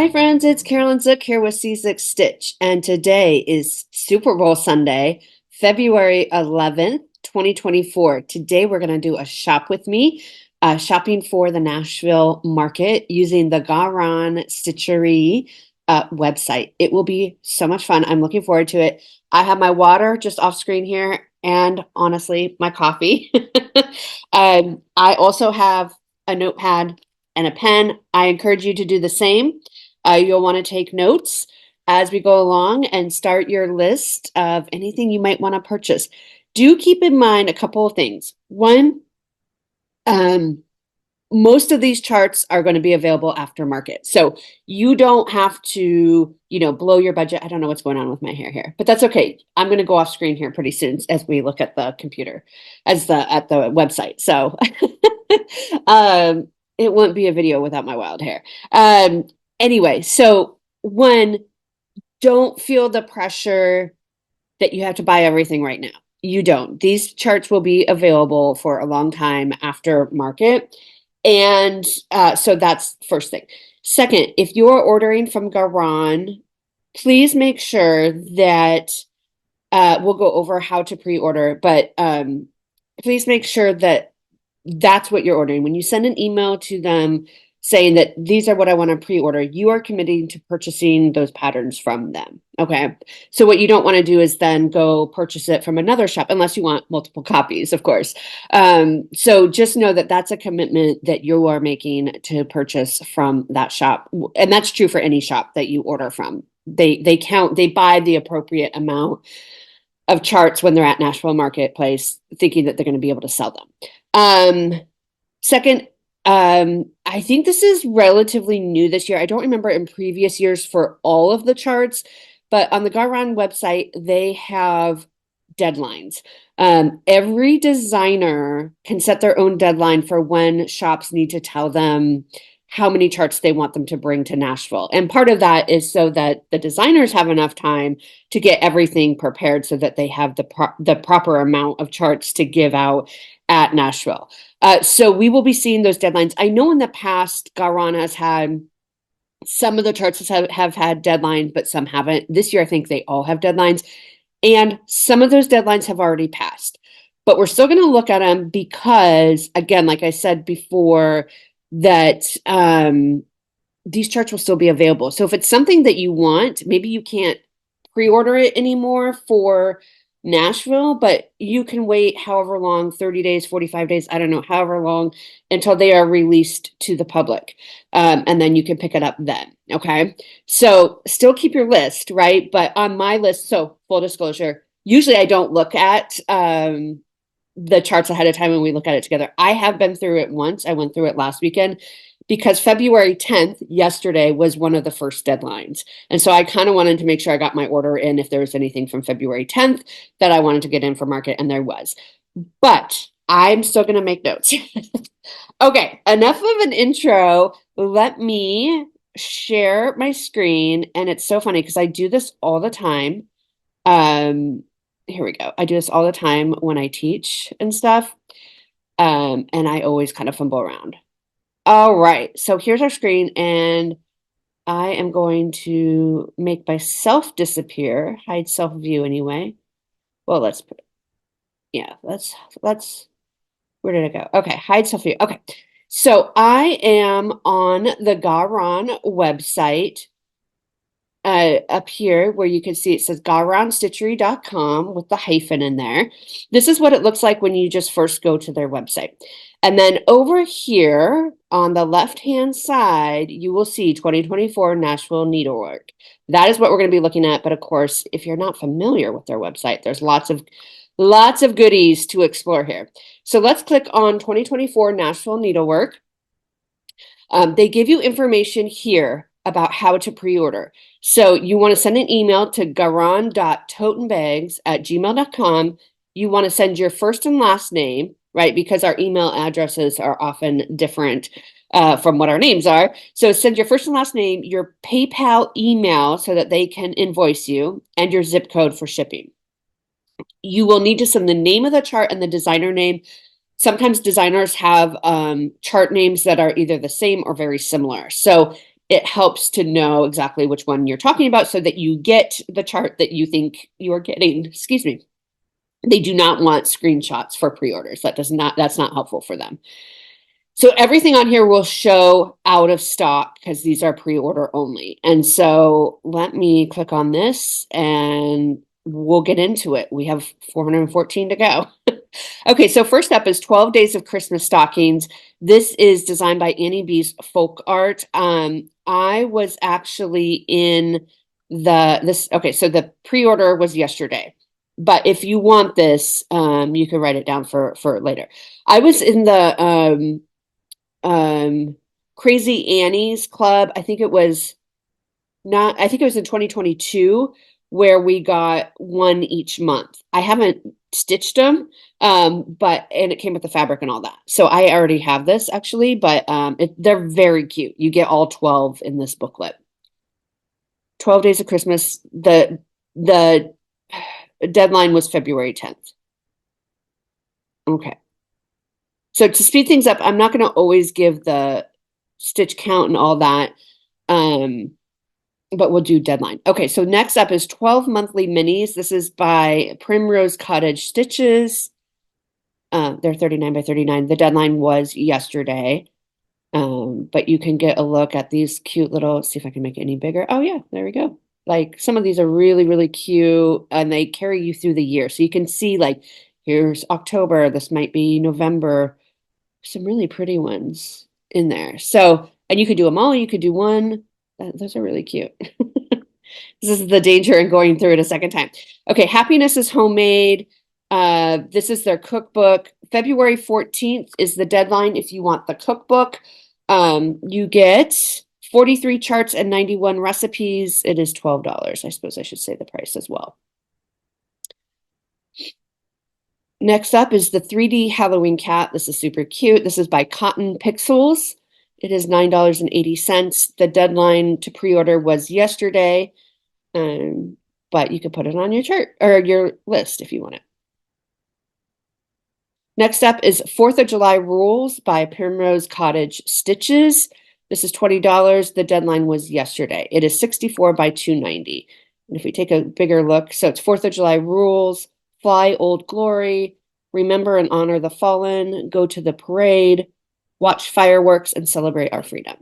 Hi friends, it's Carolyn Zook here with C6 Stitch, and today is Super Bowl Sunday, February 11th, 2024. Today we're going to do a shop with me, shopping for the Nashville market using the Garon Stitchery website. It will be so much fun. I'm looking forward to it. I have my water just off screen here, and honestly, my coffee. I also have a notepad and a pen. I encourage you to do the same. You'll want to take notes as we go along and start your list of anything you might want to purchase. Do keep in mind a couple of things. One, most of these charts are going to be available aftermarket. So you don't have to, blow your budget. I don't know what's going on with my hair here, but that's okay. I'm going to go off screen here pretty soon as we look at the computer, at the website. So it won't be a video without my wild hair. Anyway, so one, don't feel the pressure that you have to buy everything right now. You don't. These charts will be available for a long time after market. And so that's first thing. Second, if you're ordering from Garon, please make sure that we'll go over how to pre-order, but please make sure that that's what you're ordering. When you send an email to them saying that these are what I want to pre-order, you are committing to purchasing those patterns from them. Okay. So what you don't want to do is then go purchase it from another shop, unless you want multiple copies, of course. So just know that that's a commitment that you are making to purchase from that shop. And that's true for any shop that you order from. They buy the appropriate amount of charts when they're at Nashville Marketplace, thinking that they're going to be able to sell them. Second, I think this is relatively new this year. I don't remember in previous years for all of the charts, but on the Garon website, they have deadlines. Every designer can set their own deadline for when shops need to tell them how many charts they want them to bring to Nashville. And part of that is so that the designers have enough time to get everything prepared so that they have the proper amount of charts to give out at Nashville. So we will be seeing those deadlines. I know in the past, Garon has had some of the charts have had deadlines, but some haven't. This year, I think they all have deadlines. And some of those deadlines have already passed. But we're still going to look at them because, again, like I said before, that these charts will still be available. So if it's something that you want, maybe you can't pre-order it anymore for Nashville, but you can wait however long, 30 days, 45 days, I don't know, however long, until they are released to the public. And then you can pick it up then. Okay. So still keep your list, right? But on my list, so full disclosure, usually I don't look at the charts ahead of time when we look at it together. I have been through it once. I went through it last weekend because February 10th, yesterday, was one of the first deadlines. And so I kind of wanted to make sure I got my order in if there was anything from February 10th that I wanted to get in for market, and there was. But I'm still going to make notes. Okay, enough of an intro. Let me share my screen. And it's so funny because I do this all the time. Here we go. I do this all the time when I teach and stuff. And I always kind of fumble around. All right, so here's our screen, and I am going to make myself disappear, hide self view anyway. Well, let's where did it go? Okay, hide self view. Okay, so I am on the Garon website. Up here where you can see it says garonstitchery.com with the hyphen in there. This is what it looks like when you just first go to their website. And then over here on the left-hand side, you will see 2024 Nashville Needlework. That is what we're going to be looking at. But of course, if you're not familiar with their website, there's lots of goodies to explore here. So let's click on 2024 Nashville Needlework. They give you information here about how to pre-order. So you want to send an email to garon.totenbags@gmail.com. You want to send your first and last name, right? Because our email addresses are often different from what our names are. So send your first and last name, your PayPal email so that they can invoice you, and your zip code for shipping. You will need to send the name of the chart and the designer name. Sometimes designers have chart names that are either the same or very similar. So it helps to know exactly which one you're talking about so that you get the chart that you think you're getting. Excuse me. They do not want screenshots for pre-orders. That's not helpful for them. So everything on here will show out of stock because these are pre-order only. And so let me click on this and we'll get into it. We have 414 to go. Okay, so first up is 12 Days of Christmas Stockings. This is designed by Annie B's Folk Art. I was actually in okay, so the pre-order was yesterday. But if you want this, you can write it down for later. I was in the Crazy Annie's Club. I think it was in 2022 where we got one each month. I haven't stitched them, and it came with the fabric and all that. So I already have this actually, but they're very cute. You get all 12 in this booklet. 12 Days of Christmas. The deadline was February 10th. Okay. So to speed things up, I'm not going to always give the stitch count and all that, but we'll do deadline. Okay, so next up is 12 monthly minis. This is by Primrose Cottage Stitches. They're 39 by 39. The deadline was yesterday, but you can get a look at these cute little, see if I can make it any bigger. Oh yeah, there we go. Like some of these are really, really cute and they carry you through the year. So you can see like, here's October, this might be November, some really pretty ones in there. So, and you could do them all, you could do one. Those are really cute. This is the danger in going through it a second time. Okay, Happiness is Homemade. This is their cookbook. February 14th is the deadline if you want the cookbook. You get 43 charts and 91 recipes. It is $12. I suppose I should say the price as well. Next up is the 3D Halloween cat. This is super cute. This is by Cotton Pixels. It is $9.80. The deadline to pre-order was yesterday, but you could put it on your chart or your list if you want it. Next up is 4th of July Rules by Primrose Cottage Stitches. This is $20. The deadline was yesterday. It is 64 by 290. And if we take a bigger look, so it's 4th of July Rules, Fly Old Glory, Remember and Honor the Fallen, Go to the Parade, Watch Fireworks, and Celebrate Our Freedom.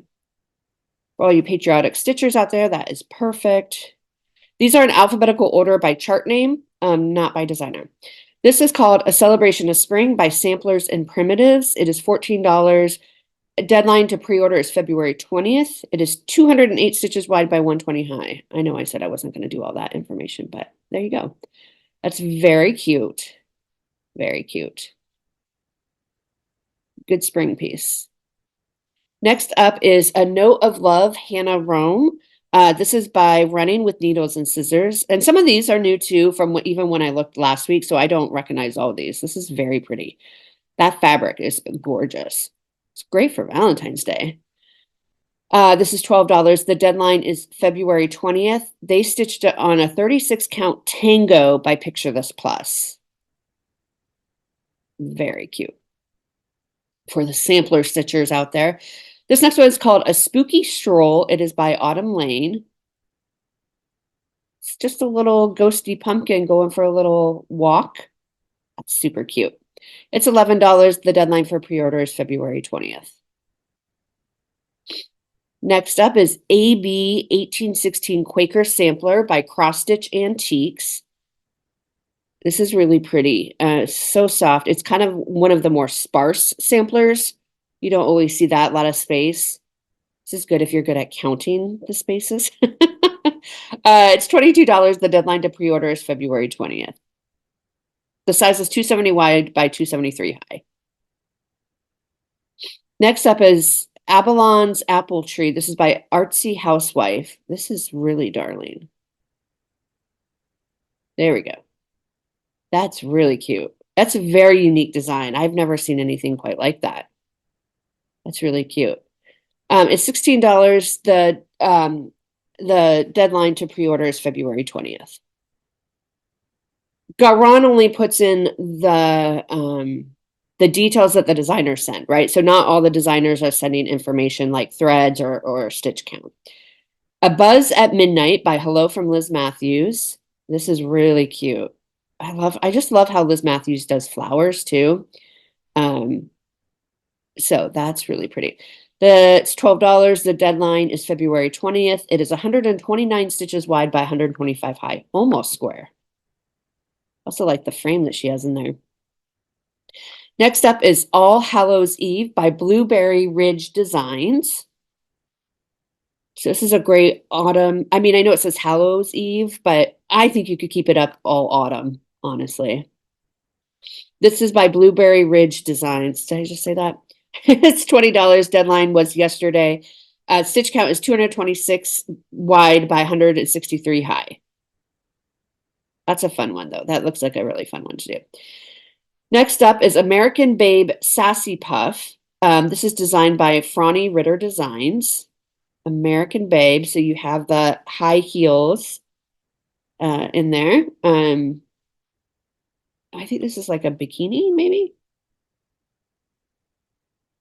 For all you patriotic stitchers out there, that is perfect. These are in alphabetical order by chart name, not by designer. This is called A Celebration of Spring by Samplers and Primitives. It is $14. Deadline to pre-order is February 20th. It is 208 stitches wide by 120 high. I know I said I wasn't going to do all that information, but there you go. That's very cute. Very cute. Good spring piece. Next up is A Note of Love, Hannah Rome. This is by Running with Needles and Scissors. And some of these are new too from even when I looked last week, so I don't recognize all of these. This is very pretty. That fabric is gorgeous. It's great for Valentine's Day. This is $12. The deadline is February 20th. They stitched it on a 36 count tango by Picture This Plus. Very cute. For the sampler stitchers out there. This next one is called A Spooky Stroll. It is by Autumn Lane. It's just a little ghosty pumpkin going for a little walk. That's super cute. It's $11. The deadline for pre-order is February 20th. Next up is AB 1816 Quaker Sampler by Cross Stitch Antiques. This is really pretty. So soft. It's kind of one of the more sparse samplers. You don't always see that, a lot of space. This is good if you're good at counting the spaces. It's $22. The deadline to pre-order is February 20th. The size is 270 wide by 273 high. Next up is Abalon's Apple Tree. This is by Artsy Housewife. This is really darling. There we go. That's really cute. That's a very unique design. I've never seen anything quite like that. That's really cute. It's $16. The deadline to pre-order is February 20th. Garon only puts in the the details that the designer sent, right? So not all the designers are sending information like threads or stitch count. A Buzz at Midnight by Hello from Liz Matthews. This is really cute. I just love how Liz Matthews does flowers too. Um, so that's really pretty. It's $12. The deadline is February 20th. It is 129 stitches wide by 125 high, almost square. Also like the frame that she has in there. Next up is All Hallows Eve by Blueberry Ridge Designs. So this is a great autumn. I mean, I know it says Hallows Eve, but I think you could keep it up all autumn, honestly. This is by Blueberry Ridge Designs. Did I just say that? It's $20. Deadline was yesterday. Stitch count is 226 wide by 163 high. That's a fun one, though. That looks like a really fun one to do. Next up is American Babe Sassy Puff. This is designed by Franny Ritter Designs. American Babe. So you have the high heels in there. I think this is like a bikini, maybe.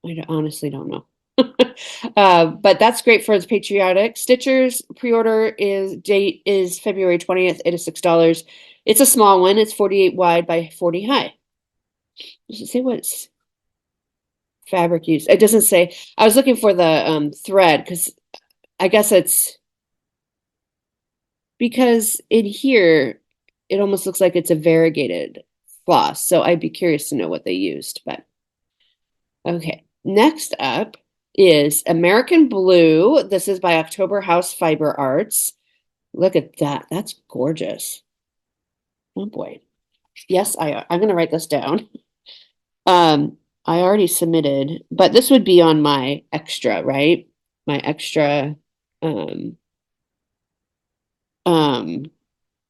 I honestly don't know. But that's great for the patriotic. Stitchers pre-order date is February 20th. It is $6. It's a small one. It's 48 wide by 40 high. Does it say what's fabric use? It doesn't say. I was looking for the thread because I guess it's because in here it almost looks like it's a variegated floss. So I'd be curious to know what they used, but okay. Next up is American Blue. This is by October House Fiber Arts. Look at that. That's gorgeous. Oh boy. Yes, I'm going to write this down. I already submitted, but this would be on my extra, right? My extra um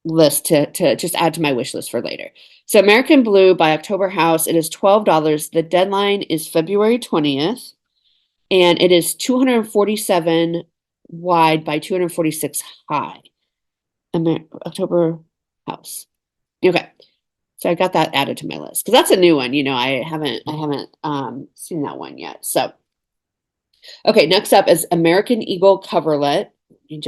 list to just add to my wish list for later. So American Blue by October House, it is $12. The deadline is February 20th, and it is 247 wide by 246 high. October House. Okay. So I got that added to my list because that's a new one. I haven't seen that one yet. So okay, next up is American Eagle coverlet. I'm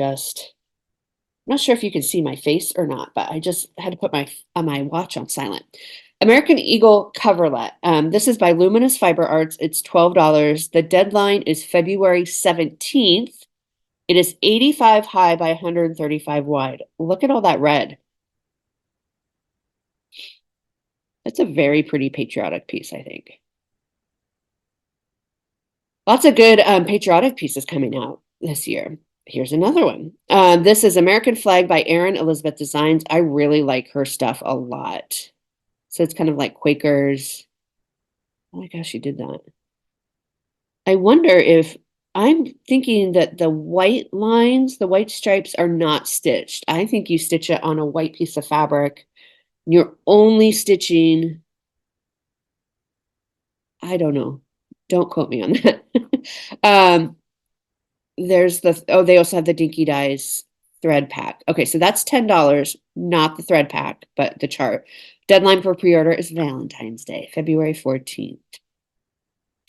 not sure if you can see my face or not, but I just had to put my watch on silent. American Eagle coverlet. This is by Luminous Fiber Arts. It's $12. The deadline is February 17th. It is 85 high by 135 wide. Look at all that red. That's a very pretty patriotic piece, I think. Lots of good patriotic pieces coming out this year. Here's another one. This is American Flag by Erin Elizabeth Designs. I really like her stuff a lot. So it's kind of like Quakers. Oh my gosh, she did that. I wonder if I'm thinking that the white lines, the white stripes are not stitched. I think you stitch it on a white piece of fabric. You're only stitching, I don't know. Don't quote me on that. There's they also have the Dinky Dyes thread pack. Okay, so that's $10, not the thread pack, but the chart. Deadline for pre-order is Valentine's Day, February 14th.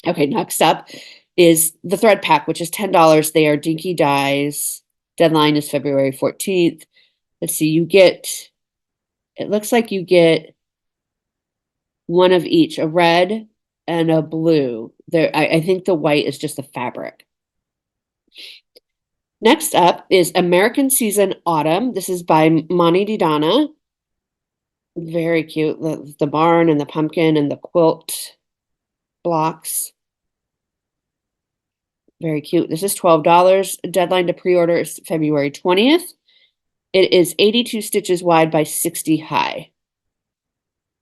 Okay, next up is the thread pack, which is $10. They are Dinky Dyes. Deadline is February 14th. Let's see, it looks like you get one of each, a red and a blue. I think the white is just the fabric. Next up is American Season Autumn. This is by Mani Didana. Very cute. The barn and the pumpkin and the quilt blocks. Very cute. This is $12. Deadline to pre-order is February 20th. It is 82 stitches wide by 60 high.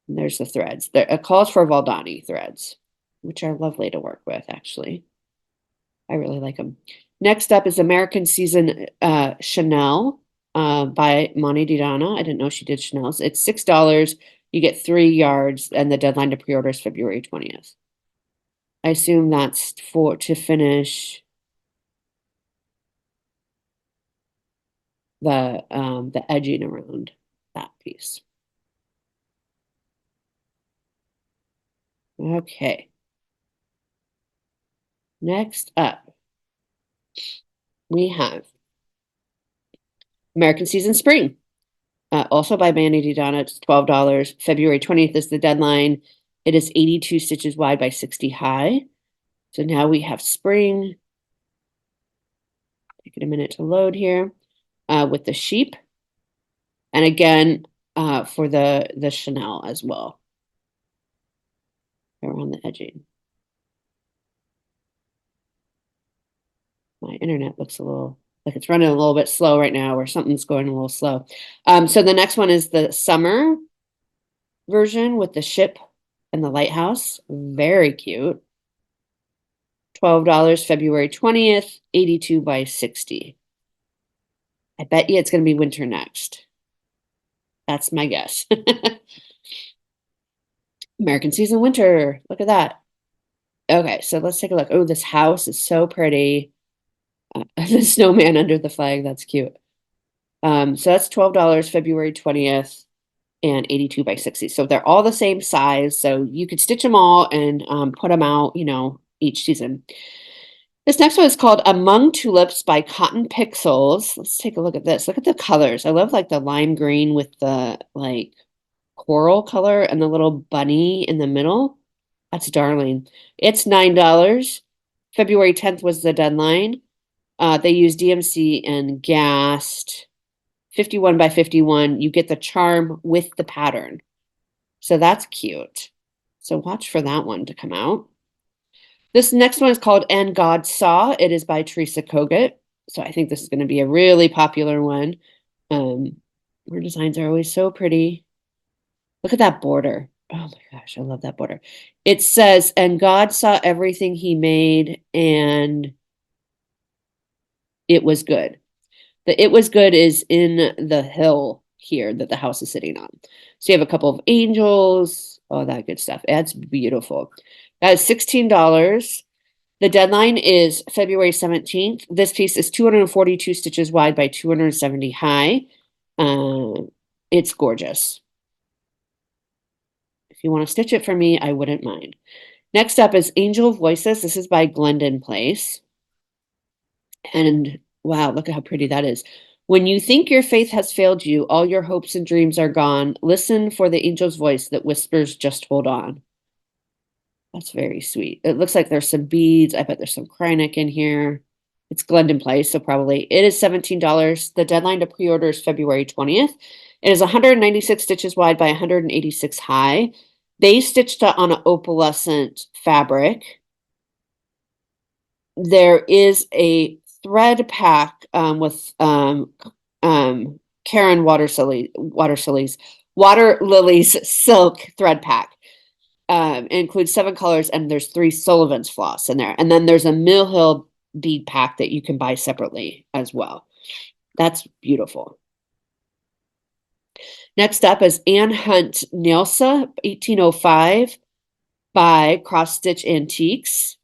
And there's the threads. It calls for Valdani threads, which are lovely to work with, actually. I really like them. Next up is American Season Chanel by Mani Didana. I didn't know she did Chanel's. It's $6. You get 3 yards, and the deadline to pre-order is February 20th. I assume that's to finish the edging around that piece. Okay. Next up, we have American Season Spring. Also by Vanity Donna. It's $12. February 20th is the deadline. It is 82 stitches wide by 60 high. So now we have spring. Take it a minute to load here. With the sheep. And again, for the Chanel as well. Around the edging. My internet looks a little like it's running a little bit slow right now, or something's going a little slow. So the next one is the summer version with the ship and the lighthouse. Very cute. $12, February 20th, 82 by 60. I bet you it's going to be winter next. That's my guess. American Season Winter. Look at that. Okay, so let's take a look. Oh, this house is so pretty. The snowman under the flag. That's cute. So that's $12, February 20th, and 82 by 60. So they're all the same size. So you could stitch them all and put them out, each season. This next one is called Among Tulips by Cotton Pixels. Let's take a look at this. Look at the colors. I love like the lime green with the like coral color and the little bunny in the middle. That's darling. It's $9. February 10th was the deadline. They used DMC and gassed 51 by 51. You get the charm with the pattern. So that's cute. So watch for that one to come out. This next one is called And God Saw. It is by Teresa Kogut. So I think this is going to be a really popular one. Her designs are always so pretty. Look at that border. Oh my gosh, I love that border. It says, and God saw everything he made, and it was good. The it was good is in the hill here that the house is sitting on. So you have a couple of angels, all that good stuff. That's beautiful. That is $16. The deadline is February 17th. This piece is 242 stitches wide by 270 high. It's gorgeous. If you want to stitch it for me, I wouldn't mind. Next up is Angel Voices. This is by Glendon Place. And wow, look at how pretty that is. When you think your faith has failed you, all your hopes and dreams are gone. Listen for the angel's voice that whispers, just hold on. That's very sweet. It looks like there's some beads. I bet there's some Kreinik in here. It's Glendon Place, so probably it is $17. The deadline to pre-order is February 20th. It is 196 stitches wide by 186 high. They stitched it on an opalescent fabric. There is a thread pack with Karen Water Lilies silk thread pack. It includes 7 colors, and there's 3 Sullivan's floss in there. And then there's a Mill Hill bead pack that you can buy separately as well. That's beautiful. Next up is Anne Hunt Nelsa, 1805 by Cross Stitch Antiques.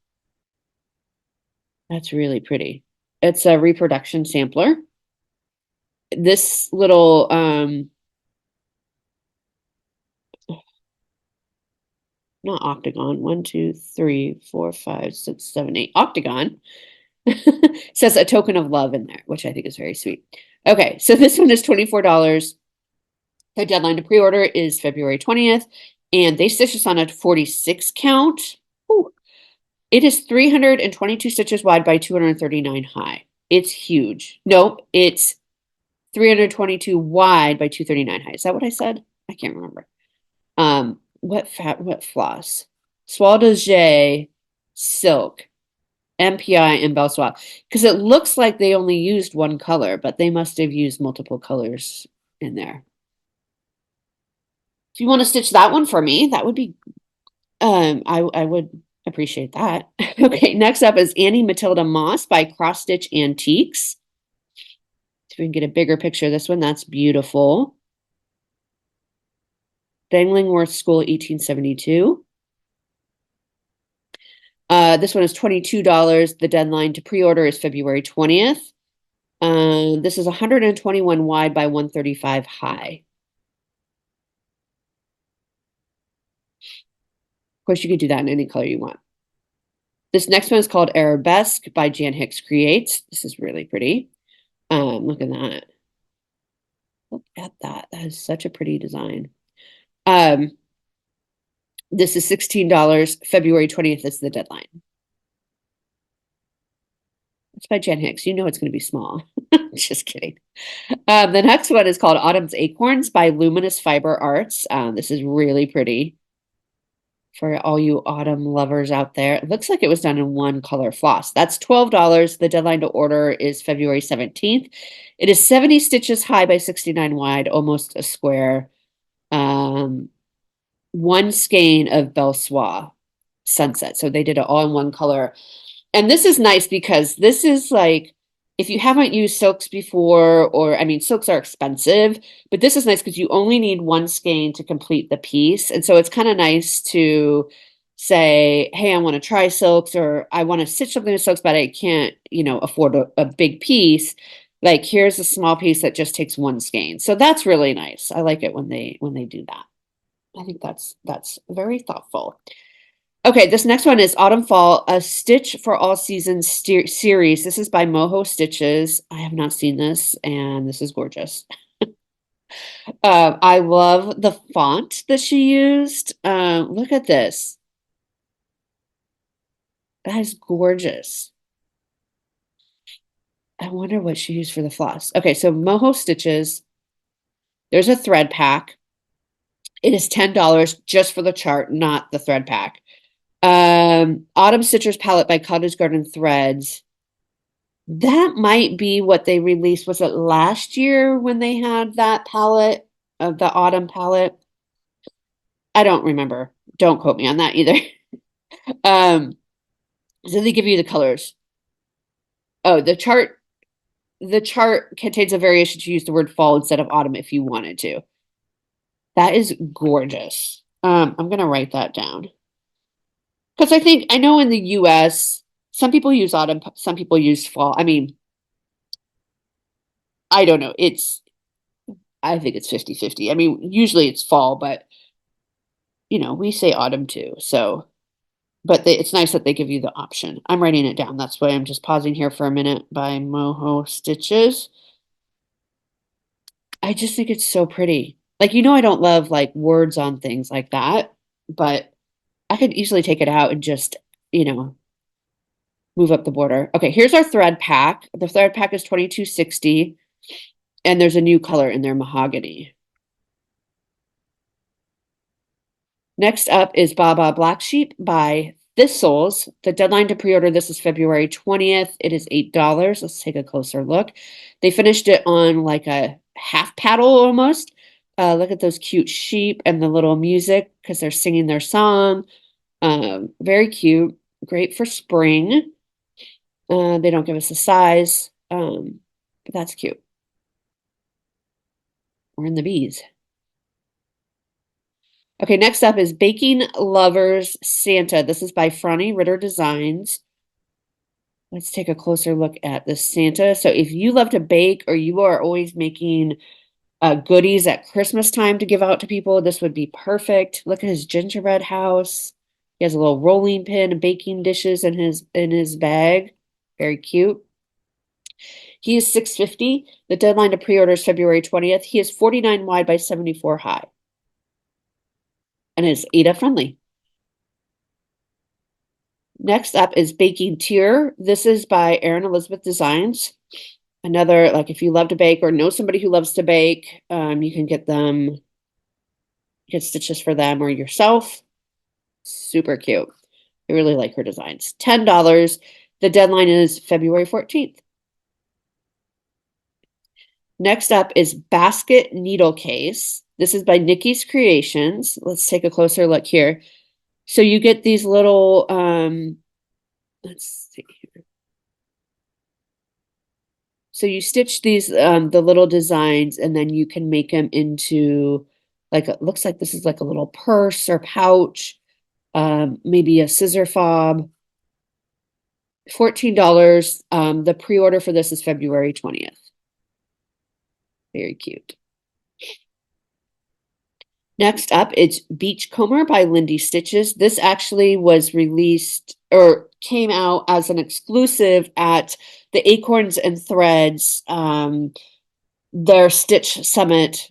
That's really pretty. It's a reproduction sampler. This little not octagon, 1, 2, 3, 4, 5, 6, 7, 8 octagon. Says a token of love in there, which I think is very sweet. Okay, so this one is $24. The deadline to pre-order is February 20th, and they stitch this on a 46 count. Ooh. It is 322 stitches wide by 239 high. It's huge. No, it's 322 wide by 239 high. Is that what I said? I can't remember. What floss? Soie de J silk, MPI and Belle Soie. Because it looks like they only used one color, but they must have used multiple colors in there. If you want to stitch that one for me, that would be I would appreciate that. Okay, next up is Annie Matilda Moss by Cross Stitch Antiques. So we can get a bigger picture of this one. That's beautiful. Danglingworth School, 1872. This one is $22. The deadline to pre-order is February 20th. This is 121 wide by 135 high. course, you could do that in any color you want. This next one is called Arabesque by Jan Hicks Creates. This is really pretty. Look at that. Look at that. That is such a pretty design. This is $16. February 20th is the deadline. It's by Jan Hicks. You know it's going to be small. Just kidding. The next one is called Autumn's Acorns by Luminous Fiber Arts. This is really pretty for all you autumn lovers out there. It looks like it was done in one color floss. That's $12. The deadline to order is February 17th. It is 70 stitches high by 69 wide, almost a square. One skein of Belle Soie Sunset. So they did it all in one color. And this is nice because this is like, if you haven't used silks before, or I mean, silks are expensive, but this is nice because you only need one skein to complete the piece. And so it's kind of nice to say, hey, I want to try silks, or I want to stitch something with silks, but I can't, afford a big piece. Like, here's a small piece that just takes one skein. So that's really nice. I like it when they do that. I think that's very thoughtful. Okay, this next one is Autumn Fall, a Stitch for All Seasons series. This is by Moho Stitches. I have not seen this, and this is gorgeous. I love the font that she used. Look at this. That is gorgeous. I wonder what she used for the floss. Okay, so Moho Stitches. There's a thread pack. It is $10 just for the chart, not the thread pack. Autumn Stitchers palette by Cottage Garden Threads. That might be what they released. Was it last year when they had that palette of the autumn palette? I don't remember. Don't quote me on that either. So they give you the colors. Oh, the chart contains a variation to use the word fall instead of autumn if you wanted to. That is gorgeous. I'm gonna write that down. Because I know in the US, some people use autumn, some people use fall. I mean, I don't know. I think it's 50-50. I mean, usually it's fall, but we say autumn too. So, but it's nice that they give you the option. I'm writing it down. That's why I'm just pausing here for a minute by Moho Stitches. I just think it's so pretty. Like, I don't love like words on things like that, but I could easily take it out and just, move up the border. Okay, here's our thread pack. The thread pack is $22.60, and there's a new color in there, mahogany. Next up is Baba Black Sheep by Thistles. The deadline to pre-order this is February 20th. It is $8. Let's take a closer look. They finished it on like a half paddle almost. Look at those cute sheep and the little music because they're singing their song. Very cute. Great for spring. They don't give us a size, but that's cute. We're in the bees. Okay, next up is Baking Lovers Santa. This is by Franny Ritter Designs. Let's take a closer look at the Santa. So if you love to bake, or you are always making goodies at Christmas time to give out to people, this would be perfect. Look at his gingerbread house. He has a little rolling pin and baking dishes in his bag. Very cute. He is $6.50. The deadline to pre-order is February 20th. He is 49 wide by 74 high. And is Ada friendly. Next up is Baking Tier. This is by Erin Elizabeth Designs. Another, like, if you love to bake or know somebody who loves to bake, you can get stitches for them or yourself. Super cute. I really like her designs. $10. The deadline is February 14th. Next up is Basket Needle Case. This is by Nikki's Creations. Let's take a closer look here. So you get these little, let's see here. So you stitch these, the little designs, and then you can make them into, like, it looks like this is like a little purse or pouch, maybe a scissor fob. $14. The pre-order for this is February 20th. Very cute. Next up, it's Beachcomber by Lindy Stitches. This actually was released or came out as an exclusive at the Acorns and Threads, their Stitch Summit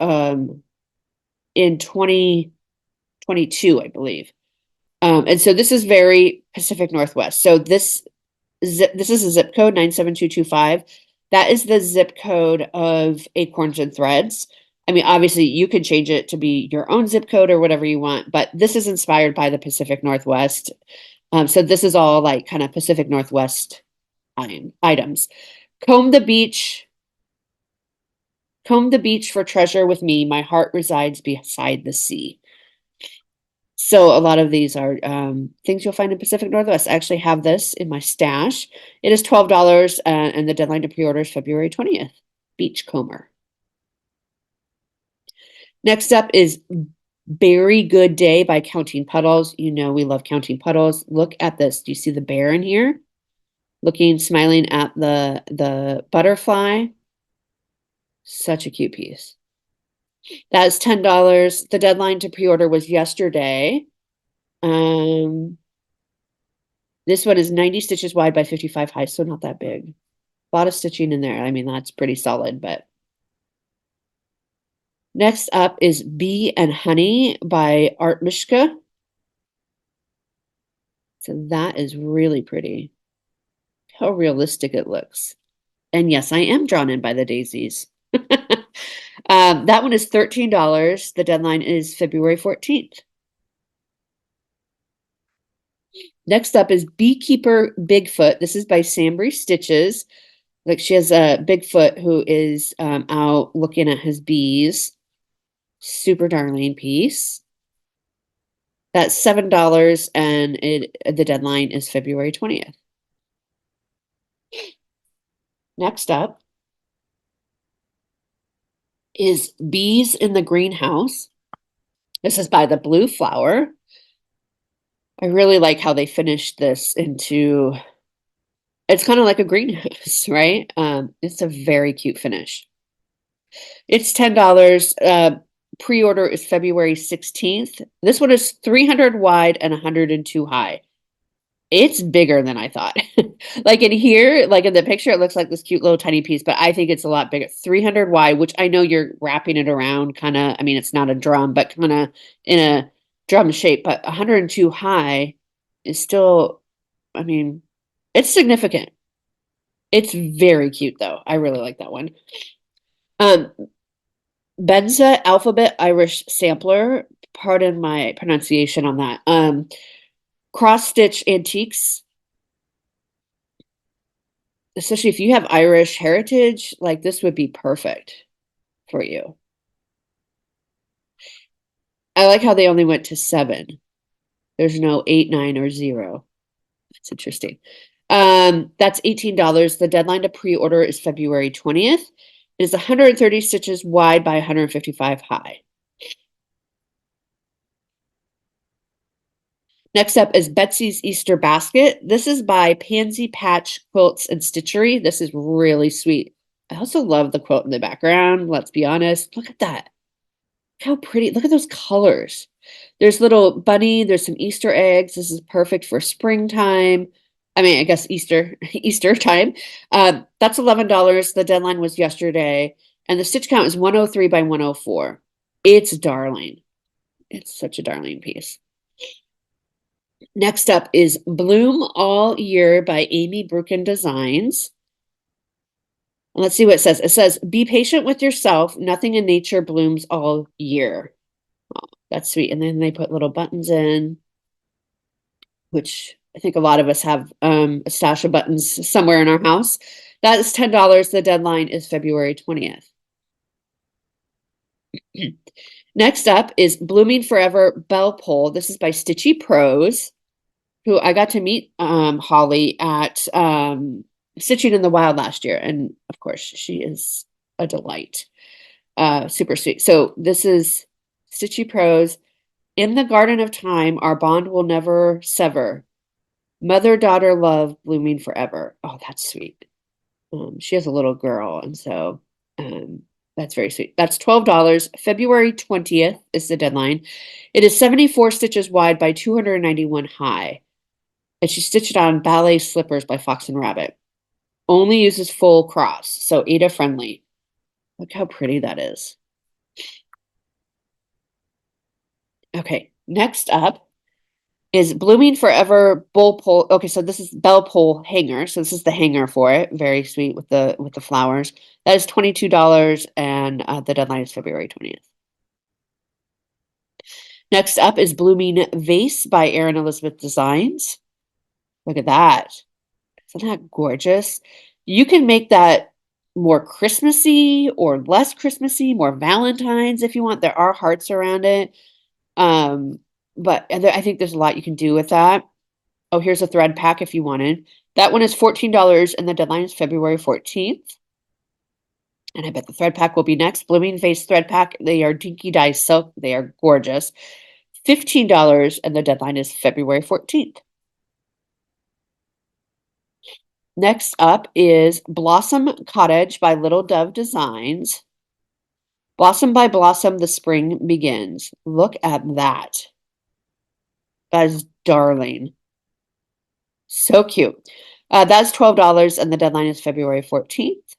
um, in 2022, I believe. And so this is very Pacific Northwest. So this is a zip code 97225. That is the zip code of Acorns and Threads. I mean, obviously you could change it to be your own zip code or whatever you want, but this is inspired by the Pacific Northwest. So this is all like kind of Pacific Northwest items. Comb the beach. Comb the beach for treasure with me. My heart resides beside the sea. So a lot of these are things you'll find in Pacific Northwest. I actually have this in my stash. It is $12, and the deadline to pre-order is February 20th. Beachcomber. Next up is Berry Good Day by Counting Puddles. You know we love Counting Puddles. Look at this. Do you see the bear in here? Looking, smiling at the butterfly. Such a cute piece. That's $10. The deadline to pre-order was yesterday. This one is 90 stitches wide by 55 high, so not that big. A lot of stitching in there. I mean, that's pretty solid, but next up is Bee and Honey by Art Mishka. So that is really pretty. How realistic it looks. And yes, I am drawn in by the daisies. That one is $13. The deadline is February 14th. Next up is Beekeeper Bigfoot. This is by Sambry Stitches. Like she has a Bigfoot who is out looking at his bees. Super darling piece. That's $7 and the deadline is February 20th. Next up is Bees in the Greenhouse. This is by the Blue Flower. I really like how they finished this into, it's kind of like a greenhouse, right? It's a very cute finish. It's $10. Pre-order is February 16th. This one is 300 wide and 102 high. It's bigger than I thought. Like in here, like in the picture, it looks like this cute little tiny piece, but I think it's a lot bigger. 300 wide, which I know you're wrapping it around kind of, I mean, it's not a drum, but kind of in a drum shape, but 102 high is still, I mean, it's significant. It's very cute though. I really like that one. Um, Benza Alphabet Irish Sampler. Pardon my pronunciation on that. Cross stitch antiques. Especially if you have Irish heritage, like this would be perfect for you. I like how they only went to 7. There's no 8, 9, or 0. That's interesting. That's $18. The deadline to pre-order is February 20th. It is 130 stitches wide by 155 high. Next up is Betsy's Easter Basket. This is by Pansy Patch Quilts and Stitchery. This is really sweet. I also love the quilt in the background. Let's be honest. Look at that. How pretty. Look at those colors. There's little bunny. There's some Easter eggs. This is perfect for springtime. I mean, I guess Easter, Easter time. That's $11. The deadline was yesterday. And the stitch count is 103 by 104. It's darling. It's such a darling piece. Next up is Bloom All Year by Amy Brucken Designs. And let's see what it says. It says, be patient with yourself. Nothing in nature blooms all year. Oh, that's sweet. And then they put little buttons in, which I think a lot of us have a stash of buttons somewhere in our house. That is $10. The deadline is February 20th. Next up is Blooming Forever Bell Pole. This is by Stitchy Prose, who I got to meet Holly at Stitching in the Wild last year. And of course, she is a delight. Super sweet. So this is Stitchy Prose. In the garden of time, our bond will never sever. Mother-daughter love blooming forever. Oh, that's sweet. She has a little girl, and so That's very sweet. That's $12. February 20th is the deadline. It is 74 stitches wide by 291 high. And she stitched it on ballet slippers by Fox and Rabbit. Only uses full cross, so Ada friendly. Look how pretty that is. Okay, next up is Blooming Forever Bull Pole. Okay, so this is bell pole hanger. So this is the hanger for it. Very sweet with the flowers. That is $22, and the deadline is February 20th. Next up is Blooming Vase by Erin Elizabeth Designs. Look at that. Isn't that gorgeous? You can make that more Christmassy or less Christmassy, more Valentine's if you want. There are hearts around it. But I think there's a lot you can do with that. Oh, here's a thread pack if you wanted. That one is $14 and the deadline is February 14th. And I bet the thread pack will be next. Blooming Vase thread pack. They are dinky dye silk. They are gorgeous. $15 and the deadline is February 14th. Next up is Blossom Cottage by Little Dove Designs. Blossom by blossom, the spring begins. Look at that. That is darling. So cute. That's $12 and the deadline is February 14th.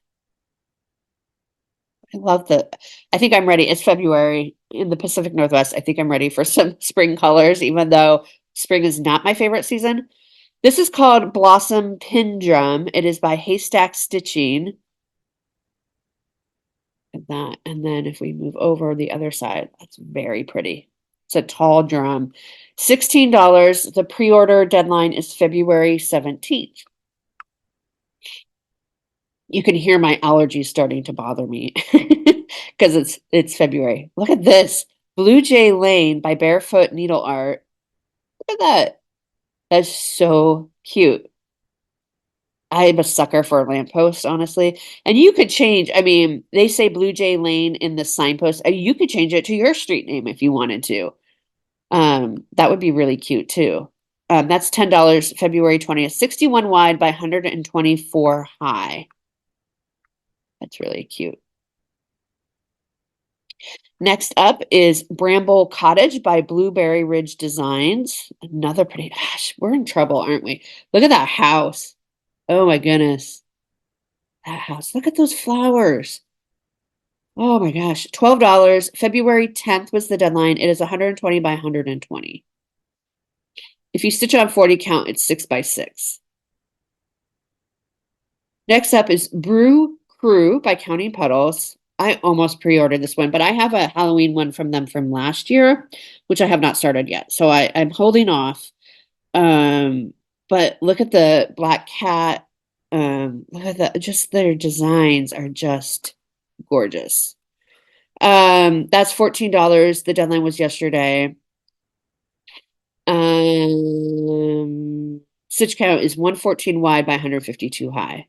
I think I'm ready. It's February in the Pacific Northwest. I think I'm ready for some spring colors, even though spring is not my favorite season. This is called Blossom Pin Drum. It is by Haystack Stitching. And that, and then if we move over the other side, that's very pretty. It's a tall drum. $16. The pre-order deadline is February 17th. You can hear my allergies starting to bother me because it's February. Look at this. Blue Jay Lane by Barefoot Needle Art. Look at that. That's so cute. I'm a sucker for a lamppost, honestly. And you could change, I mean, they say Blue Jay Lane in the signpost. You could change it to your street name if you wanted to. That would be really cute too. That's $10, February 20th, 61 wide by 124 high. That's really cute. Next up is Bramble Cottage by Blueberry Ridge Designs. Another pretty, gosh, we're in trouble, aren't we? Look at that house. Oh my goodness. That house. Look at those flowers. Oh my gosh. $12. February 10th was the deadline. It is 120 by 120. If you stitch it on 40 count, it's 6 by 6. Next up is Brew Crew by Counting Puddles. I almost pre-ordered this one, but I have a Halloween one from them from last year, which I have not started yet. So I'm holding off. But look at the black cat. Look at that. Just their designs are just gorgeous. That's $14. The deadline was yesterday. Stitch count is 114 wide by 152 high.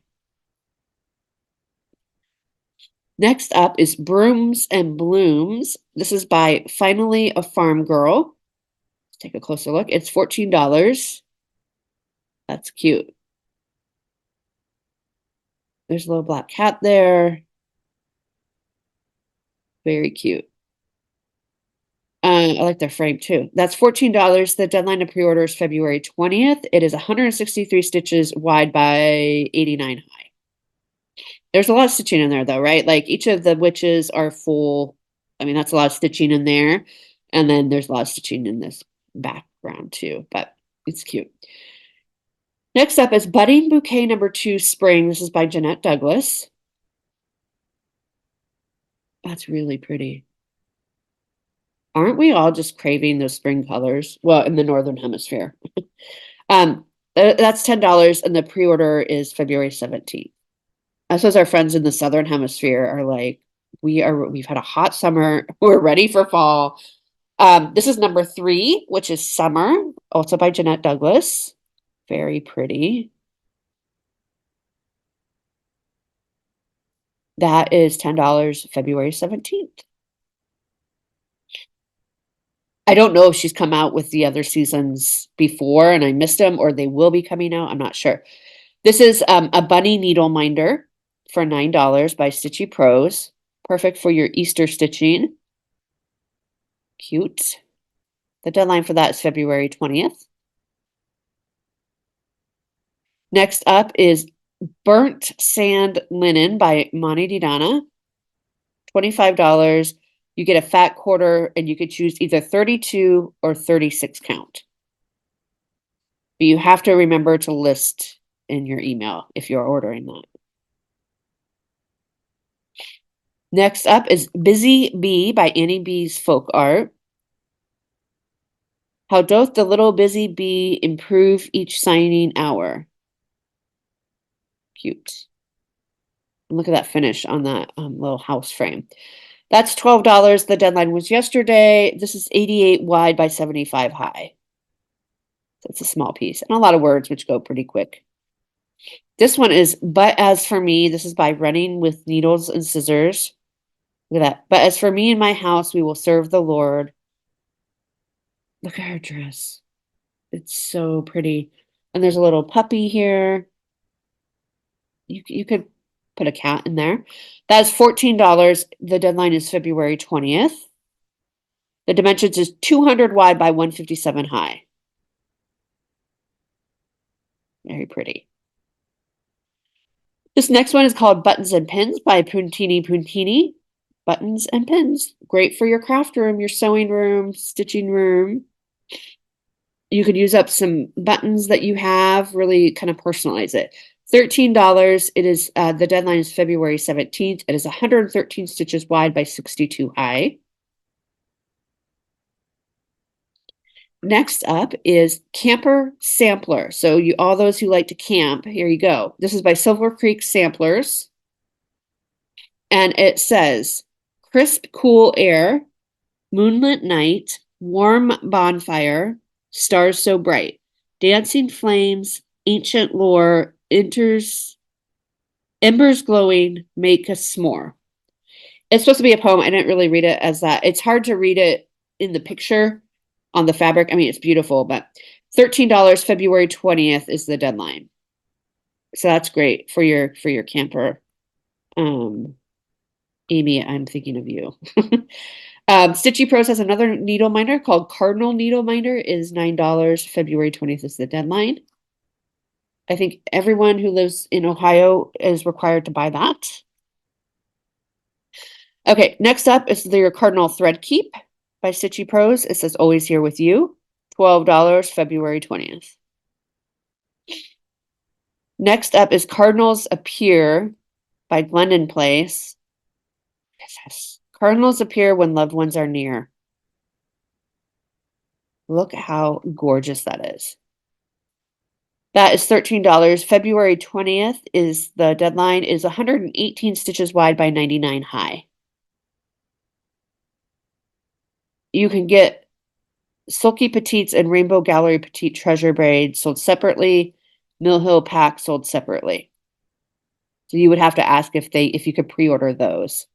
Next up is Brooms and Blooms. This is by Finally a Farm Girl. Let's take a closer look. It's $14. That's cute. There's a little black cat there. Very cute. I like their frame too. That's $14. The deadline to pre-order is February 20th. It is 163 stitches wide by 89 high. There's a lot of stitching in there though, right? Like each of the witches are full. I mean, that's a lot of stitching in there. And then there's a lot of stitching in this background too, but it's cute. Next up is Budding Bouquet number 2 Spring. This is by Jeanette Douglas. That's really pretty. Aren't we all just craving those spring colors? Well, in the Northern Hemisphere. That's $10 and the pre-order is February 17th. Us as our friends in the Southern Hemisphere are like, we've had a hot summer. We're ready for fall. This is number 3, which is Summer, also by Jeanette Douglas. Very pretty. That is $10, February 17th. I don't know if she's come out with the other seasons before and I missed them or they will be coming out. I'm not sure. This is a bunny needle minder for $9 by Stitchy Pros. Perfect for your Easter stitching. Cute. The deadline for that is February 20th. Next up is Burnt Sand Linen by Mani Didana. $25. You get a fat quarter and you could choose either 32 or 36 count. But you have to remember to list in your email if you're ordering that. Next up is Busy Bee by Annie B's Folk Art. How doth the little busy bee improve each signing hour? Cute. And look at that finish on that little house frame. That's $12. The deadline was yesterday. This is 88 wide by 75 high. So it's a small piece and a lot of words, which go pretty quick. This one is But As For Me. This is by Running with Needles and Scissors. Look at that. But as for me and my house, we will serve the Lord. Look at her dress. It's so pretty. And there's a little puppy here. You could put a cat in there. That's $14. The deadline is February 20th. The dimensions is 200 wide by 157 high. Very pretty. This next one is called Buttons and Pins by Puntini Puntini. Buttons and pins. Great for your craft room, your sewing room, stitching room. You could use up some buttons that you have, really kind of personalize it. $13. It is the deadline is February 17th. It is 113 stitches wide by 62 high. Next up is Camper Sampler. So all those who like to camp, here you go. This is by Silver Creek Samplers. And it says, crisp, cool air, moonlit night, warm bonfire, stars so bright, dancing flames, ancient lore, embers glowing, make a s'more. It's supposed to be a poem. I didn't really read it as that. It's hard to read it in the picture on the fabric. I mean, it's beautiful, but $13, February 20th is the deadline. So that's great for your camper. Amy, I'm thinking of you. Stitchy Pros has another needle minder called Cardinal Needle Minder. Is $9. February 20th is the deadline. I think everyone who lives in Ohio is required to buy that. Okay, next up is your Cardinal Thread Keep by Stitchy Pros. It says always here with you. $12, February 20th. Next up is Cardinals Appear by Glendon Place. Yes. Cardinals appear when loved ones are near. Look how gorgeous that is. That is $13. February 20th is the deadline, is 118 stitches wide by 99 high. You can get Sulky Petites and Rainbow Gallery Petite Treasure Braid sold separately. Mill Hill Pack sold separately. So you would have to ask if you could pre-order those.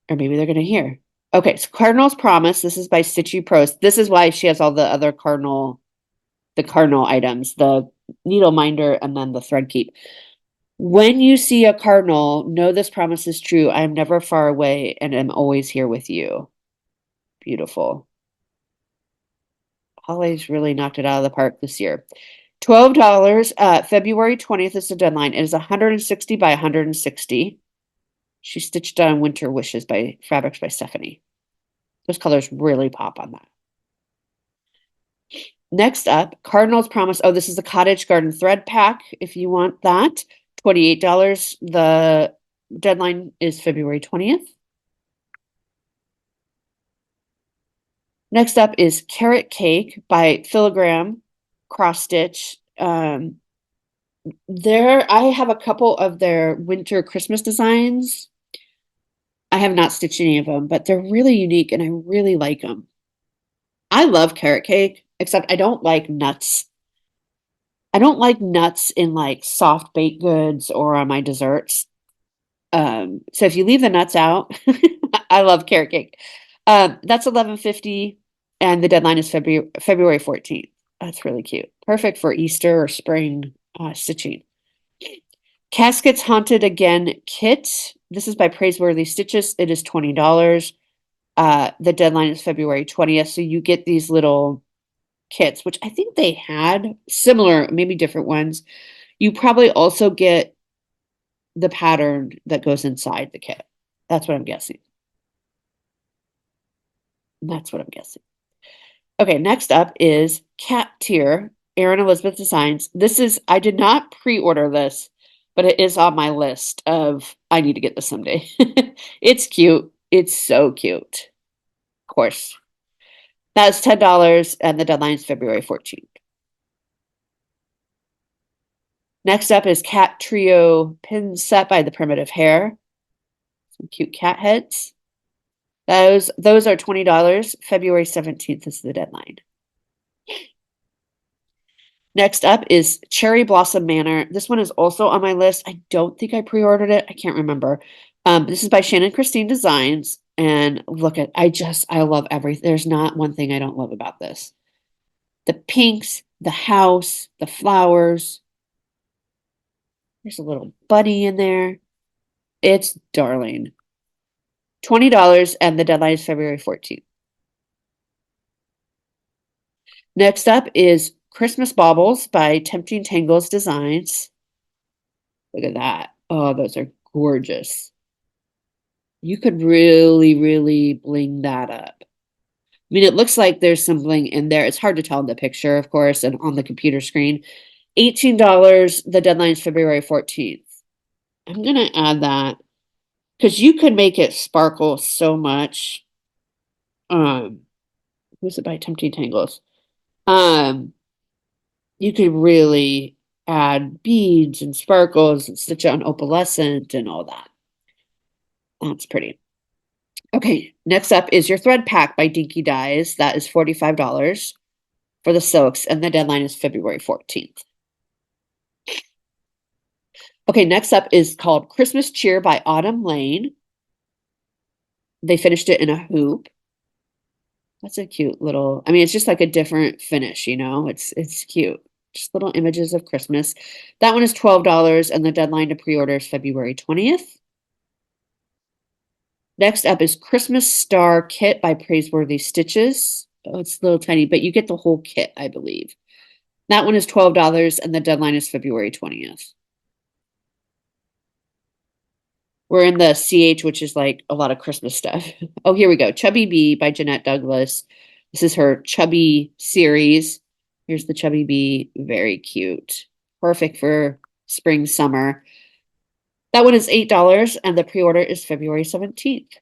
Or maybe they're going to hear. Okay, so Cardinal's Promise. This is by Stitchy Pros. This is why she has all the other cardinal items, the needle minder and then the thread keep. When you see a cardinal, know this promise is true. I am never far away and am always here with you. Beautiful. Holly's really knocked it out of the park this year. $12. February 20th is the deadline. It is 160 by 160. She stitched on Winter Wishes by Fabrics by Stephanie. Those colors really pop on that. Next up, Cardinal's Promise. Oh, this is the Cottage Garden Thread Pack if you want that. $28. The deadline is February 20th. Next up is Carrot Cake by Filigram Cross Stitch. I have a couple of their winter Christmas designs. I have not stitched any of them, but they're really unique and I really like them. I love carrot cake, except I don't like nuts. I don't like nuts in like soft baked goods or on my desserts. So if you leave the nuts out, I love carrot cake. That's $11.50 and the deadline is February 14th. That's really cute. Perfect for Easter or spring stitching. Caskets Haunted Again kit. This is by Praiseworthy Stitches. It is $20. The deadline is February 20th. So you get these little kits, which I think they had similar, maybe different ones. You probably also get the pattern that goes inside the kit. That's what I'm guessing. That's what I'm guessing. Okay, next up is Cat Tier, Erin Elizabeth Designs. I did not pre-order this, but it is on my list of I need to get this someday. It's cute. It's so cute. Of course. That's $10 and the deadline is February 14th. Next up is Cat Trio pin set by the Primitive Hair. Some cute cat heads. Those are $20. February 17th is the deadline. Next up is Cherry Blossom Manor. This one is also on my list. I don't think I pre-ordered it. I can't remember. This is by Shannon Christine Designs. And look at, I love everything. There's not one thing I don't love about this. The pinks, the house, the flowers. There's a little bunny in there. It's darling. $20 and the deadline is February 14th. Next up is Christmas Baubles by Tempting Tangles Designs. Look at that. Oh, those are gorgeous. You could really, really bling that up. I mean, it looks like there's some bling in there. It's hard to tell in the picture, of course, and on the computer screen. $18. The deadline is February 14th. I'm going to add that because you could make it sparkle so much. Who's it by Tempting Tangles? You could really add beads and sparkles and stitch it on opalescent and all that. That's pretty. Okay, next up is your thread pack by Dinky Dyes. That is $45 for the silks, and the deadline is February 14th. Okay, next up is called Christmas Cheer by Autumn Lane. They finished it in a hoop. That's a cute little, I mean, it's just like a different finish, you know? It's cute. Just little images of Christmas. That one is $12, and the deadline to pre-order is February 20th. Next up is Christmas Star Kit by Praiseworthy Stitches. Oh, it's a little tiny, but you get the whole kit, I believe. That one is $12, and the deadline is February 20th. We're in the CH, which is like a lot of Christmas stuff. Oh, here we go. Chubby Bee by Jeanette Douglas. This is her Chubby series. Here's the Chubby Bee. Very cute. Perfect for spring, summer. That one is $8, and the pre-order is February 17th.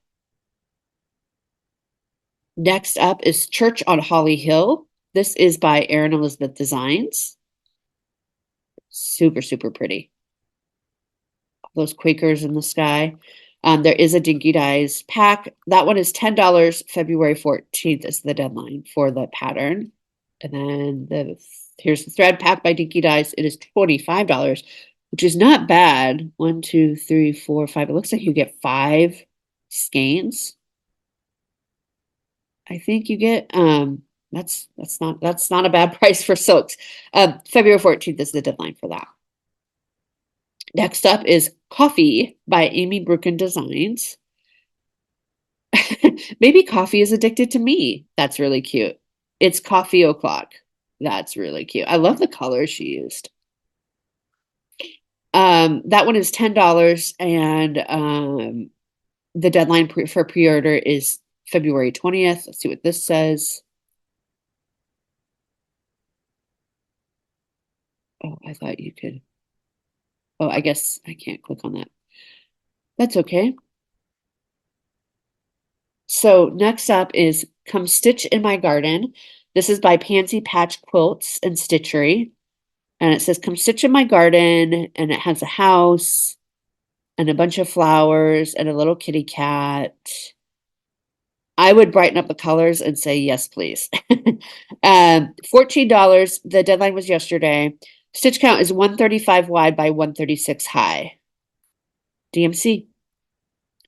Next up is Church on Holly Hill. This is by Erin Elizabeth Designs. Super, super pretty. Those Quakers in the sky. There is a Dinky Dyes pack. That one is $10. February 14th is the deadline for the pattern. And then here's the thread pack by Dinky Dyes. It is $25, which is not bad. 1, 2, 3, 4, 5. It looks like you get 5 skeins. I think you get that's not a bad price for silks. February 14th is the deadline for that. Next up is Coffee by Amy Brooken Designs. Maybe Coffee is addicted to me. That's really cute. It's Coffee O'Clock. That's really cute. I love the colors she used. That one is $10, and the deadline for pre-order is February 20th. Let's see what this says. Oh, I thought you could. Oh, I guess I can't click on that. That's okay. So next up is Come Stitch in My Garden. This is by Pansy Patch Quilts and Stitchery. And it says, Come stitch in my garden. And it has a house and a bunch of flowers and a little kitty cat. I would brighten up the colors and say, yes, please. $14. The deadline was yesterday. Stitch count is 135 wide by 136 high. DMC.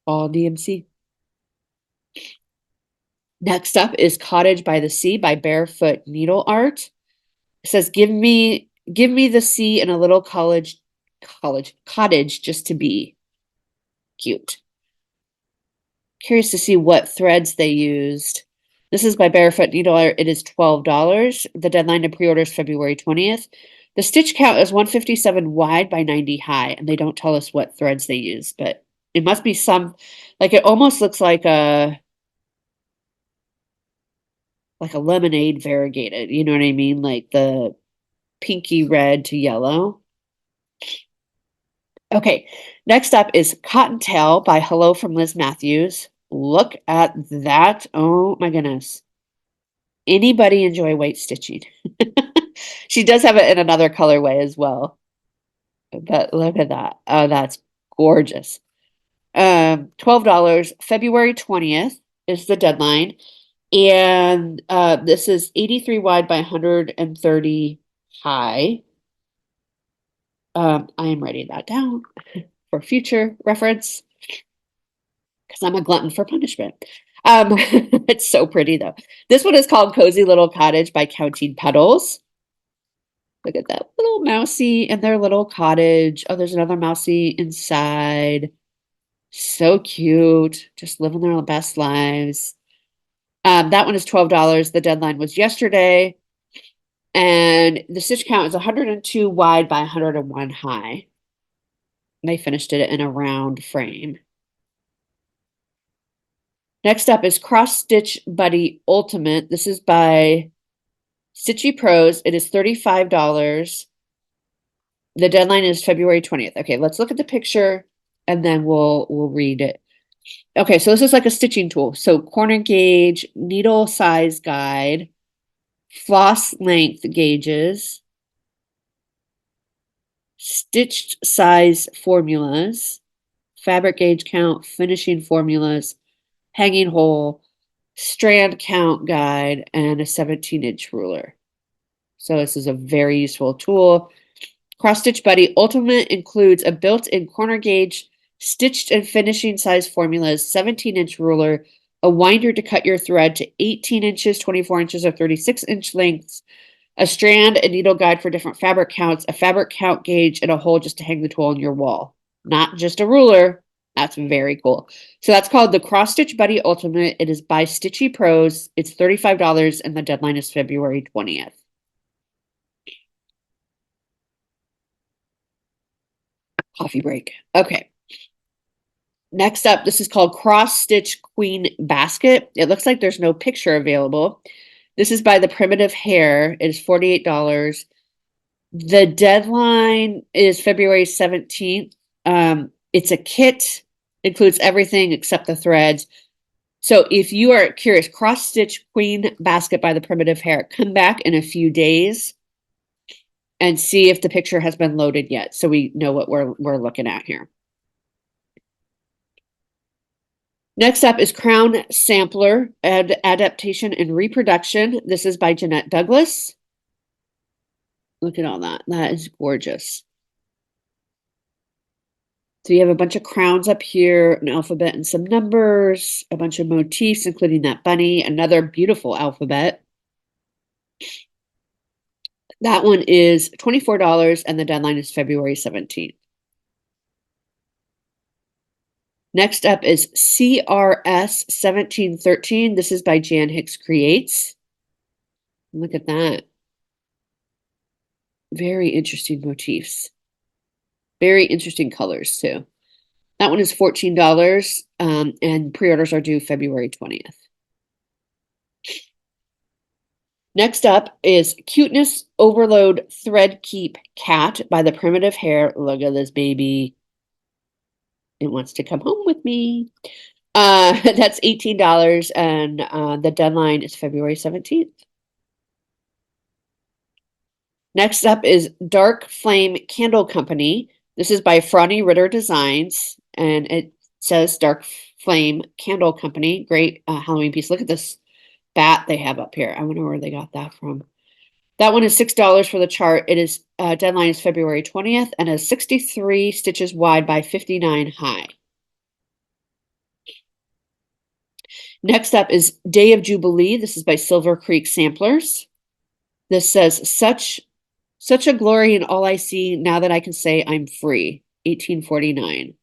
All DMC. Next up is Cottage by the Sea by Barefoot Needle Art. It says, give me the sea and a little cottage cottage just to be cute. Curious to see what threads they used. This is by Barefoot Needle. It is $12. The deadline to pre-order is February 20th. The stitch count is 157 wide by 90 high, and they don't tell us what threads they use, but it must be some, like it almost looks like a lemonade variegated, you know what I mean? Like the pinky red to yellow. Okay, next up is Cottontail by Hello from Liz Matthews. Look at that. Oh my goodness. Anybody enjoy white stitching? She does have it in another colorway as well. But look at that. Oh, that's gorgeous. $12. February 20th is the deadline. And this is 83 wide by 130 high. I am writing that down for future reference because I'm a glutton for punishment. It's so pretty though. This one is called Cozy Little Cottage by Counting Petals. Look at that little mousy in their little cottage. Oh, there's another mousy inside. So cute. Just living their best lives. That one is $12. The deadline was yesterday. And the stitch count is 102 wide by 101 high. They finished it in a round frame. Next up is Cross Stitch Buddy Ultimate. This is by Stitchy Pros. It is $35. The deadline is February 20th. Okay, let's look at the picture and then we'll read it. Okay, so this is like a stitching tool. So corner gauge, needle size guide, floss length gauges, stitched size formulas, fabric gauge count, finishing formulas, hanging hole, strand count guide, and a 17-inch ruler. So this is a very useful tool. Cross Stitch Buddy Ultimate includes a built-in corner gauge, stitched and finishing size formulas, 17-inch ruler, a winder to cut your thread to 18 inches, 24 inches, or 36-inch lengths, a strand and needle guide for different fabric counts, a fabric count gauge, and a hole just to hang the tool on your wall. Not just a ruler. That's very cool. So that's called the Cross Stitch Buddy Ultimate. It is by Stitchy Pros. It's $35 and the deadline is February 20th. Coffee break. Okay. Next up, this is called Cross Stitch Queen Basket. It looks like there's no picture available. This is by the Primitive Hair. It is $48. The deadline is February 17th. It's a kit, includes everything except the threads. So if you are curious, Cross Stitch Queen Basket by the Primitive Hair, come back in a few days and see if the picture has been loaded yet, so we know what we're looking at here. Next up is Crown Sampler, Adaptation and Reproduction. This is by Jeanette Douglas. Look at all that. That is gorgeous. So you have a bunch of crowns up here, an alphabet and some numbers, a bunch of motifs, including that bunny, another beautiful alphabet. That one is $24 and the deadline is February 17th. Next up is CRS 1713. This is by Jan Hicks Creates. Look at that. Very interesting motifs. Very interesting colors too. That one is $14 and pre-orders are due February 20th. Next up is Cuteness Overload Thread Keep Cat by the Primitive Hair. Look at this baby. It wants to come home with me. That's $18 and the deadline is February 17th. Next up is Dark Flame Candle Company. This is by Franny Ritter Designs and it says Dark Flame Candle Company. Great Halloween piece. Look at this bat they have up here. I wonder where they got that from. That one is $6 for the chart. It is deadline is February 20th and is 63 stitches wide by 59 high. Next up is Day of Jubilee. This is by Silver Creek Samplers. This says such Such a glory in all I see now that I can say I'm free. 1849.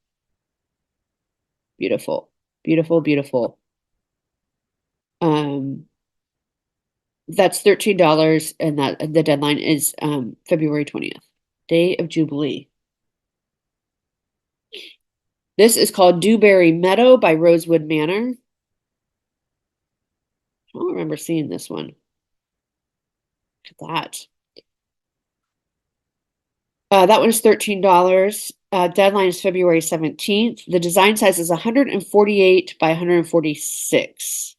Beautiful. Beautiful, beautiful. Um, that's $13 and that the deadline is February 20th. Day of Jubilee. This is called Dewberry Meadow by Rosewood Manor. I don't remember seeing this one. Look at that. That one is $13. Deadline is February 17th. The design size is 148 by 146.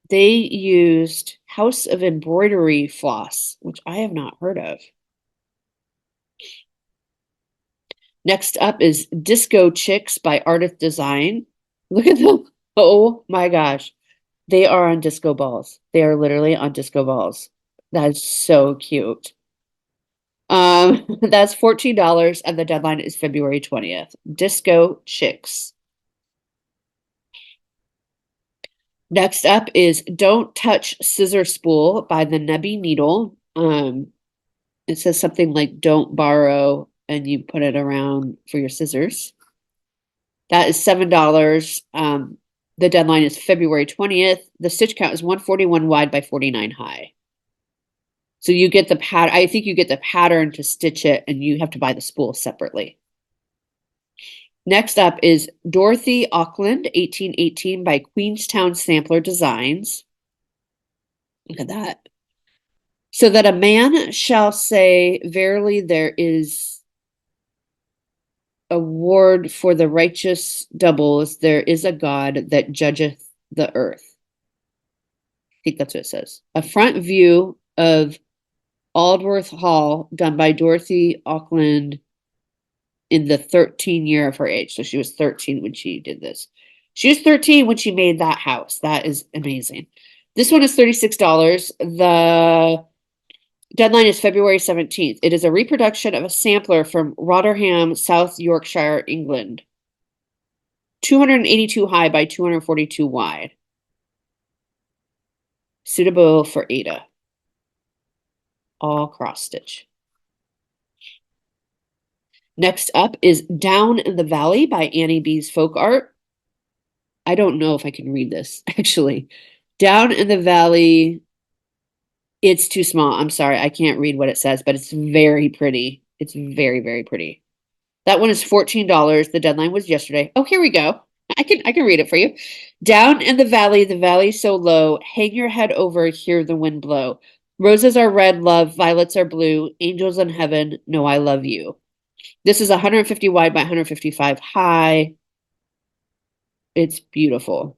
They used House of Embroidery floss, which I have not heard of. Next up is Disco Chicks by Artist Design. Look at them. Oh my gosh. They are on disco balls. They are literally on disco balls. That is so cute. That's $14 and the deadline is February 20th. Disco Chicks. Next up is Don't Touch Scissor Spool by the Nebby Needle. It says something like don't borrow and you put it around for your scissors. That is $7. The deadline is February 20th. The stitch count is 141 wide by 49 high. So you get the pattern. I think you get the pattern to stitch it and you have to buy the spool separately. Next up is Dorothy Auckland, 1818 by Queenstown Sampler Designs. Look at that. So that a man shall say, verily there is a ward for the righteous doubles. There is a God that judgeth the earth. I think that's what it says. A front view of Aldworth Hall done by Dorothy Auckland in the 13th year of her age. So she was 13 when she did this. She was 13 when she made that house. That is amazing. This one is $36. The deadline is February 17th. It is a reproduction of a sampler from Rotherham, South Yorkshire, England. 282 high by 242 wide. Suitable for Ada. All cross stitch. Next up is Down in the Valley by Annie B's Folk Art. I don't know if I can read this, actually. Down in the Valley, it's too small. I'm sorry, I can't read what it says, but it's very pretty. It's very, very pretty. That one is $14. The deadline was yesterday. Oh, here we go. I can read it for you. Down in the valley so low, hang your head over, hear the wind blow. Roses are red, love, violets are blue, angels in heaven know I love you. This is 150 wide by 155 high. It's beautiful.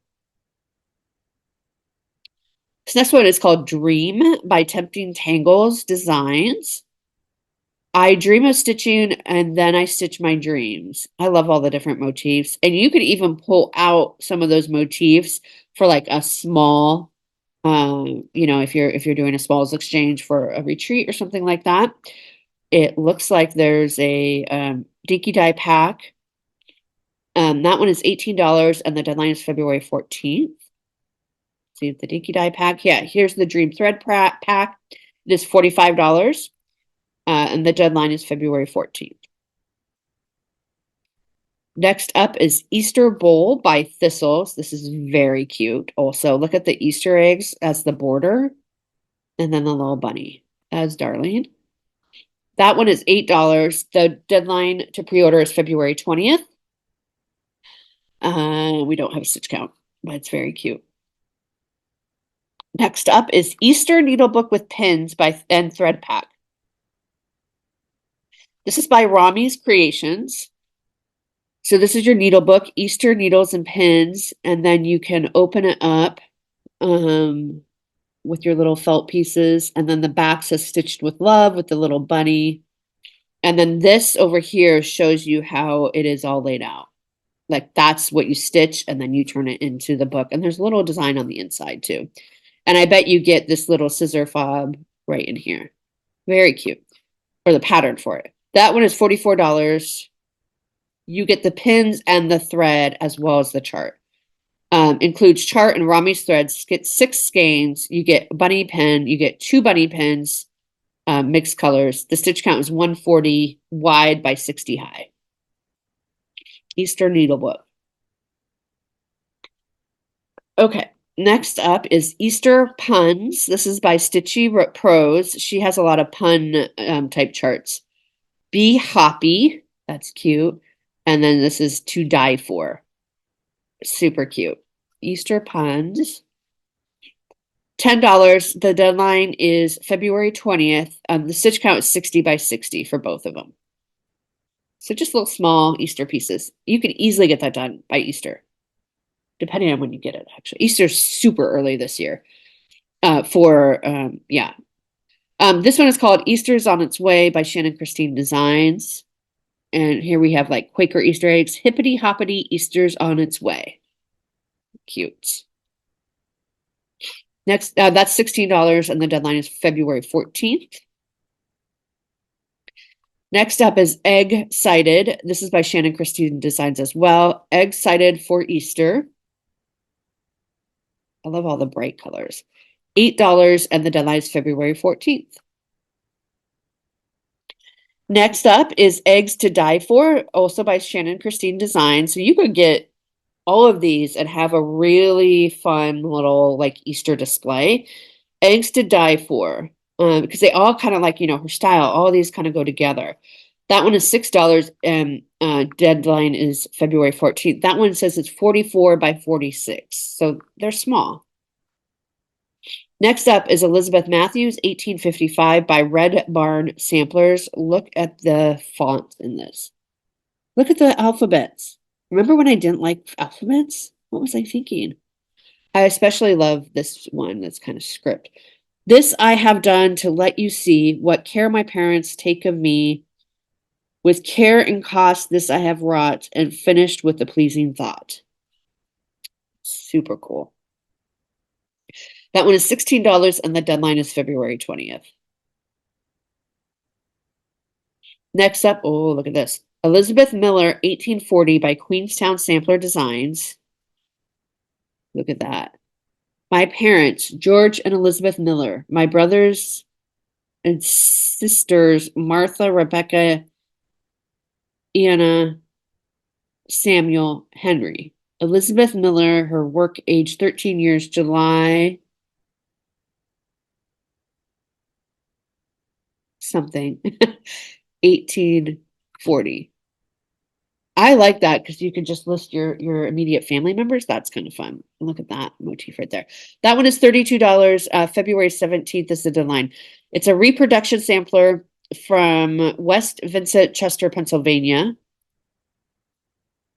This next one is called Dream by Tempting Tangles Designs. I dream of stitching and then I stitch my dreams. I love all the different motifs. And you could even pull out some of those motifs for like a small, if you're doing a smalls exchange for a retreat or something like that. It looks like there's a dinky dye pack. That one is $18 and the deadline is February 14th. See the dinky dye pack. Yeah, here's the Dream Thread pack. It is $45. And the deadline is February 14th. Next up is Easter Bowl by Thistles. This is very cute. Also, look at the Easter eggs as the border. And then the little bunny as darling. That one is $8. The deadline to pre-order is February 20th. We don't have a stitch count, but it's very cute. Next up is Easter Needlebook with Pins and Thread Pack. This is by Rami's Creations. So this is your needle book, Easter needles and pins, and then you can open it up with your little felt pieces, and then the back says Stitched with Love with the little bunny. And then this over here shows you how it is all laid out. Like that's what you stitch, and then you turn it into the book. And there's a little design on the inside too. And I bet you get this little scissor fob right in here. Very cute. Or the pattern for it. That one is $44. You get the pins and the thread as well as the chart. Includes chart and Rami's threads. Get 6 skeins. You get a bunny pin. You get 2 bunny pins. mixed colors. The stitch count is 140 wide by 60 high. Easter Needlework. Okay, next up is Easter Puns. This is by Stitchy Prose. She has a lot of pun type charts. Be Hoppy, that's cute. And then this is To Die For. Super cute. Easter Puns. $10. The deadline is February 20th. The stitch count is 60 by 60 for both of them. So just little small Easter pieces. You could easily get that done by Easter, depending on when you get it, actually. Easter's super early this year. This one is called Easter's on Its Way by Shannon Christine Designs. And here we have like Quaker Easter eggs. Hippity hoppity, Easter's on its way. Cute. Next, that's $16 and the deadline is February 14th. Next up is Egg Sided. This is by Shannon Christine Designs as well. Egg Sided for Easter. I love all the bright colors. $8 and the deadline is February 14th. Next up is Eggs to Die For, also by Shannon Christine Design. So you could get all of these and have a really fun little like Easter display. Eggs to Die For, because they all kind of like, her style, all of these kind of go together. That one is $6 and deadline is February 14th. That one says it's 44 by 46. So they're small. Next up is Elizabeth Matthews, 1855 by Red Barn Samplers. Look at the font in this. Look at the alphabets. Remember when I didn't like alphabets? What was I thinking? I especially love this one that's kind of script. This I have done to let you see what care my parents take of me. With care and cost, this I have wrought and finished with a pleasing thought. Super cool. That one is $16 and the deadline is February 20th. Next up, oh, look at this. Elizabeth Miller, 1840 by Queenstown Sampler Designs. Look at that. My parents, George and Elizabeth Miller. My brothers and sisters, Martha, Rebecca, Anna, Samuel, Henry. Elizabeth Miller, her work age 13 years, July something, 1840. I like that because you can just list your immediate family members. That's kind of fun. Look at that motif right there. That one is $32. February 17th is the deadline. It's a reproduction sampler from West Vincent, Chester, Pennsylvania.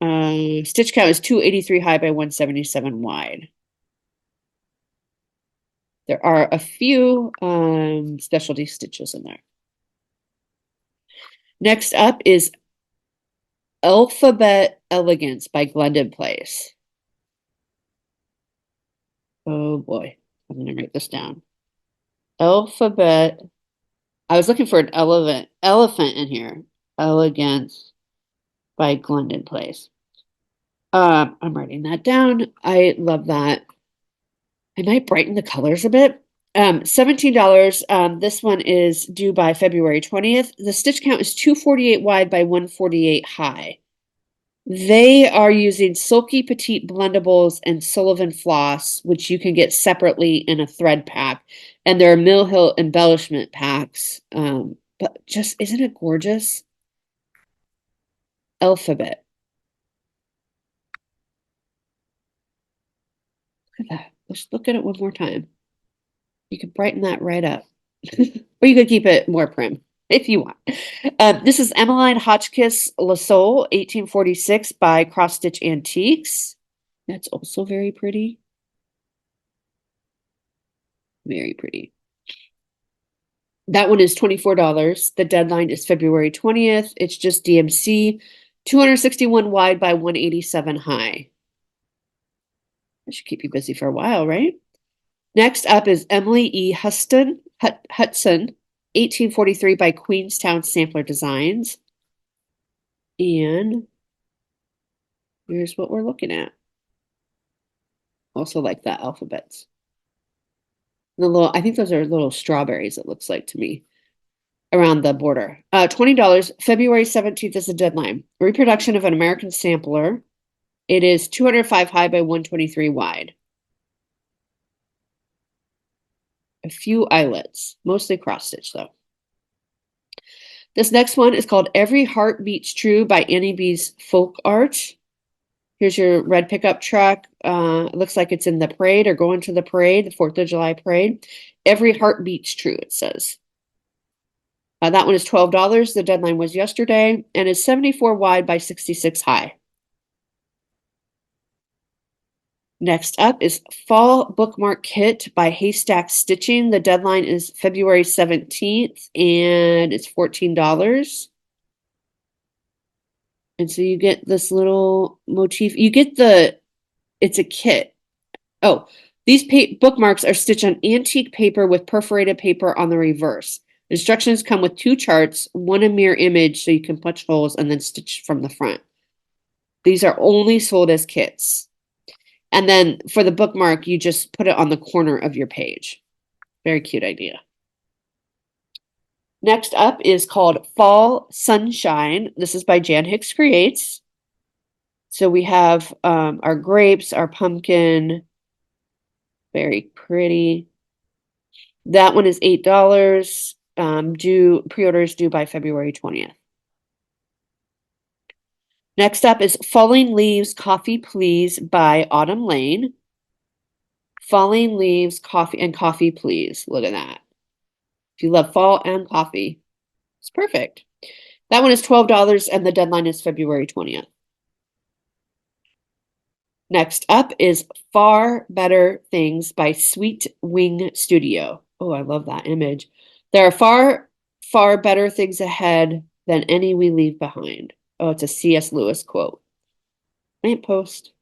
Stitch count is 283 high by 177 wide. There are a few specialty stitches in there. Next up is Alphabet Elegance by Glendon Place. Oh boy, I'm going to write this down. Alphabet. I was looking for an elephant in here. Elegance by Glendon Place. I'm writing that down. I love that. I might brighten the colors a bit. $17. This one is due by February 20th. The stitch count is 248 wide by 148 high. They are using Silky Petite Blendables and Sullivan Floss, which you can get separately in a thread pack. And there are Mill Hill embellishment packs. But just, isn't it gorgeous? Alphabet. Look at that. Let's look at it one more time. You could brighten that right up. Or you could keep it more prim if you want. This is Emmeline Hotchkiss LaSalle, 1846 by Cross Stitch Antiques. That's also very pretty. Very pretty. That one is $24. The deadline is February 20th. It's just DMC, 261 wide by 187 high. That should keep you busy for a while, right? Next up is Emily E. Hudson, 1843 by Queenstown Sampler Designs. And here's what we're looking at. Also like that alphabets. I think those are little strawberries, it looks like to me. around the border. $20. February 17th is the deadline. Reproduction of an American sampler. It is 205 high by 123 wide. A few eyelets, mostly cross stitch though. This next one is called Every Heart Beats True by Annie B's Folk Art. Here's your red pickup truck. It looks like it's in the parade or going to the parade, the 4th of July parade. Every heart beats true, it says. That one is $12. The deadline was yesterday and is 74 wide by 66 high. Next up is Fall Bookmark Kit by Haystack Stitching. The deadline is February 17th and it's $14. And so you get this little motif. You get it's a kit. Oh, these bookmarks are stitched on antique paper with perforated paper on the reverse. Instructions come with 2 charts, one a mirror image so you can punch holes and then stitch from the front. These are only sold as kits. And then for the bookmark, you just put it on the corner of your page. Very cute idea. Next up is called Fall Sunshine. This is by Jan Hicks Creates. So we have our grapes, our pumpkin. Very pretty. That one is $8. Pre-orders due by February 20th. Next up is Falling Leaves Coffee Please by Autumn Lane. Falling Leaves Coffee Please. Look at that. If you love fall and coffee, it's perfect. That one is $12 and the deadline is February 20th. Next up is Far Better Things by Sweet Wing Studio. Oh, I love that image. There are far, far better things ahead than any we leave behind. Oh, it's a C.S. Lewis quote. Lamppost.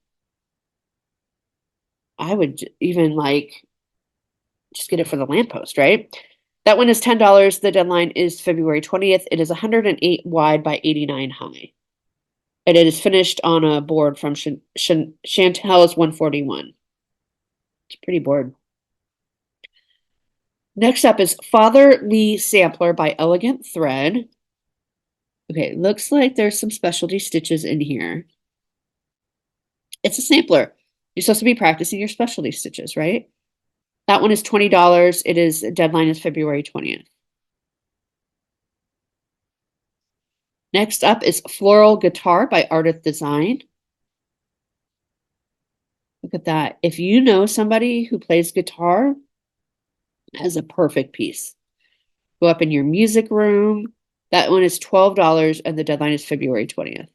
I would even just get it for the lamppost, right? That one is $10. The deadline is February 20th. It is 108 wide by 89 high. And it is finished on a board from Chantel's 141. It's a pretty board. Next up is Fatherly Sampler by Elegant Thread. Okay, looks like there's some specialty stitches in here. It's a sampler. You're supposed to be practicing your specialty stitches, right? That one is $20. Deadline is February 20th. Next up is Floral Guitar by Ardith Design. Look at that. If you know somebody who plays guitar, that is a perfect piece. Go up in your music room. That one is $12 and the deadline is February 20th.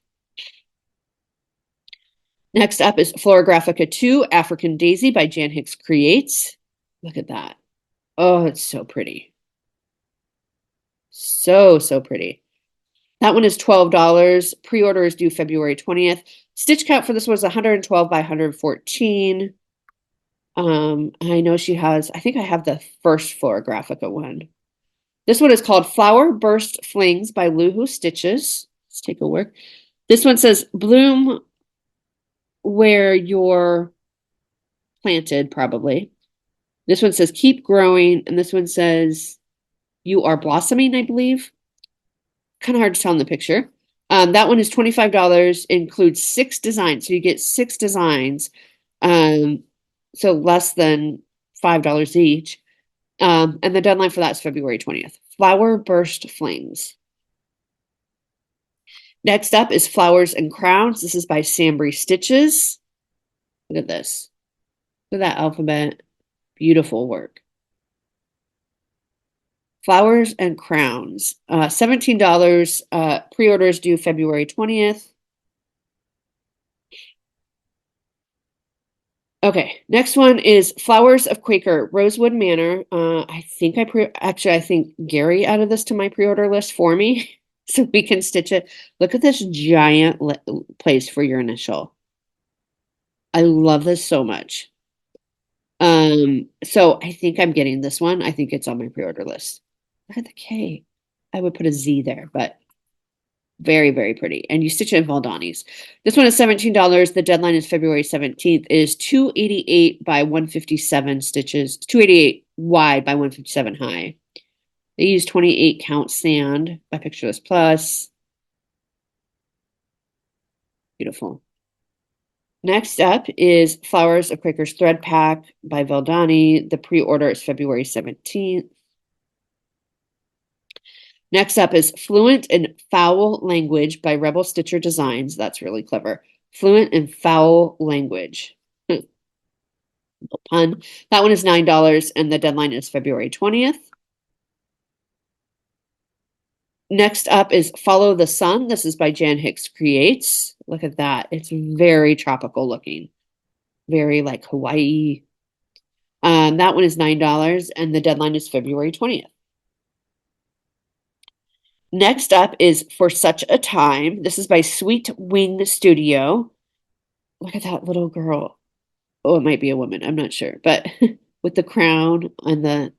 Next up is Florographica 2 African Daisy by Jan Hicks Creates. Look at that. Oh, it's so pretty. So pretty. That one is $12. Pre-order is due February 20th. Stitch count for this was 112 by 114. I know she has, I think I have the first Florographica one. This one is called Flower Burst Flings by Luhu Stitches. Let's take a look. This one says bloom where you're planted, probably. This one says keep growing. And this one says you are blossoming, I believe. Kind of hard to tell in the picture. That one is $25, includes 6 designs. So you get 6 designs. So less than $5 each. And the deadline for that is February 20th. Flower Burst Flings. Next up is Flowers and Crowns. This is by Sambry Stitches. Look at this. Look at that alphabet. Beautiful work. Flowers and Crowns. $17. Pre-orders due February 20th. Okay, next one is Flowers of Quaker, Rosewood Manor. I think I think Gary added this to my pre-order list for me so we can stitch it. Look at this giant place for your initial. I love this so much. So I think I'm getting this one. I think it's on my pre-order list. Look at the K. I would put a Z there, but very, very pretty. And you stitch it in Valdanis. This one is $17. The deadline is February 17th. It is 288 by 157 stitches. 288 wide by 157 high. They use 28 count sand by Pictureless Plus. Beautiful. Next up is Flowers of Quaker's Thread Pack by Valdani. The pre-order is February 17th. Next up is Fluent in Foul Language by Rebel Stitcher Designs. That's really clever. Fluent in Foul Language. Pun. That one is $9 and the deadline is February 20th. Next up is Follow the Sun. This is by Jan Hicks Creates. Look at that. It's very tropical looking. Very like Hawaii. That one is $9 and the deadline is February 20th. Next up is For Such a Time. This is by Sweet Wing Studio. Look at that little girl. Oh, it might be a woman. I'm not sure. But with the crown and the...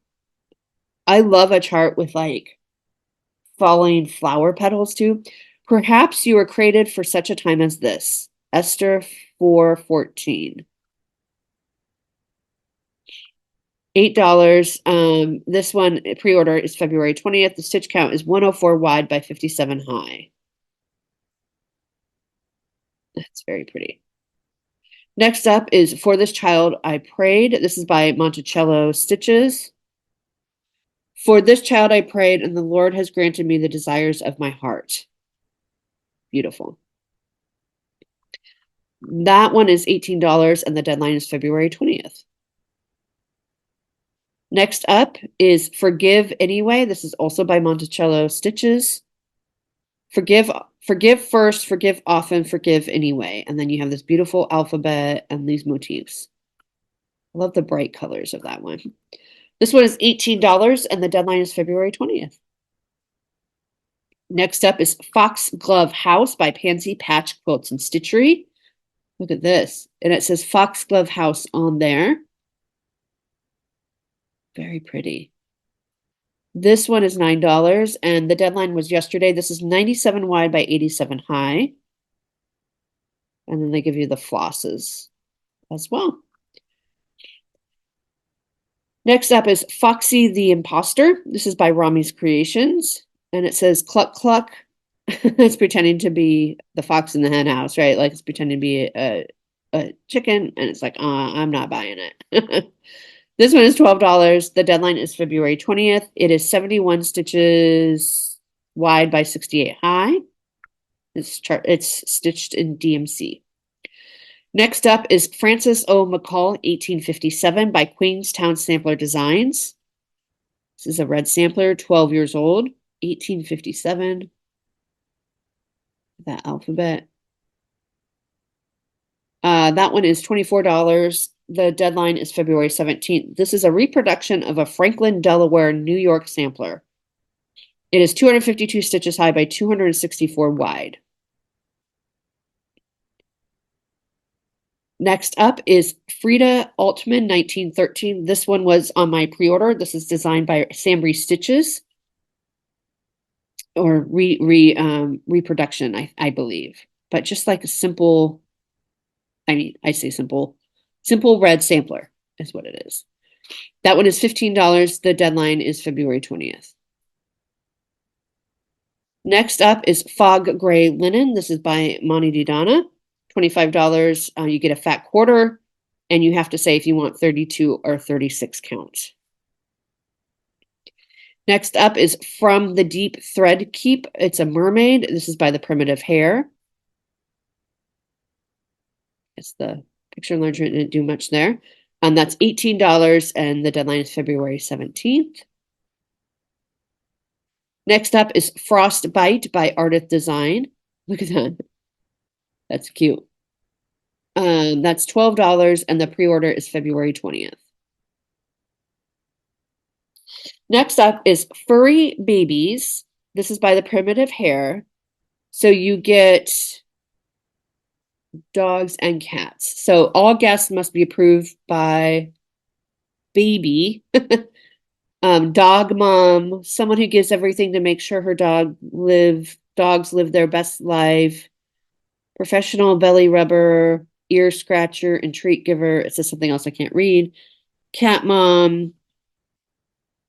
I love a chart with like falling flower petals too. Perhaps you were created for such a time as this. Esther 4:14. $8. This one pre-order is February 20th. The stitch count is 104 wide by 57 high. That's very pretty. Next up is For This Child I Prayed. This is by Monticello Stitches. For this child I prayed, and the Lord has granted me the desires of my heart. Beautiful. That one is $18 and the deadline is February 20th. Next up is Forgive Anyway. This is also by Monticello Stitches. Forgive first, forgive often, forgive anyway. And then you have this beautiful alphabet and these motifs. I love the bright colors of that one. This one is $18 and the deadline is February 20th. Next up is Foxglove House by Pansy Patch Quilts and Stitchery. Look at this. And it says Foxglove House on there. Very pretty. This one is $9 and the deadline was yesterday. This is 97 wide by 87 high. And then they give you the flosses as well. Next up is Foxy the Imposter. This is by Rami's Creations. And it says Cluck Cluck. It's pretending to be the fox in the hen house, right? Like it's pretending to be a chicken. And it's like, I'm not buying it. This one is $12. The deadline is February 20th. It is 71 stitches wide by 68 high. It's stitched in DMC. Next up is Francis O. McCall, 1857 by Queenstown Sampler Designs. This is a red sampler, 12 years old, 1857. That alphabet. That one is $24. The deadline is February 17th. This is a reproduction of a Franklin, Delaware, New York sampler. It is 252 stitches high by 264 wide. Next up is Frida Altman, 1913. This one was on my pre-order. This is designed by Sambry Stitches. Or reproduction, I believe. But just like a simple, I say simple red sampler is what it is. That one is $15. The deadline is February 20th. Next up is Fog Gray Linen. This is by Moni Didana. $25. You get a fat quarter, and you have to say if you want 32 or 36 count. Next up is From the Deep Thread Keep. It's a mermaid. This is by the Primitive Hair. It's the picture enlargement didn't do much there. And that's $18 and the deadline is February 17th. Next up is Frostbite by Ardith Design. Look at that. That's cute. That's $12 and the pre-order is February 20th. Next up is Furry Babies. This is by the Primitive Hair. So you get dogs and cats. So all guests must be approved by baby, dog mom, someone who gives everything to make sure her dogs live their best life, professional belly rubber, ear scratcher, and treat giver. It says something else I can't read. Cat mom,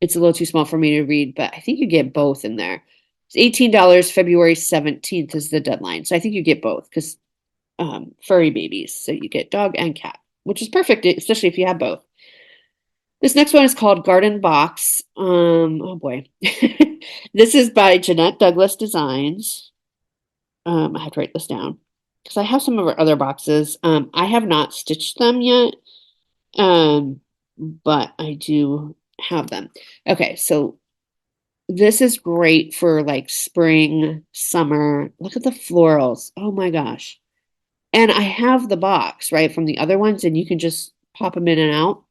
It's a little too small for me to read, but I think you get both in there. It's $18. February 17th is the deadline. So I think you get both because furry babies. So you get dog and cat, which is perfect, especially if you have both. This next one is called Garden Box. Oh boy. This is by Jeanette Douglas Designs. I had to write this down because I have some of her other boxes. I have not stitched them yet, but I do have them. Okay, so this is great for like spring, summer. Look at the florals. Oh my gosh. And I have the box, right, from the other ones, and you can just pop them in and out.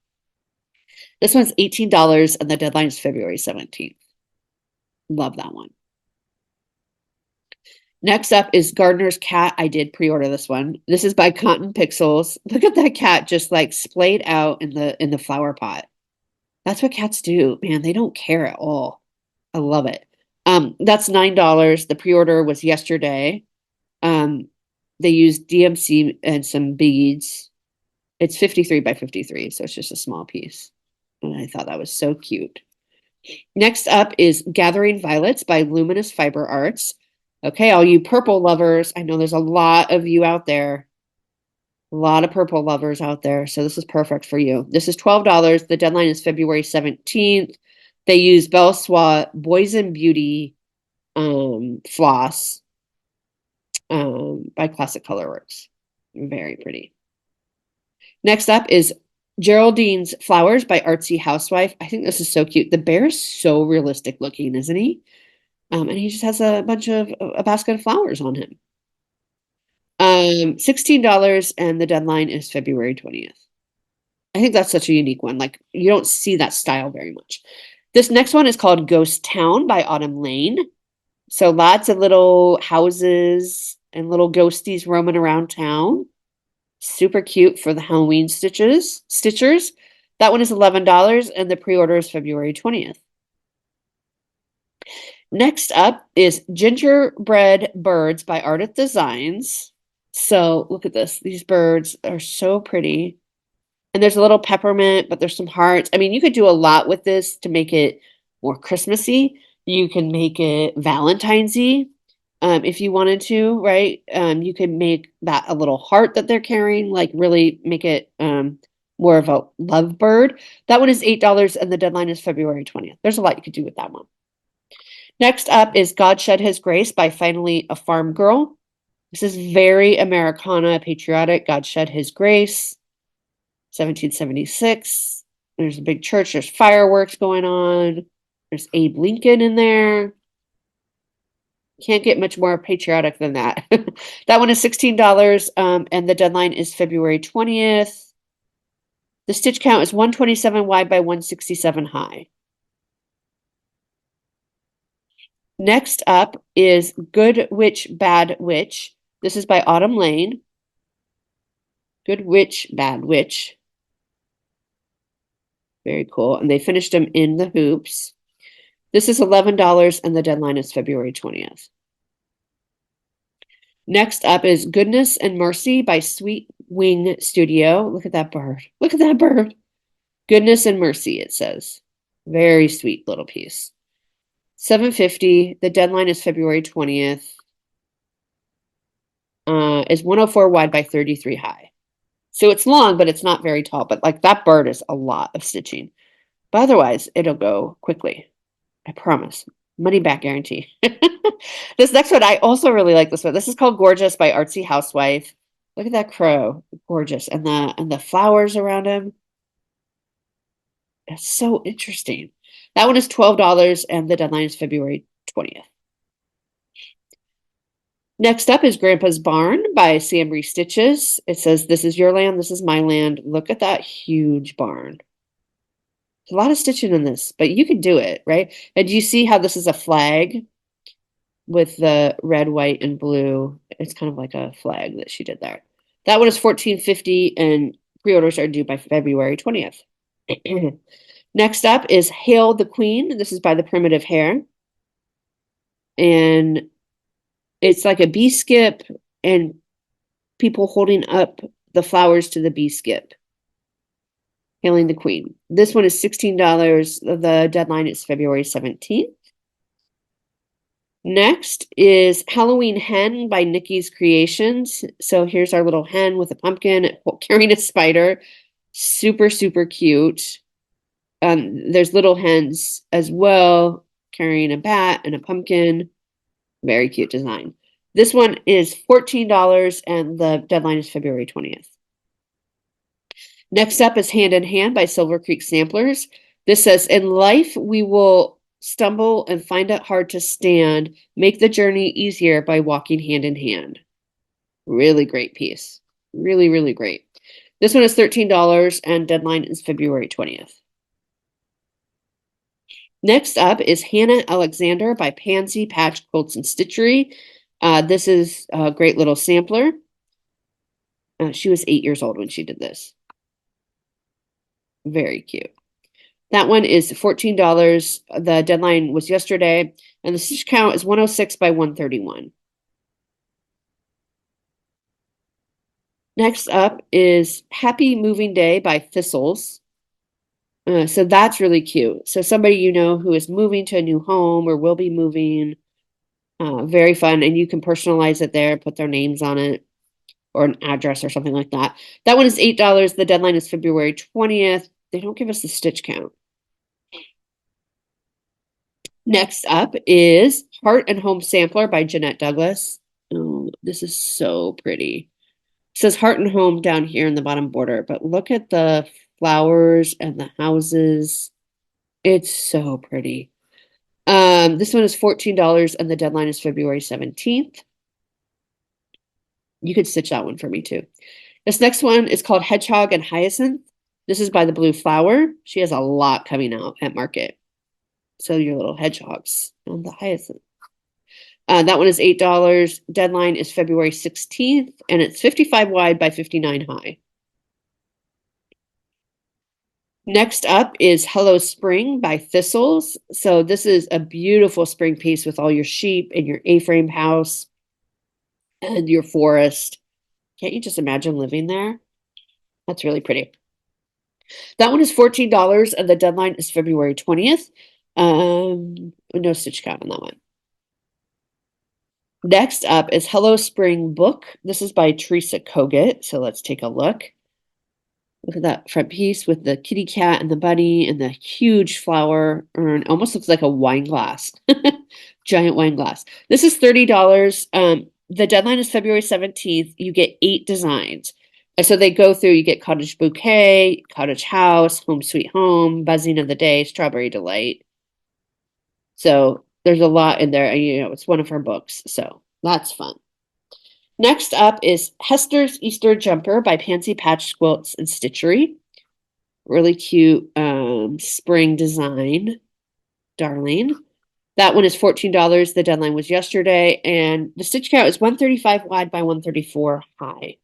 This one's $18 and the deadline is February 17th. Love that one. Next up is Gardener's Cat. I did pre-order this one. This is by Cotton Pixels. Look at that cat just like splayed out in the flower pot. That's what cats do, man. They don't care at all. I love it. That's $9. The pre-order was yesterday. Um, they used DMC and some beads. It's 53 by 53, so it's just a small piece. And I thought that was so cute. Next up is Gathering Violets by Luminous Fiber Arts. Okay, all you purple lovers, I know there's a lot of you out there. A lot of purple lovers out there, so this is perfect for you. This is $12. The deadline is February 17th. They use Belle Soie Boys and Beauty floss by Classic Colorworks. Very pretty. Next up is Geraldine's Flowers by Artsy Housewife. I think this is so cute. The bear is so realistic looking, isn't he? And he just has a basket of flowers on him. $16 and the deadline is February 20th. I think that's such a unique one. Like you don't see that style very much. This next one is called Ghost Town by Autumn Lane. So lots of little houses and little ghosties roaming around town. Super cute for the Halloween stitchers. That one is $11 and the pre-order is February 20th. Next up is Gingerbread Birds by Ardith Designs. So look at this. These birds are so pretty. And there's a little peppermint, but there's some hearts. I mean, you could do a lot with this to make it more Christmassy. You can make it Valentine's-y if you wanted to, right? You could make that a little heart that they're carrying, like really make it more of a love bird. That one is $8 and the deadline is February 20th. There's a lot you could do with that one. Next up is God Shed His Grace by Finally a Farm Girl. This is very Americana, patriotic. God Shed His Grace, 1776. There's a big church. There's fireworks going on. There's Abe Lincoln in there. Can't get much more patriotic than that. That one is $16 and the deadline is February 20th. The stitch count is 127 wide by 167 high. Next up is Good Witch, Bad Witch. This is by Autumn Lane. Good Witch, Bad Witch. Very cool. And they finished them in the hoops. This is $11 and the deadline is February 20th. Next up is Goodness and Mercy by Sweet Wing Studio. Look at that bird. Look at that bird. Goodness and Mercy, it says. Very sweet little piece. $7.50. The deadline is February 20th. Is 104 wide by 33 high. So it's long, but it's not very tall. But like that bird is a lot of stitching. But otherwise, it'll go quickly. I promise. Money back guarantee. This next one, I also really like this one. This is called Gorgeous by Artsy Housewife. Look at that crow. Gorgeous. And the flowers around him. It's so interesting. That one is $12 and the deadline is February 20th. Next up is Grandpa's Barn by Sam Restitches. It says, "This is your land, this is my land." Look at that huge barn. There's a lot of stitching in this, but you can do it, right? And do you see how this is a flag with the red, white, and blue? It's kind of like a flag that she did there. That one is $14.50 and pre-orders are due by February 20th. Next up is Hail the Queen. This is by the Primitive Hare. And it's like a bee skip and people holding up the flowers to the bee skip. Hailing the Queen. This one is $16. The deadline is February 17th. Next is Halloween Hen by Nikki's Creations. So here's our little hen with a pumpkin carrying a spider. Super, super cute. There's little hens as well, carrying a bat and a pumpkin. Very cute design. This one is $14 and the deadline is February 20th. Next up is Hand in Hand by Silver Creek Samplers. This says, in life, we will stumble and find it hard to stand. Make the journey easier by walking hand in hand. Really great piece. Really, really great. This one is $13 and deadline is February 20th. Next up is Hannah Alexander by Pansy Patch Quilts and Stitchery. This is a great little sampler. She was 8 years old when she did this. Very cute. That one is $14. The deadline was yesterday, and the stitch count is 106 by 131. Next up is Happy Moving Day by Thistles. So that's really cute. So somebody you know who is moving to a new home or will be moving, very fun, and you can personalize it there, put their names on it, or an address or something like that. That one is $8. The deadline is February 20th. They don't give us the stitch count. Next up is Heart and Home Sampler by Jeanette Douglas. Oh, this is so pretty. It says Heart and Home down here in the bottom border, but look at the flowers and the houses. It's so pretty. This one is $14 and the deadline is February 17th. You could stitch that one for me too. This next one is called Hedgehog and Hyacinth. This is by the Blue Flower. She has a lot coming out at market. So your little hedgehogs and the hyacinth. That one is $8. Deadline is February 16th, and it's 55 wide by 59 high. Next up is Hello Spring by Thistles. So this is a beautiful spring piece with all your sheep and your A-frame house and your forest. Can't you just imagine living there? That's really pretty. That one is $14 and the deadline is February 20th. No stitch count on that one. Next up is Hello Spring Book. This is by Teresa Kogut. So let's take a look. Look at that front piece with the kitty cat and the bunny and the huge flower urn. Almost looks like a wine glass. Giant wine glass. This is $30. The deadline is February 17th. You get 8 designs. And so they go through, you get Cottage Bouquet, Cottage House, Home Sweet Home, Buzzing of the Day, Strawberry Delight. So there's a lot in there. You know, it's one of her books. So that's fun. Next up is Hester's Easter Jumper by Pansy Patch Quilts and Stitchery. Really cute spring design. Darling. That one is $14. The deadline was yesterday. And the stitch count is 135 wide by 134 high.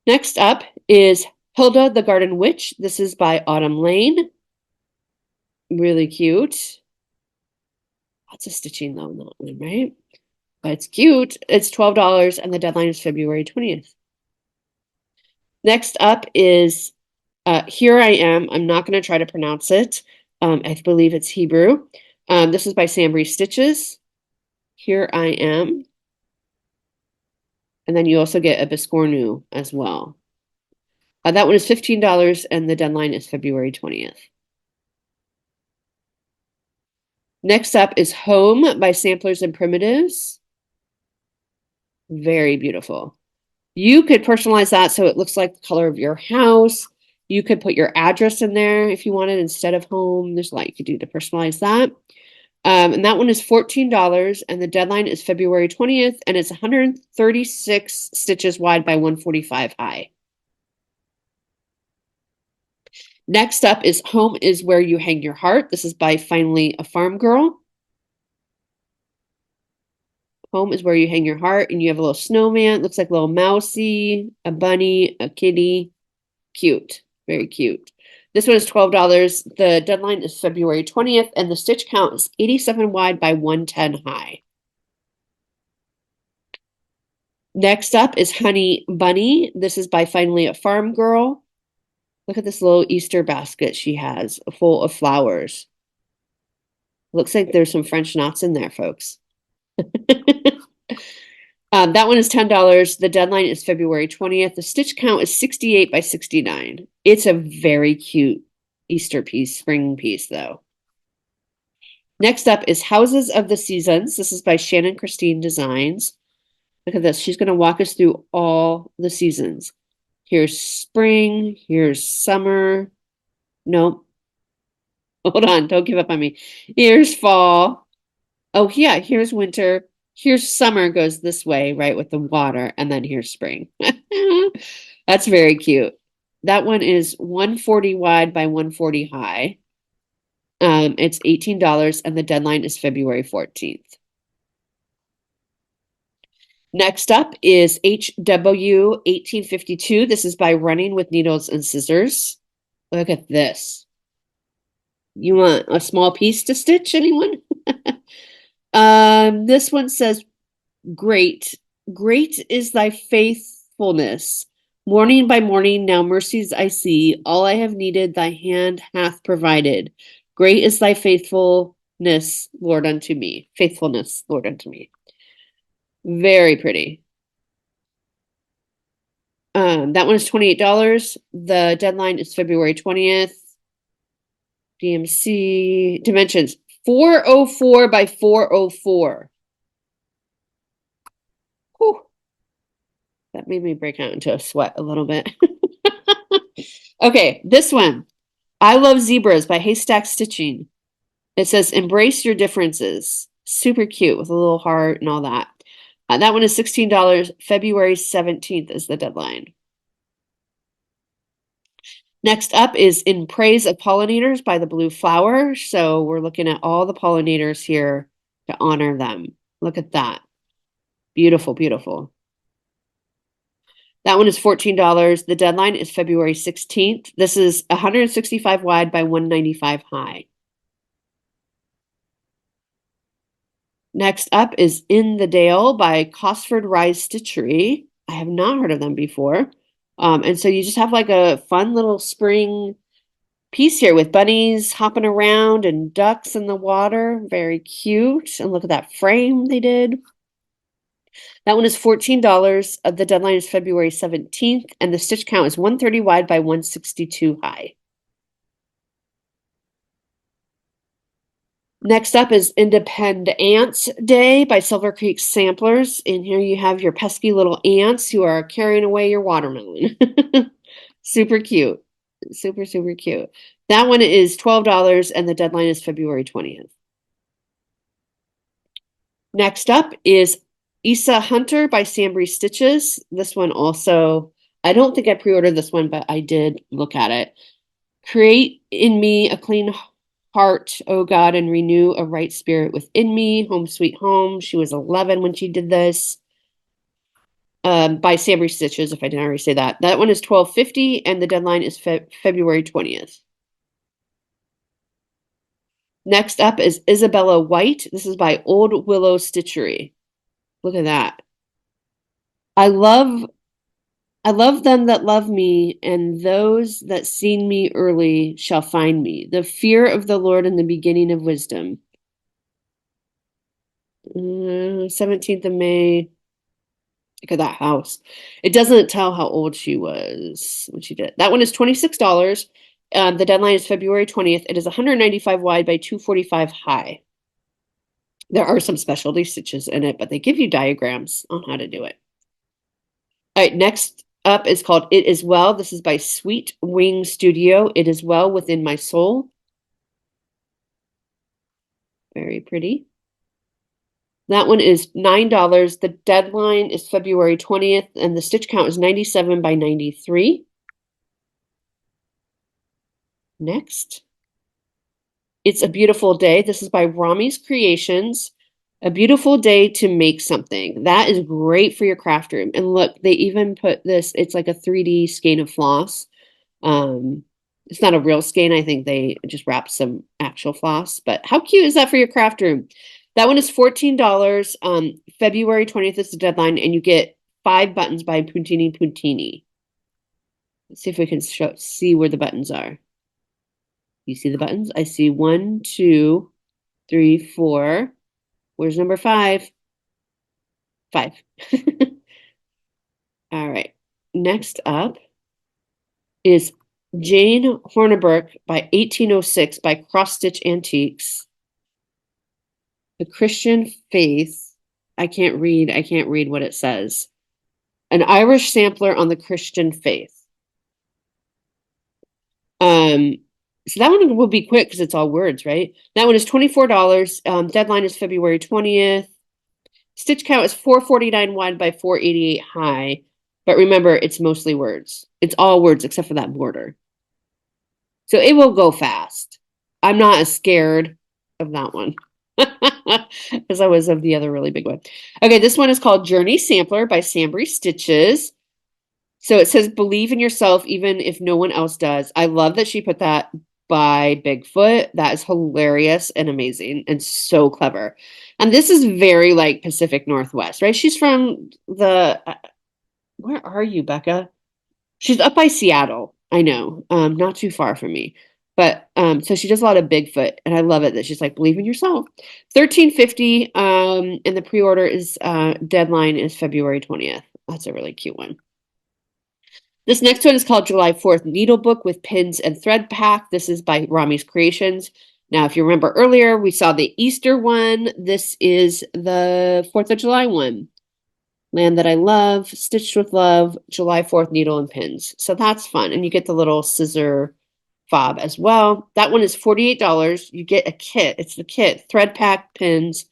Next up is Hilda the Garden Witch. This is by Autumn Lane. Really cute. Lots of stitching though in that one, right? But it's cute. It's $12 and the deadline is February 20th. Next up is Here I Am. I'm not going to try to pronounce it. I believe it's Hebrew. This is by Sambry Stitches. Here I Am. And then you also get a Biscornu as well. That one is $15 and the deadline is February 20th. Next up is Home by Samplers and Primitives. Very beautiful. You could personalize that so it looks like the color of your house. You could put your address in there if you wanted instead of home. There's a lot you could do to personalize that. And that one is $14 and the deadline is February 20th and it's 136 stitches wide by 145 high. Next up is Home is Where You Hang Your Heart. This is by Finally a Farm Girl. Home is Where You Hang Your Heart, and you have a little snowman. It looks like a little mousy, a bunny, a kitty. Cute. Very cute. This one is $12. The deadline is February 20th, and the stitch count is 87 wide by 110 high. Next up is Honey Bunny. This is by Finally a Farm Girl. Look at this little Easter basket she has full of flowers. Looks like there's some French knots in there, folks. That one is $10. The deadline is February 20th. The stitch count is 68 by 69. It's a very cute Easter piece, spring piece, though. Next up is Houses of the Seasons. This is by Shannon Christine Designs. Look at this. She's going to walk us through all the seasons. Here's spring. Here's summer. Nope. Hold on. Don't give up on me. Here's fall. Oh, yeah. Here's winter. Here's summer goes this way, right, with the water. And then here's spring. That's very cute. That one is 140 wide by 140 high. It's $18 and the deadline is February 14th. Next up is HW 1852. This is by Running with Needles and Scissors. Look at this. You want a small piece to stitch, anyone? This one says, great. Great is thy faithfulness. Morning by morning, now mercies I see. All I have needed, thy hand hath provided. Great is thy faithfulness, Lord, unto me. Faithfulness, Lord, unto me. Very pretty. That one is $28. The deadline is February 20th. DMC dimensions 404 by 404. Whew. That made me break out into a sweat a little bit. Okay, this one. I Love Zebras by Haystack Stitching. It says, embrace your differences. Super cute with a little heart and all that. That one is $16. February 17th is the deadline. Next up is In Praise of Pollinators by the Blue Flower. So we're looking at all the pollinators here to honor them. Look at that. Beautiful, beautiful. That one is $14. The deadline is February 16th. This is 165 wide by 195 high. Next up is In the Dale by Cosford Rise Stitchery. I have not heard of them before. And so you just have like a fun little spring piece here with bunnies hopping around and ducks in the water. Very cute. And look at that frame they did. That one is $14. The deadline is February 17th. And the stitch count is 130 wide by 162 high. Next up is Independence Day by Silver Creek Samplers. And here you have your pesky little ants who are carrying away your watermelon. Super cute. Super, super cute. That one is $12 and the deadline is February 20th. Next up is Issa Hunter by Sambry Stitches. This one also, I don't think I pre-ordered this one, but I did look at it. Create in me a clean heart, O God, and renew a right spirit within me. Home Sweet Home. She was 11 when she did this. By Sambry Stitches, if I didn't already say that. That one is $12.50 and the deadline is February 20th. Next up is Isabella White. This is by Old Willow Stitchery. Look at that. I love them that love me, and those that seen me early shall find me. The fear of the Lord and the beginning of wisdom. 17th of May. Look at that house. It doesn't tell how old she was when she did it. That one is $26. The deadline is February 20th. It is 195 wide by 245 high. There are some specialty stitches in it, but they give you diagrams on how to do it. All right, next up is called It Is Well. This is by Sweet Wing Studio. It is well within my soul. Very pretty. That one is $9. The deadline is February 20th, and the stitch count is 97 by 93. Next. It's a Beautiful Day. This is by Rami's Creations. A beautiful day to make something. That is great for your craft room. And look, they even put this, it's like a 3D skein of floss. It's not a real skein. I think they just wrapped some actual floss. But how cute is that for your craft room? That one is $14. February 20th is the deadline, and you get 5 buttons by Puntini Puntini. Let's see if we can see where the buttons are. You see the buttons? I see 1, 2, 3, 4. Where's number 5? 5. All right. Next up is Jane Hornibrook by 1806 by Cross Stitch Antiques. The Christian Faith. I can't read what it says. An Irish sampler on the Christian faith. So that one will be quick because it's all words, right? That one is $24. Deadline is February 20th. Stitch count is 449 wide by 488 high. But remember, it's mostly words. It's all words except for that border. So it will go fast. I'm not as scared of that one as I was of the other really big one. Okay, this one is called Journey Sampler by Sambry Stitches. So it says, believe in yourself even if no one else does. I love that she put that by Bigfoot. That is hilarious and amazing and so clever. And this is very like Pacific Northwest, right? She's from the, where are you, Becca? She's up by Seattle. I know, not too far from me. But so she does a lot of Bigfoot, and I love it that she's like, believe in yourself. $13.50, and the pre-order is deadline is February 20th. That's a really cute one. This next one is called July 4th Needlebook with Pins and Thread Pack. This is by Rami's Creations. Now, if you remember earlier, we saw the Easter one. This is the 4th of July one. Land That I Love, Stitched with Love, July 4th Needle and Pins. So that's fun. And you get the little scissor fob as well. That one is $48. You get a kit. It's the kit. Thread pack pins.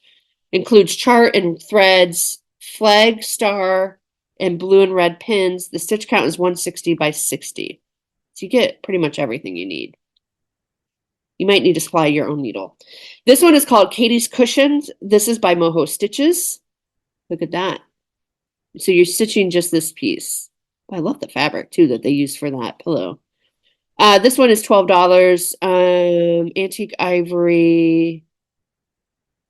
Includes chart and threads, flag, star, and blue and red pins. The stitch count is 160 by 60. So you get pretty much everything you need. You might need to supply your own needle. This one is called Katie's Cushions. This is by Moho Stitches. Look at that. So you're stitching just this piece. I love the fabric too that they use for that pillow. This one is $12. Antique ivory.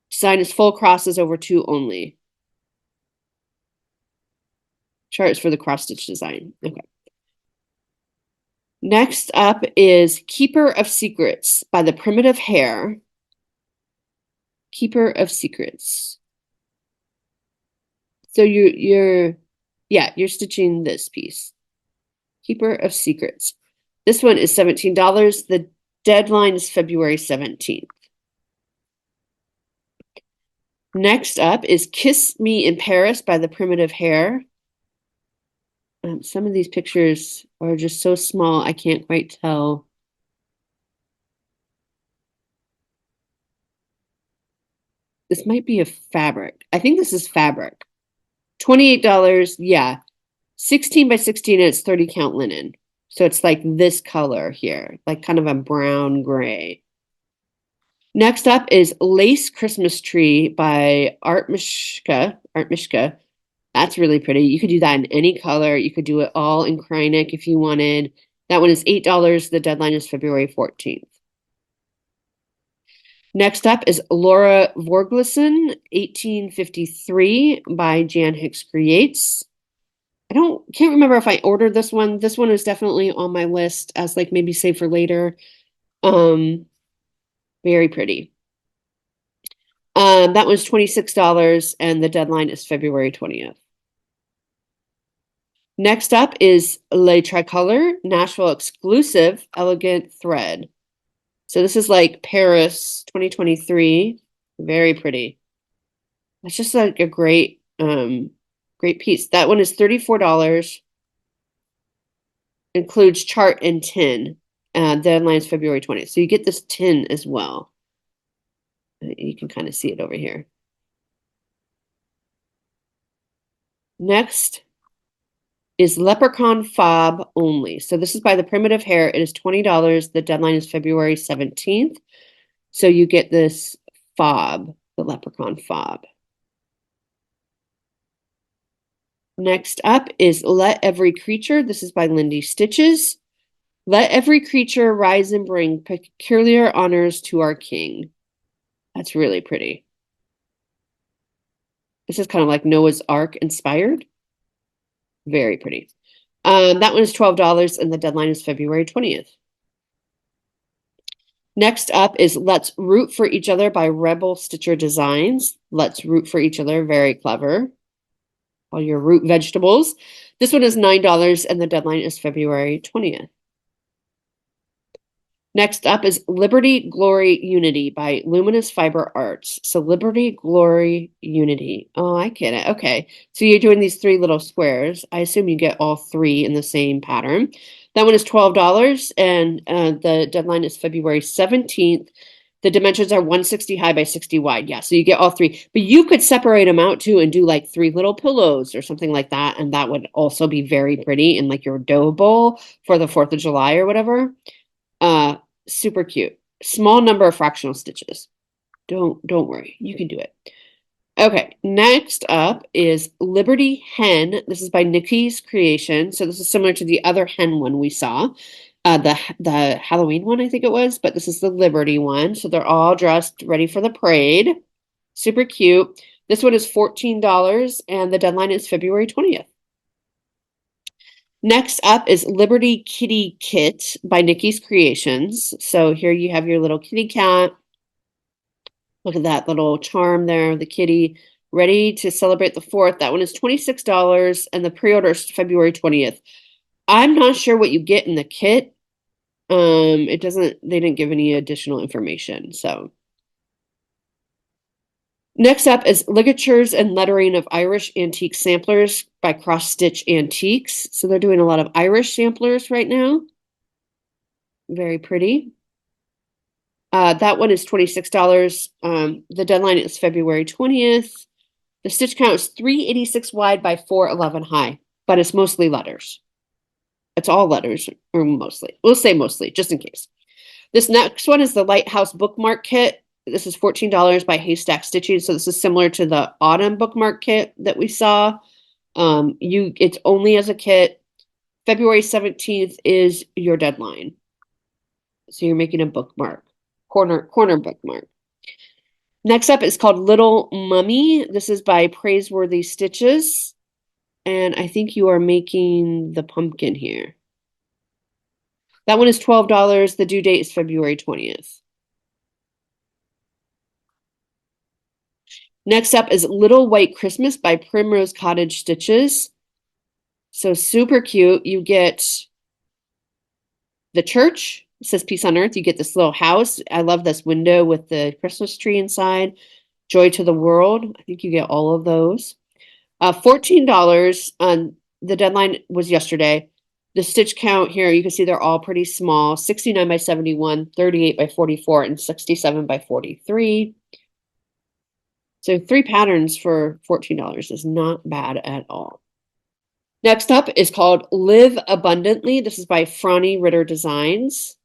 Design is full crosses over 2 only. Charts for the cross stitch design. Okay. Next up is Keeper of Secrets by the Primitive Hare. Keeper of Secrets. So you're stitching this piece. Keeper of Secrets. This one is $17. The deadline is February 17th. Next up is Kiss Me in Paris by the Primitive Hare. Some of these pictures are just so small, I can't quite tell. This might be a fabric. I think this is fabric. $28, yeah. 16 by 16, and it's 30 count linen. So it's like this color here, like kind of a brown gray. Next up is Lace Christmas Tree by Art Mishka. That's really pretty. You could do that in any color. You could do it all in Krynic if you wanted. That one is $8. The deadline is February 14th. Next up is Laura Vorglison, 1853 by Jan Hicks Creates. Can't remember if I ordered this one. This one is definitely on my list as like maybe save for later. Very pretty. That was $26 and the deadline is February 20th. Next up is Le Tricolor Nashville exclusive elegant thread. So this is like Paris 2023. Very pretty. It's just like a great piece. That one is $34. Includes chart and tin. Deadline is February 20th. So you get this tin as well. You can kind of see it over here. Next is Leprechaun Fob only. So this is by the Primitive Hare. It is $20. The deadline is February 17th. So you get this fob, the Leprechaun Fob. Next up is Let Every Creature. This is by Lindy Stitches. Let every creature rise and bring peculiar honors to our king. That's really pretty. This is kind of like Noah's Ark inspired. Very pretty. That one is $12 and the deadline is February 20th. Next up is Let's Root for Each Other by Rebel Stitcher Designs. Let's root for each other. Very clever. All your root vegetables. This one is $9 and the deadline is February 20th. Next up is Liberty, Glory, Unity by Luminous Fiber Arts. So Liberty, Glory, Unity. Oh, I get it. Okay. So you're doing these three little squares. I assume you get all three in the same pattern. That one is $12 and the deadline is February 17th. The dimensions are 160 high by 60 wide. Yeah, so you get all three. But you could separate them out too and do like three little pillows or something like that. And that would also be very pretty in like your dough bowl for the 4th of July or whatever. Super cute. Small number of fractional stitches. Don't worry. You can do it. Okay, next up is Liberty Hen. This is by Nikki's Creation. So this is similar to the other hen one we saw. The Halloween one, I think it was, but this is the Liberty one. So they're all dressed ready for the parade. Super cute. This one is $14 and the deadline is February 20th. Next up is Liberty Kitty Kit by Nikki's Creations. So here you have your little kitty cat. Look at that little charm there, the kitty, ready to celebrate the 4th. That one is $26 and the pre-order is February 20th. I'm not sure what you get in the kit. They didn't give any additional information, so. Next up is Ligatures and Lettering of Irish Antique Samplers by Cross Stitch Antiques. So they're doing a lot of Irish samplers right now. Very pretty. That one is $26. The deadline is February 20th. The stitch count is 386 wide by 411 high, but it's mostly letters. It's all letters, or mostly. We'll say mostly, just in case. This next one is the Lighthouse Bookmark Kit. This is $14 by Haystack Stitching. So this is similar to the Autumn Bookmark Kit that we saw. It's only as a kit. February 17th is your deadline. So you're making a bookmark, corner bookmark. Next up is called Little Mummy. This is by Praiseworthy Stitches. And I think you are making the pumpkin here. That one is $12. The due date is February 20th. Next up is Little White Christmas by Primrose Cottage Stitches. So super cute. You get the church. It says Peace on Earth. You get this little house. I love this window with the Christmas tree inside. Joy to the World. I think you get all of those. $14. The deadline was yesterday. The stitch count here, you can see they're all pretty small. 69 by 71, 38 by 44, and 67 by 43. So 3 patterns for $14 is not bad at all. Next up is called Live Abundantly. This is by Franny Ritter Designs.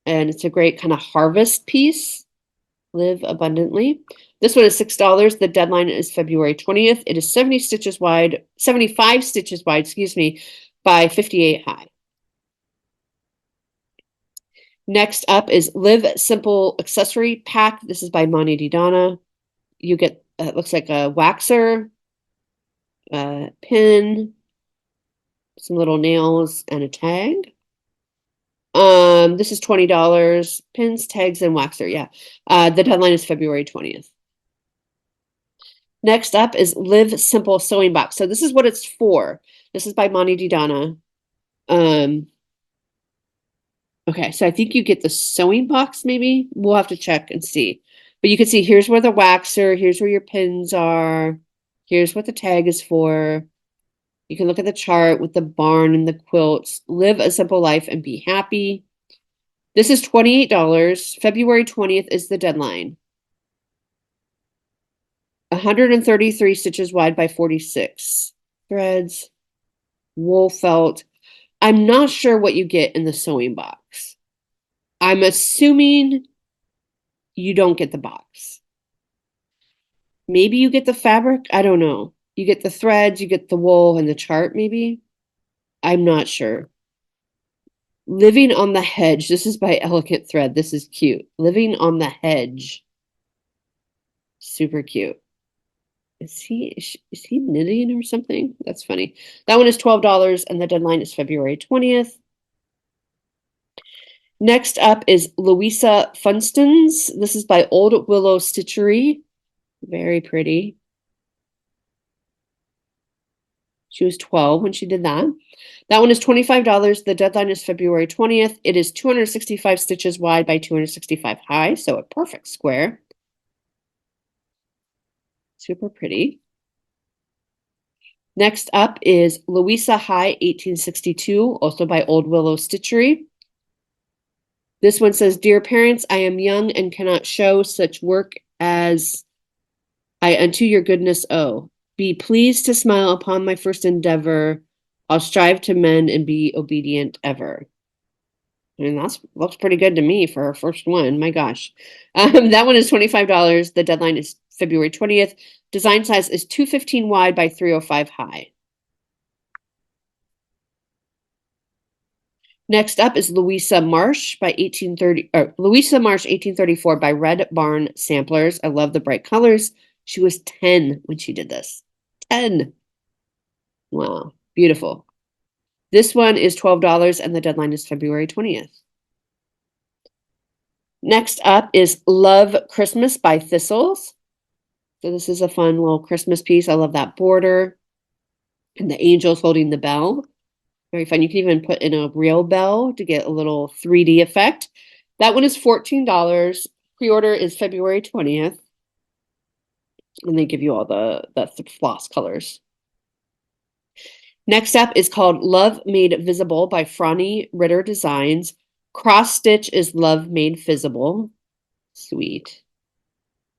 And it's a great kind of harvest piece. Live Abundantly. This one is $6. The deadline is February 20th. It is 75 stitches wide, by 58 high. Next up is Live Simple Accessory Pack. This is by Monty Di Donna. You get, it looks like a waxer, a pin, some little nails, and a tag. This is $20. Pins, tags, and waxer. Yeah. The deadline is February 20th. Next up is Live Simple Sewing Box. So this is what it's for. This is by Monty Di Donna. Okay, so I think you get the sewing box, maybe. We'll have to check and see. But you can see here's where the waxer, here's where your pins are. Here's what the tag is for. You can look at the chart with the barn and the quilts. Live a simple life and be happy. This is $28. February 20th is the deadline. 133 stitches wide by 46. Threads, wool felt. I'm not sure what you get in the sewing box. I'm assuming you don't get the box. Maybe you get the fabric. I don't know. You get the threads, you get the wool and the chart, maybe. I'm not sure. Living on the Hedge. This is by Elegant Thread. This is cute. Living on the Hedge. Super cute. is he knitting or something? That's funny. That one is $12 and the deadline is February 20th. Next up is Louisa Funston's. This is by Old Willow Stitchery. Very pretty. She was 12 when she did that. That one is $25. The deadline is February 20th. It is 265 stitches wide by 265 high, so a perfect square. Super pretty. Next up is Louisa High 1862, also by Old Willow Stitchery. This one says, Dear parents, I am young and cannot show such work as I unto your goodness owe. Be pleased to smile upon my first endeavor. I'll strive to mend and be obedient ever. I mean, that looks pretty good to me for our first one. My gosh. That one is $25. The deadline is February 20th. Design size is 215 wide by 305 high. Next up is Louisa Marsh by 1834 by Red Barn Samplers. I love the bright colors. She was 10 when she did this. 10. Wow, beautiful. This one is $12 and the deadline is February 20th. Next up is Love Christmas by Thistles. So this is a fun little Christmas piece. I love that border and the angels holding the bell. Very fun. You can even put in a real bell to get a little 3D effect. That one is $14. Pre-order is February 20th. And they give you all the floss colors. Next up is called Love Made Visible by Franny Ritter Designs. Cross stitch is Love Made Visible. Sweet.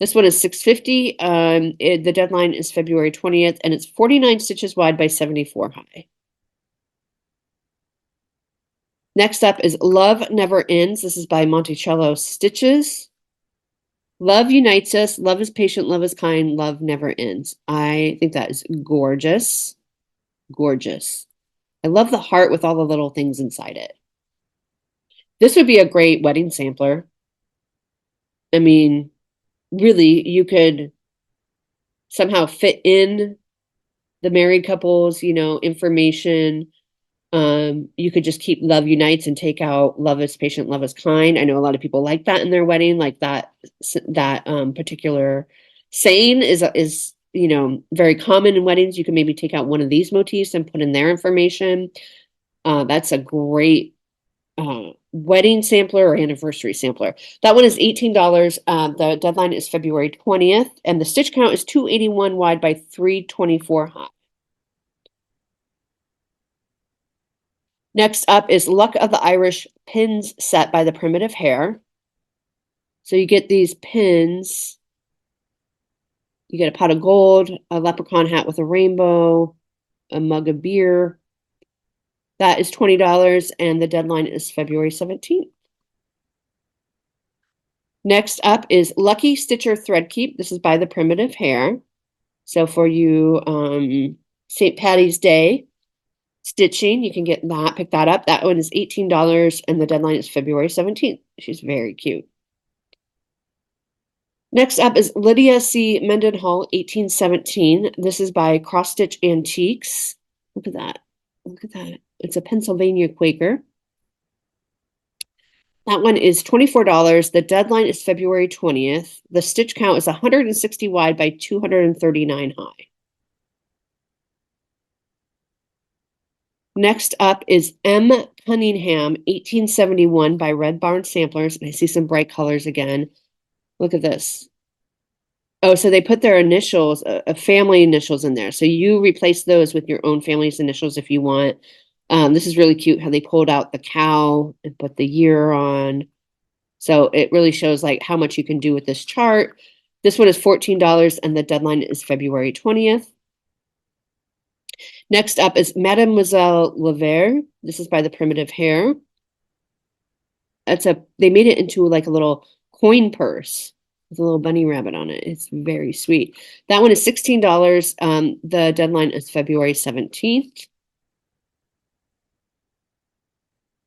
This one is $6.50. The deadline is February 20th, and it's 49 stitches wide by 74 high. Next up is Love Never Ends. This is by Monticello Stitches. Love unites us. Love is patient. Love is kind. Love never ends. I think that is gorgeous. Gorgeous. I love the heart with all the little things inside it. This would be a great wedding sampler. I mean, really, you could somehow fit in the married couples, information. You could just keep Love Unites and take out Love is Patient, Love is Kind. I know a lot of people like that in their wedding, like that particular saying is very common in weddings. You can maybe take out one of these motifs and put in their information. That's a great wedding sampler or anniversary sampler. That one is $18. The deadline is February 20th, and the stitch count is 281 wide by 324 high. Next up is Luck of the Irish pins set by the Primitive Hare. So you get these pins. You get a pot of gold, a leprechaun hat with a rainbow, a mug of beer. That is $20, and the deadline is February 17th. Next up is Lucky Stitcher Thread Keep. This is by the Primitive Hare. So for you, St. Patty's Day stitching, you can get that, pick that up. That one is $18, and the deadline is February 17th. She's very cute. Next up is Lydia C. Mendenhall, 1817. This is by Cross Stitch Antiques. Look at that. Look at that. It's a Pennsylvania Quaker. That one is $24. The deadline is February 20th. The stitch count is 160 wide by 239 high. Next up is M. Cunningham, 1871 by Red Barn Samplers. And I see some bright colors again. Look at this. Oh, so they put their initials, family initials in there. So you replace those with your own family's initials if you want. This is really cute how they pulled out the cow and put the year on. So it really shows like how much you can do with this chart. This one is $14 and the deadline is February 20th. Next up is Mademoiselle Lever. This is by the Primitive Hare. They made it into like a little coin purse with a little bunny rabbit on it. It's very sweet. That one is $16. The deadline is February 17th.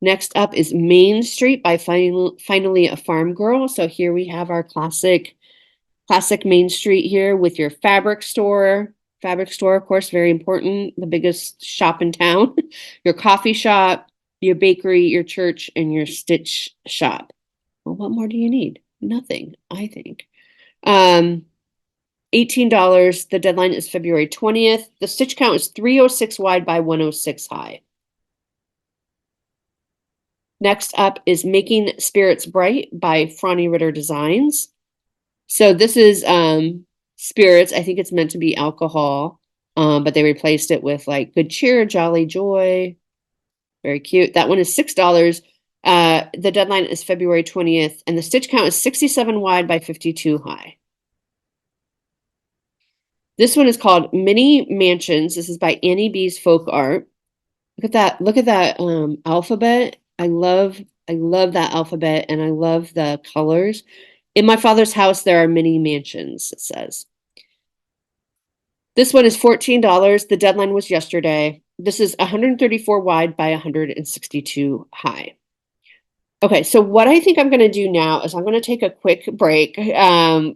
Next up is Main Street by Finally a Farm Girl. So here we have our classic Classic Main Street here with your fabric store. Fabric store, of course, very important. The biggest shop in town. Your coffee shop, your bakery, your church, and your stitch shop. Well, what more do you need? Nothing, I think. $18. The deadline is February 20th. The stitch count is 306 wide by 106 high. Next up is Making Spirits Bright by Franny Ritter Designs. So this is spirits. I think it's meant to be alcohol, but they replaced it with like good cheer, jolly joy. Very cute. That one is $6. The deadline is February 20th, and the stitch count is 67 wide by 52 high. This one is called Mini Mansions. This is by Annie B's Folk Art. Look at that. Look at that alphabet. I love that alphabet, and I love the colors. In my father's house, there are many mansions, it says. This one is $14. The deadline was yesterday. This is 134 wide by 162 high. Okay, so what I think I'm going to do now is I'm going to take a quick break to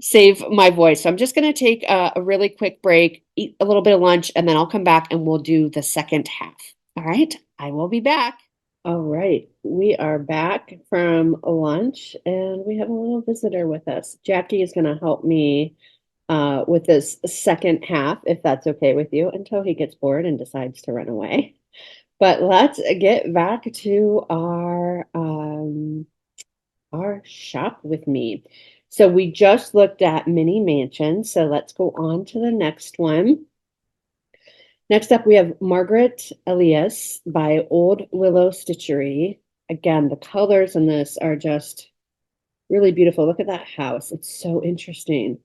save my voice. So I'm just going to take a really quick break, eat a little bit of lunch, and then I'll come back and we'll do the second half. All right, I will be back. All right, we are back from lunch and we have a little visitor with us. Jackie is going to help me with this second half, if that's okay with you, until he gets bored and decides to run away. But let's get back to our shop with me. So we just looked at mini mansions. So let's go on to the next one. Next up, we have Margaret Elias by Old Willow Stitchery. Again, the colors in this are just really beautiful. Look at that house. It's so interesting.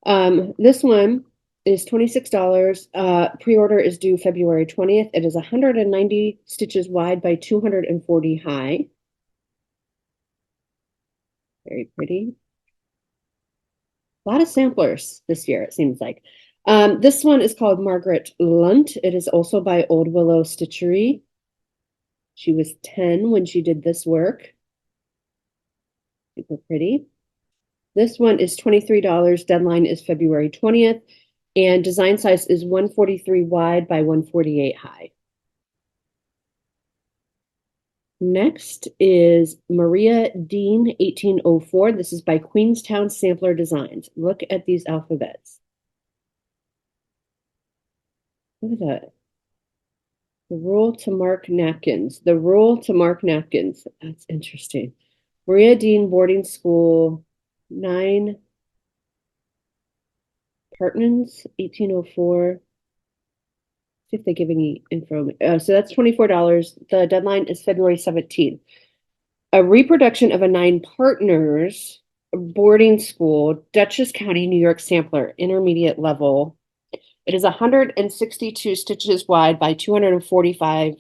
This one is $26. Pre-order is due February 20th. It is 190 stitches wide by 240 high. Very pretty. A lot of samplers this year, it seems like. This one is called Margaret Lunt. It is also by Old Willow Stitchery. She was 10 when she did this work. Super pretty. This one is $23. Deadline is February 20th. And design size is 143 wide by 148 high. Next is Maria Dean 1804. This is by Queenstown Sampler Designs. Look at these alphabets. Look at that. The rule to mark napkins. The rule to mark napkins. That's interesting. Maria Dean Boarding School 9 Partners 1804. See if they give any info. So that's $24. The deadline is February 17th. A reproduction of a 9 Partners boarding school, Dutchess County, New York sampler, intermediate level. It is 162 stitches wide by 245,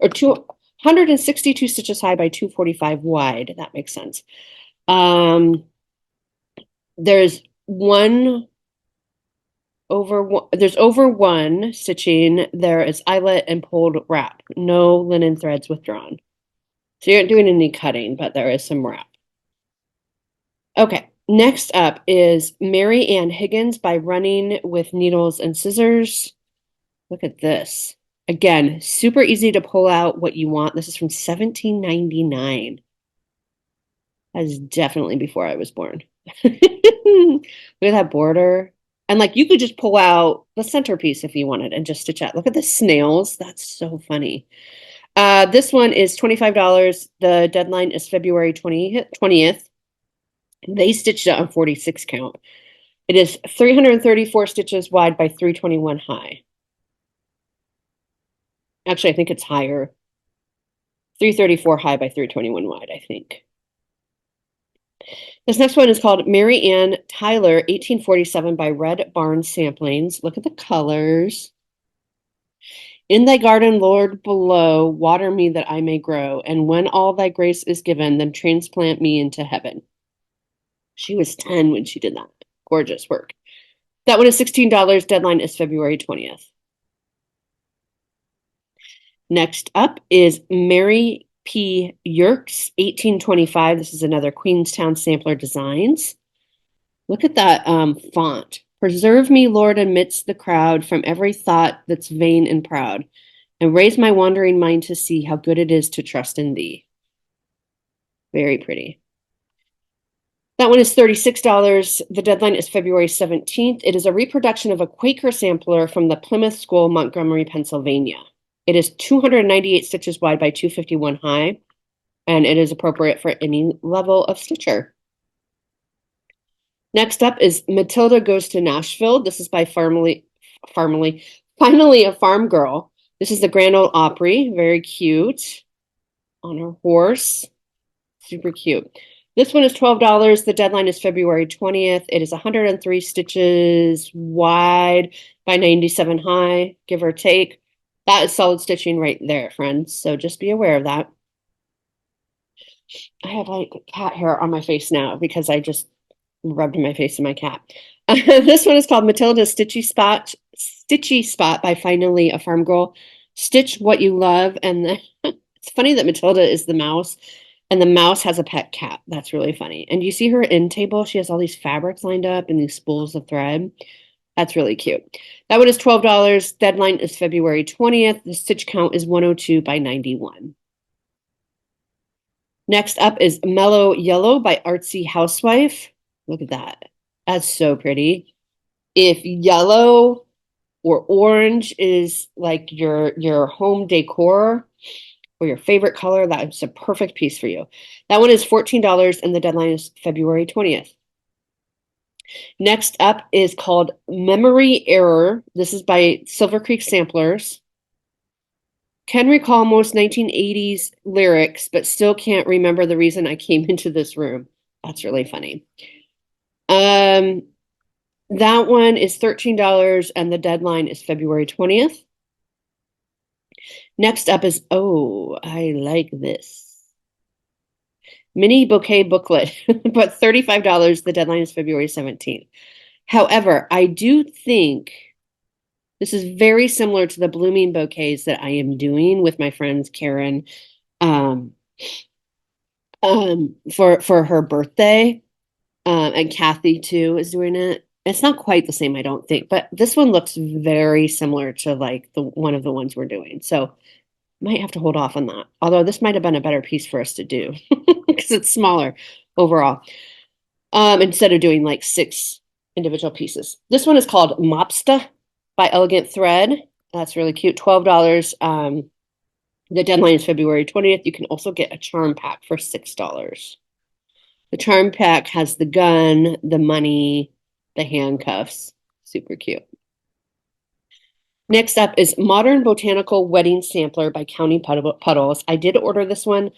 or 262 stitches high by 245 wide. That makes sense. There's over one stitching. There is eyelet and pulled wrap. No linen threads withdrawn. So you aren't doing any cutting, but there is some wrap. Okay, next up is Mary Ann Higgins by Running with Needles and Scissors. Look at this. Again, super easy to pull out what you want. This is from 1799. That is definitely before I was born. Look at that border. And like you could just pull out the centerpiece if you wanted and just stitch out. Look at the snails. That's so funny. This one is $25. The deadline is February 20th. They stitched it on 46 count. It is 334 stitches wide by 321 high. Actually, I think it's higher. 334 high by 321 wide, I think. This next one is called Mary Ann Tyler, 1847 by Red Barn Samplings. Look at the colors. In thy garden, Lord, below, water me that I may grow. And when all thy grace is given, then transplant me into heaven. She was 10 when she did that. Gorgeous work. That one is $16. Deadline is February 20th. Next up is Mary P. Yerkes, 1825. This is another Queenstown Sampler Designs. Look at that font. Preserve me, Lord, amidst the crowd from every thought that's vain and proud, and raise my wandering mind to see how good it is to trust in thee. Very pretty. That one is $36. The deadline is February 17th. It is a reproduction of a Quaker sampler from the Plymouth School, Montgomery, Pennsylvania. It is 298 stitches wide by 251 high, and it is appropriate for any level of stitcher. Next up is Matilda Goes to Nashville. This is by Finally a Farm Girl. This is the Grand Ole Opry. Very cute. On her horse. Super cute. This one is $12. The deadline is February 20th. It is 103 stitches wide by 97 high, give or take. That is solid stitching right there, friends. So just be aware of that. I have like cat hair on my face now because I just rubbed my face in my cat. This one is called Matilda's Stitchy Spot by Finally a Farm Girl. Stitch what you love. And it's funny that Matilda is the mouse. And the mouse has a pet cat. That's really funny. And you see her end table? She has all these fabrics lined up and these spools of thread. That's really cute. That one is $12. Deadline is February 20th. The stitch count is 102 by 91. Next up is Mellow Yellow by Artsy Housewife. Look at that. That's so pretty. If yellow or orange is like your home decor, or your favorite color, that's a perfect piece for you. That one is $14 and the deadline is February 20th. Next up is called Memory Error. This is by Silver Creek Samplers. Can recall most 1980s lyrics, but still can't remember the reason I came into this room. That's really funny. That one is $13 and the deadline is February 20th. Next up is, oh, I like this. Mini bouquet booklet, but $35. The deadline is February 17th. However, I do think this is very similar to the blooming bouquets that I am doing with my friends Karen for her birthday. And Kathy too is doing it. It's not quite the same, I don't think, but this one looks very similar to like one of the ones we're doing. So might have to hold off on that. Although this might have been a better piece for us to do because it's smaller overall. Instead of doing like 6 individual pieces. This one is called Mopsta by Elegant Thread. That's really cute. $12. The deadline is February 20th. You can also get a charm pack for $6. The charm pack has the gun, the money, the handcuffs. Super cute. Next up is Modern Botanical Wedding Sampler by County Puddles. I did order this one.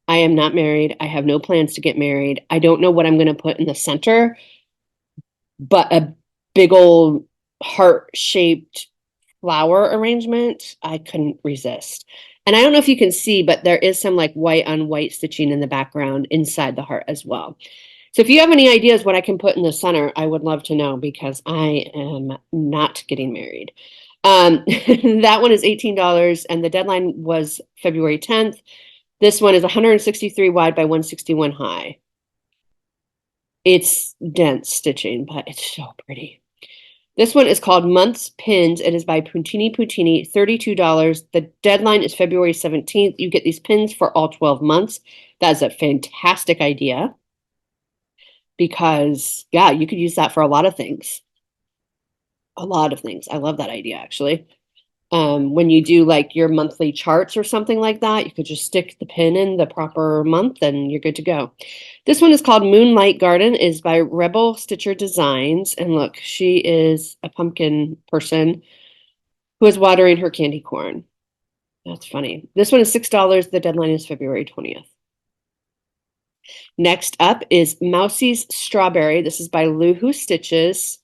I am not married. I have no plans to get married. I don't know what I'm going to put in the center, but a big old heart-shaped flower arrangement, I couldn't resist. And I don't know if you can see, but there is some like white on white stitching in the background inside the heart as well. So if you have any ideas what I can put in the center, I would love to know because I am not getting married. That one is $18 and the deadline was February 10th. This one is 163 wide by 161 high. It's dense stitching, but it's so pretty. This one is called Months Pins. It is by Puntini, $32. The deadline is February 17th. You get these pins for all 12 months. That is a fantastic idea because, yeah, you could use that for a lot of things. A lot of things. I love that idea, actually. When you do like your monthly charts or something like that, you could just stick the pin in the proper month and you're good to go. This one is called Moonlight Garden, is by Rebel Stitcher Designs. And look, she is a pumpkin person who is watering her candy corn. That's funny. This one is $6. The deadline is February 20th. Next up is Mousie's Strawberry. This is by Luhu Stitches.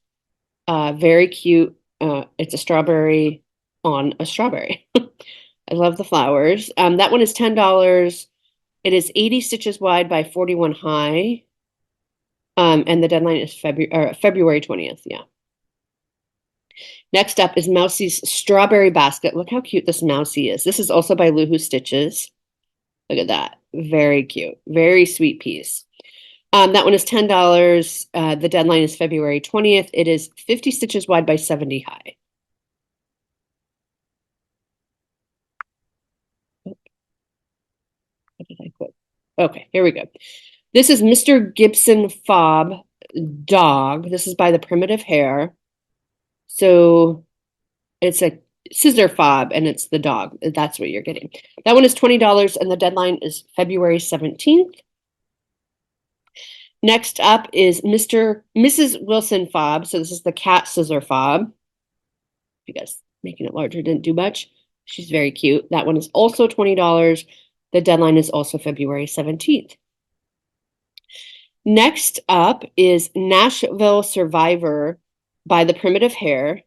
Very cute. It's a strawberry on a strawberry. I love the flowers. That one is $10. It is 80 stitches wide by 41 high. And the deadline is February 20th. Yeah. Next up is Mousie's Strawberry Basket. Look how cute this Mousie is. This is also by Luhu Stitches. Look at that. Very cute. Very sweet piece. That one is $10. The deadline is February 20th. It is 50 stitches wide by 70 high. What did I put? Okay, here we go. This is Mr. Gibson Fob Dog. This is by the Primitive Hair. So it's a scissor fob and it's the dog. That's what you're getting. That one is $20 and the deadline is February 17th. Next up is Mrs. Wilson Fob. So this is the cat scissor fob. You guys making it larger didn't do much. She's very cute. That one is also $20. The deadline is also February 17th. Next up is Nashville Survivor by the Primitive Hair.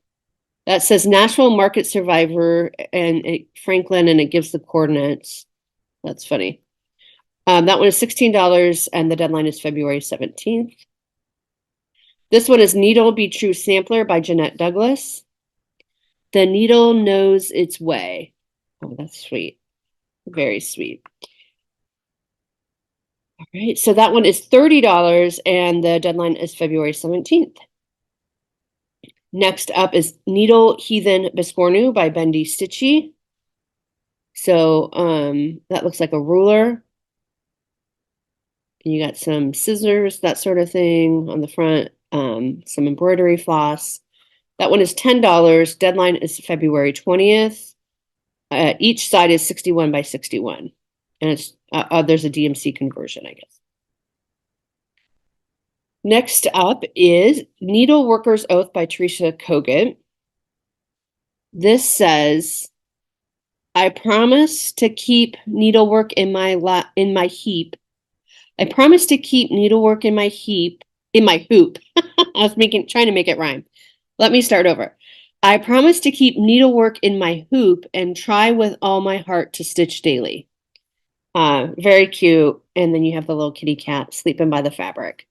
That says Nashville Market Survivor and Franklin, and it gives the coordinates. That's funny. That one is $16 and the deadline is February 17th. This one is Needle Be True Sampler by Jeanette Douglas. The needle knows its way. Oh, that's sweet. Very sweet. All right, so that one is $30 and the deadline is February 17th. Next up is Needle Heathen Biscornu by Bendy Stitchy. So that looks like a ruler. You got some scissors, that sort of thing on the front, some embroidery floss. That one is $10. Deadline is February 20th. Each side is 61 by 61. And it's there's a DMC conversion, I guess. Next up is Needleworker's Oath by Teresa Kogut. This says, I promise to keep needlework in my heap. I promise to keep needlework in my hoop. I was trying to make it rhyme. Let me start over. I promise to keep needlework in my hoop and try with all my heart to stitch daily. Very cute. And then you have the little kitty cat sleeping by the fabric.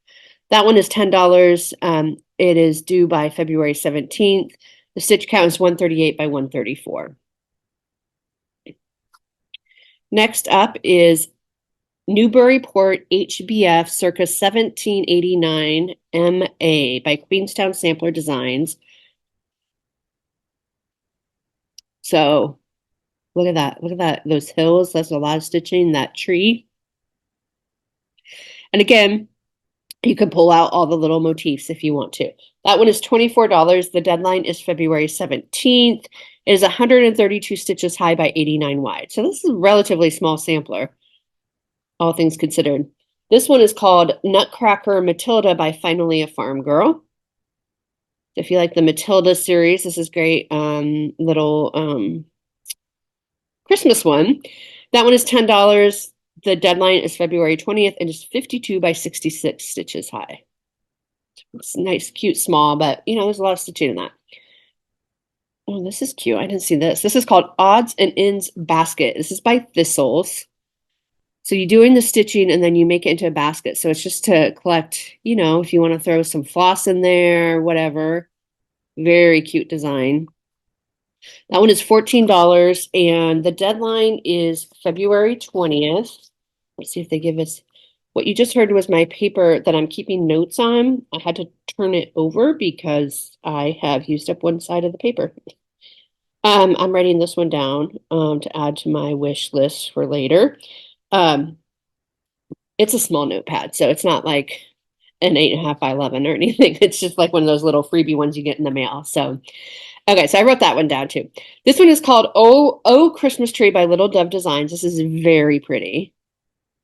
That one is $10. It is due by February 17th. The stitch count is 138 by 134. Next up is Newburyport HBF circa 1789 MA by Queenstown Sampler Designs. So look at that. Look at that. Those hills. That's a lot of stitching. That tree. And again, you can pull out all the little motifs if you want to. That one is $24. The deadline is February 17th. It is 132 stitches high by 89 wide. So this is a relatively small sampler, all things considered. This one is called Nutcracker Matilda by Finally a Farm Girl. If you like the Matilda series, this is great. Little Christmas one. That one is $10. The deadline is February 20th and is 52 by 66 stitches high. It's nice, cute, small, but you know, there's a lot of stitching in that. Oh, this is cute. I didn't see this. This is called Odds and Ends Basket. This is by Thistles. So you're doing the stitching and then you make it into a basket. So it's just to collect, you know, if you want to throw some floss in there, whatever. Very cute design. That one is $14 and the deadline is February 20th. Let's see if they give us, what you just heard was my paper that I'm keeping notes on. I had to turn it over because I have used up one side of the paper. I'm writing this one down to add to my wish list for later. It's a small notepad, so it's not like an 8.5 by 11 or anything. It's just like one of those little freebie ones you get in the mail. So, okay, so I wrote that one down too. This one is called Oh Christmas Tree by Little Dove Designs. This is very pretty.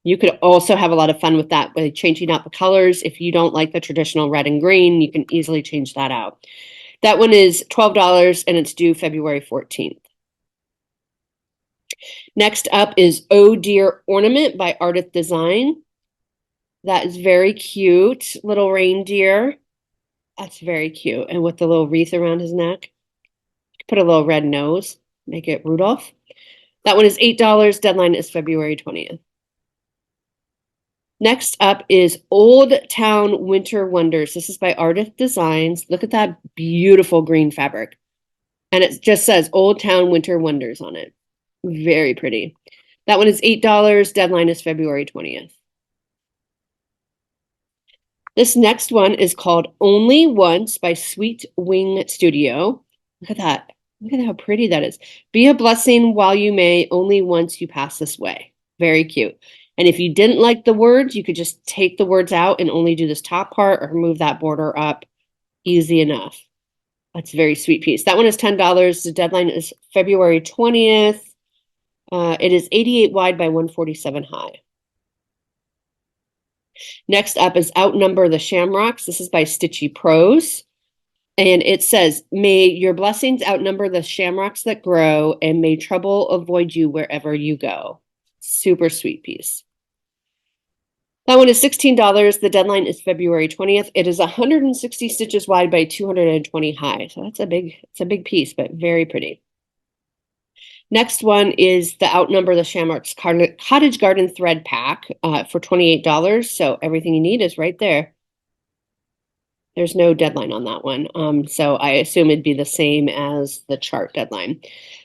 You could also have a lot of fun with that by changing out the colors. If you don't like the traditional red and green, you can easily change that out. That one is $12 and it's due February 14th. Next up is Oh Dear Ornament by Ardith Design. That is very cute. Little reindeer. That's very cute. And with the little wreath around his neck. Put a little red nose. Make it Rudolph. That one is $8. Deadline is February 20th. Next up is Old Town Winter Wonders. This is by Ardith Designs. Look at that beautiful green fabric. And it just says Old Town Winter Wonders on it. Very pretty. That one is $8. Deadline is February 20th. This next one is called Only Once by Sweet Wing Studio. Look at that. Look at how pretty that is. Be a blessing while you may, only once you pass this way. Very cute. And if you didn't like the words, you could just take the words out and only do this top part or move that border up. Easy enough. That's a very sweet piece. That one is $10. The deadline is February 20th. It is 88 wide by 147 high. Next up is Outnumber the Shamrocks. This is by Stitchy Prose. And it says, may your blessings outnumber the shamrocks that grow, and may trouble avoid you wherever you go. Super sweet piece. That one is $16. The deadline is February 20th. It is 160 stitches wide by 220 high. So it's a big piece, but very pretty. Next one is the Outnumber the Shamrocks Cottage Garden Thread Pack for $28. So everything you need is right there. There's no deadline on that one. So I assume it'd be the same as the chart deadline.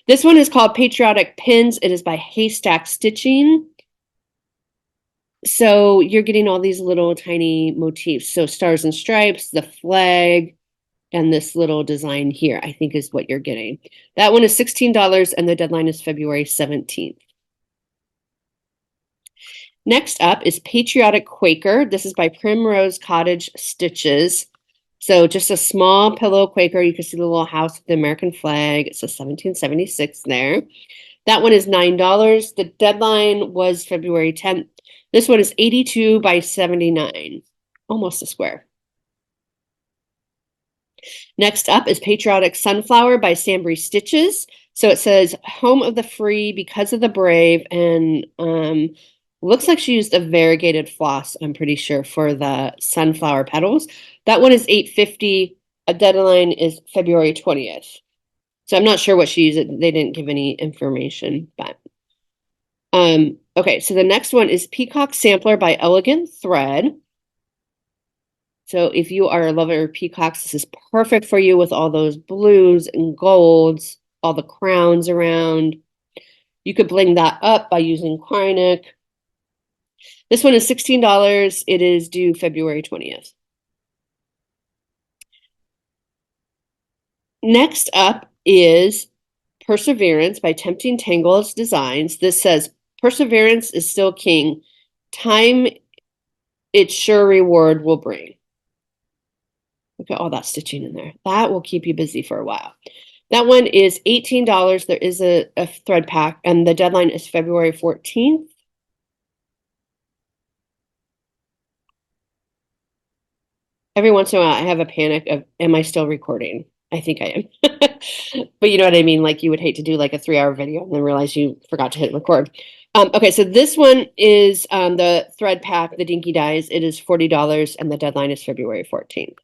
This one is called Patriotic Pins. It is by Haystack Stitching. So you're getting all these little tiny motifs. So stars and stripes, the flag, and this little design here, I think is what you're getting. That one is $16 and the deadline is February 17th. Next up is Patriotic Quaker. This is by Primrose Cottage Stitches. So just a small pillow Quaker. You can see the little house with the American flag. It says 1776 there. That one is $9. The deadline was February 10th. This one is 82 by 79, almost a square. Next up is Patriotic Sunflower by Sambry Stitches. So it says Home of the Free because of the brave, and looks like she used a variegated floss, I'm pretty sure, for the sunflower petals. That one is $8.50. A deadline is February 20th. So I'm not sure what she used. They didn't give any information, but okay, so the next one is Peacock Sampler by Elegant Thread. So if you are a lover of peacocks, this is perfect for you with all those blues and golds, all the crowns around. You could bling that up by using Kreinik. This one is $16. It is due February 20th. Next up is Perseverance by Tempting Tangles Designs. This says, Perseverance is still king. Time its sure reward will bring. Look at all that stitching in there. That will keep you busy for a while. That one is $18. There is a thread pack, and the deadline is February 14th. Every once in a while, I have a panic of, am I still recording? I think I am. But you know what I mean? Like you would hate to do like a 3-hour video and then realize you forgot to hit record. Okay, so this one is the thread pack, the Dinky Dyes. It is $40 and the deadline is February 14th.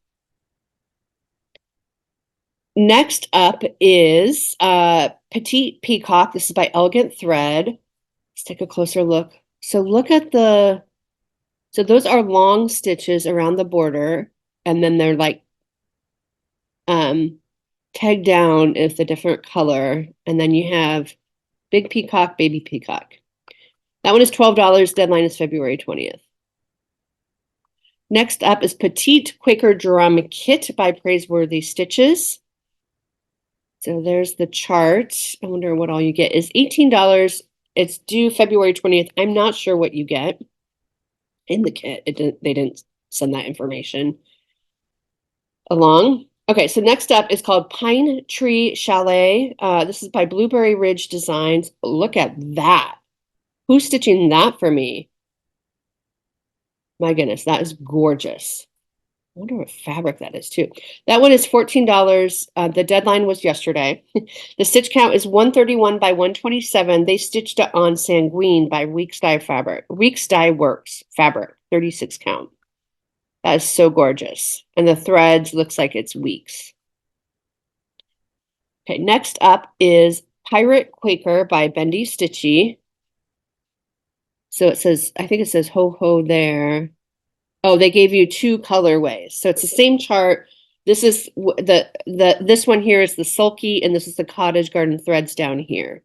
Next up is Petite Peacock. This is by Elegant Thread. Let's take a closer look. So look at so those are long stitches around the border, and then they're like tagged down with a different color, and then you have Big Peacock, Baby Peacock. That one is $12. Deadline is February 20th. Next up is Petite Quaker Drum Kit by Praiseworthy Stitches. So there's the chart. I wonder what all you get is $18. It's due February 20th. I'm not sure what you get in the kit. They didn't send that information along. Okay, so next up is called Pine Tree Chalet. This is by Blueberry Ridge Designs. Look at that. Who's stitching that for me? My goodness, that is gorgeous. I wonder what fabric that is too. That one is $14. The deadline was yesterday. The stitch count is 131 by 127. They stitched it on Sanguine by Weeks Dye Fabric. Weeks Dye Works fabric, 36 count. That is so gorgeous. And the threads looks like it's Weeks. Okay, next up is Pirate Quaker by Bendy Stitchy. So it says, I think it says ho ho there. Oh, they gave you 2 colorways. So it's the same chart. This is this one here is the sulky, and this is the cottage garden threads down here.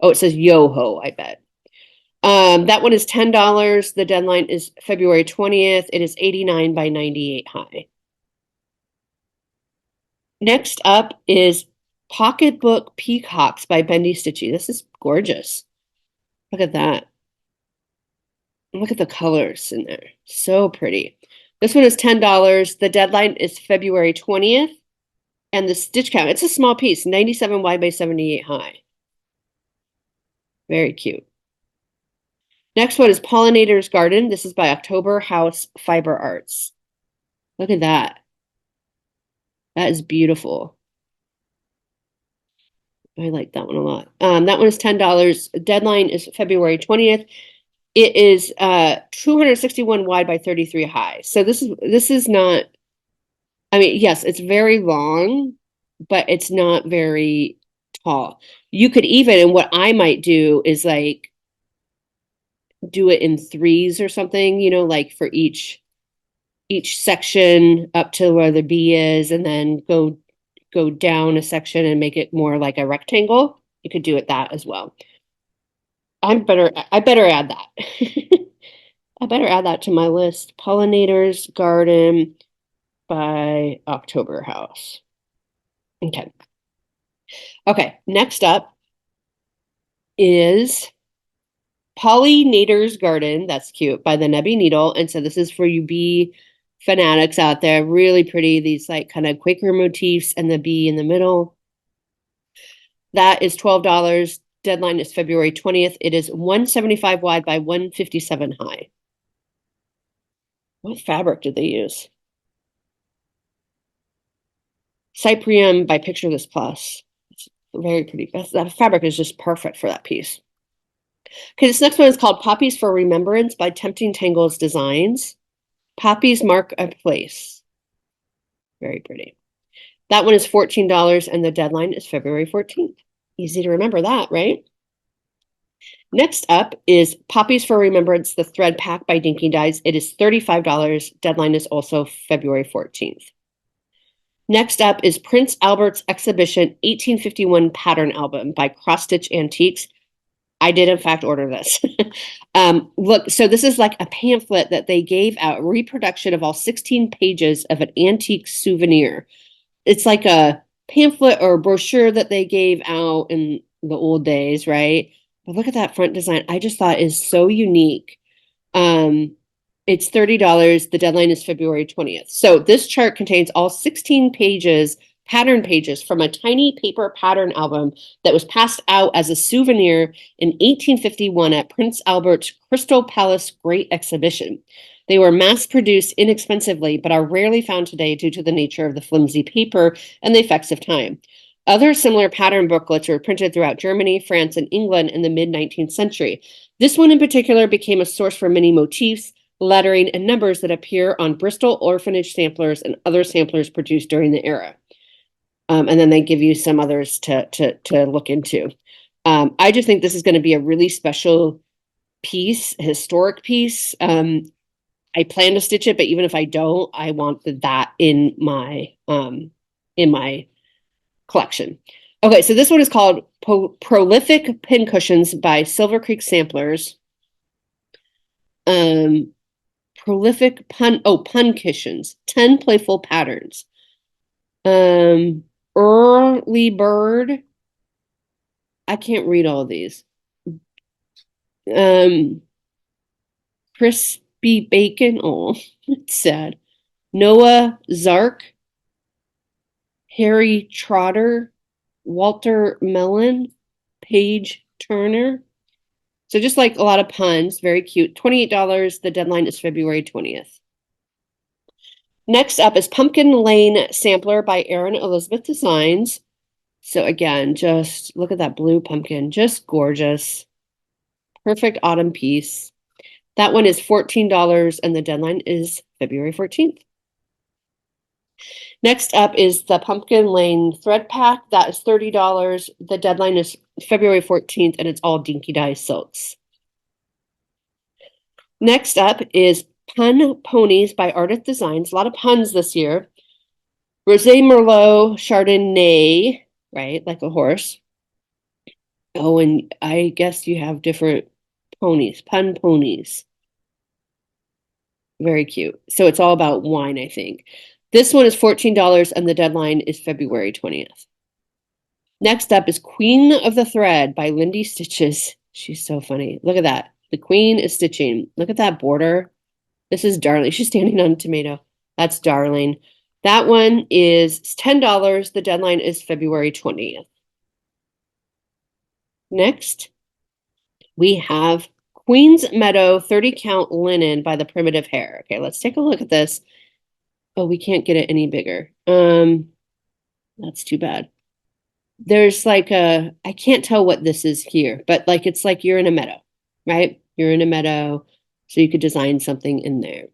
Oh, it says Yoho, I bet. That one is $10. The deadline is February 20th. It is 89 by 98 high. Next up is Pocketbook Peacocks by Bendy Stitchy. This is gorgeous. Look at that. Look at the colors in there. So pretty. This one is $10. The deadline is February 20th. And the stitch count, it's a small piece, 97 wide by 78 high. Very cute. Next one is Pollinator's Garden. This is by October House Fiber Arts. Look at that. That is beautiful. I like that one a lot. That one is $10. Deadline is February 20th. It is 261 wide by 33 high. So this is not, I mean, yes, it's very long, but it's not very tall. You could even, and what I might do is like do it in threes or something, you know, like for each section up to where the bee is, and then go down a section and make it more like a rectangle. You could do it that as well. I better add that. I better add that to my list. Pollinator's Garden by October House. Okay. Okay, next up is Pollinator's Garden. That's cute, by the Nebby Needle. And so this is for you bee fanatics out there. Really pretty. These like kind of Quaker motifs and the bee in the middle. That is $12. Deadline is February 20th. It is 175 wide by 157 high. What fabric did they use? Cyprium by Picture This Plus. It's very pretty. That fabric is just perfect for that piece. Okay, this next one is called Poppies for Remembrance by Tempting Tangles Designs. Poppies mark a place. Very pretty. That one is $14 and the deadline is February 14th. Easy to remember that, right? Next up is Poppies for Remembrance, the Thread Pack by Dinky Dyes. It is $35. Deadline is also February 14th. Next up is Prince Albert's Exhibition 1851 Pattern Album by Cross Stitch Antiques. I did, in fact, order this. Look, so this is like a pamphlet that they gave out, a reproduction of all 16 pages of an antique souvenir. It's like a pamphlet or a brochure that they gave out in the old days, right? But look at that front design. I just thought is so unique. It's $30. The deadline is February 20th. So this chart contains all 16 pages, pattern pages from a tiny paper pattern album that was passed out as a souvenir in 1851 at Prince Albert's Crystal Palace Great Exhibition. They were mass-produced inexpensively, but are rarely found today due to the nature of the flimsy paper and the effects of time. Other similar pattern booklets were printed throughout Germany, France, and England in the mid-19th century. This one in particular became a source for many motifs, lettering, and numbers that appear on Bristol orphanage samplers and other samplers produced during the era. And then they give you some others to look into. I just think this is going to be a really special piece, a historic piece. I plan to stitch it, but even if I don't, I want that in my collection. Okay, so this one is called Prolific Pincushions by Silver Creek Samplers. Prolific Puncushions, 10 playful patterns. Early Bird. I can't read all of these. Crispy Bacon. Oh, it's sad. Noah Zark. Harry Trotter. Walter Mellon. Paige Turner. So just like a lot of puns, very cute. $28. The deadline is February 20th. Next up is Pumpkin Lane Sampler by Erin Elizabeth Designs. So again, just look at that blue pumpkin, just gorgeous. Perfect autumn piece. That one is $14 and the deadline is February 14th. Next up is the Pumpkin Lane Thread Pack. That is $30. The deadline is February 14th and it's all Dinky Dye silks. Next up is Pun Ponies by Ardith Designs. A lot of puns this year. Rosé Merlot Chardonnay, right, like a horse. Oh, and I guess you have different ponies, pun ponies. Very cute. So it's all about wine, I think. This one is $14 and the deadline is February 20th. Next up is Queen of the Thread by Lindy Stitches. She's so funny. Look at that. The queen is stitching. Look at that border. This is darling. She's standing on a tomato. That's darling. That one is $10. The deadline is February 20th. Next, we have Queen's Meadow 30 count linen by the Primitive Hair. Okay, let's take a look at this. Oh, we can't get it any bigger. That's too bad. There's like I can't tell what this is here, but like it's like you're in a meadow, right? You're in a meadow, so you could design something in there.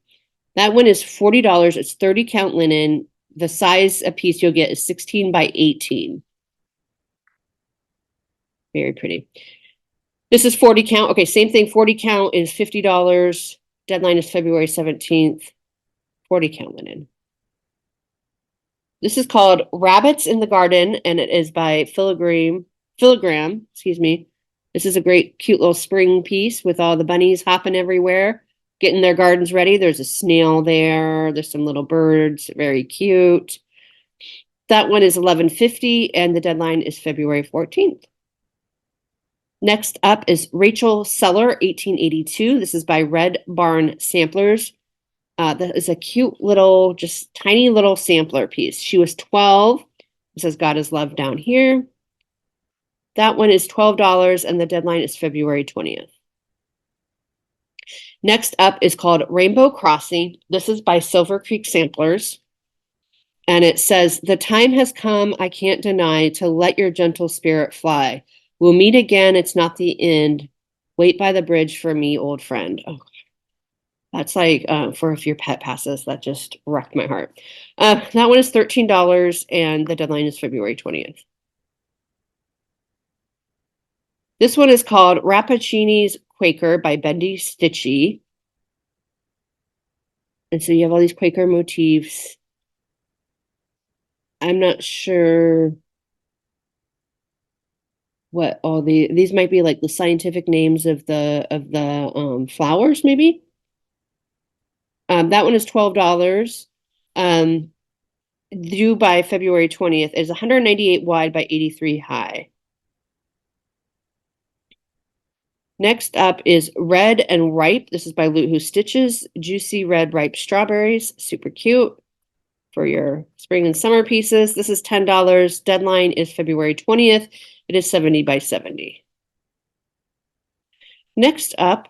That one is $40. It's 30 count linen. The size a piece you'll get is 16 by 18. Very pretty. This is 40 count. Okay, same thing. 40 count is $50. Deadline is February 17th. 40 count linen. This is called Rabbits in the Garden, and it is by Filigram, excuse me. This is a great, cute little spring piece with all the bunnies hopping everywhere, getting their gardens ready. There's a snail there. There's some little birds, very cute. That one is $11.50, and the deadline is February 14th. Next up is Rachel Seller, 1882. This is by Red Barn Samplers. That is a cute little, just tiny little sampler piece. She was 12. It says God is love down here. That one is $12 and the deadline is February 20th. Next up is called Rainbow Crossing. This is by Silver Creek Samplers. And it says, the time has come, I can't deny, to let your gentle spirit fly. We'll meet again, it's not the end. Wait by the bridge for me, old friend. Oh, that's like for if your pet passes, that just wrecked my heart. That one is $13 and the deadline is February 20th. This one is called Rappaccini's Quaker by Bendy Stitchy. And so you have all these Quaker motifs. I'm not sure what all these might be like the scientific names of the flowers, maybe. That one is $12. Due by February 20th. Is 198 wide by 83 high. Next up is Red and Ripe. This is by Loot Who Stitches. Juicy red ripe strawberries. Super cute for your spring and summer pieces. This is $10. Deadline is February 20th. It is 70 by 70. Next up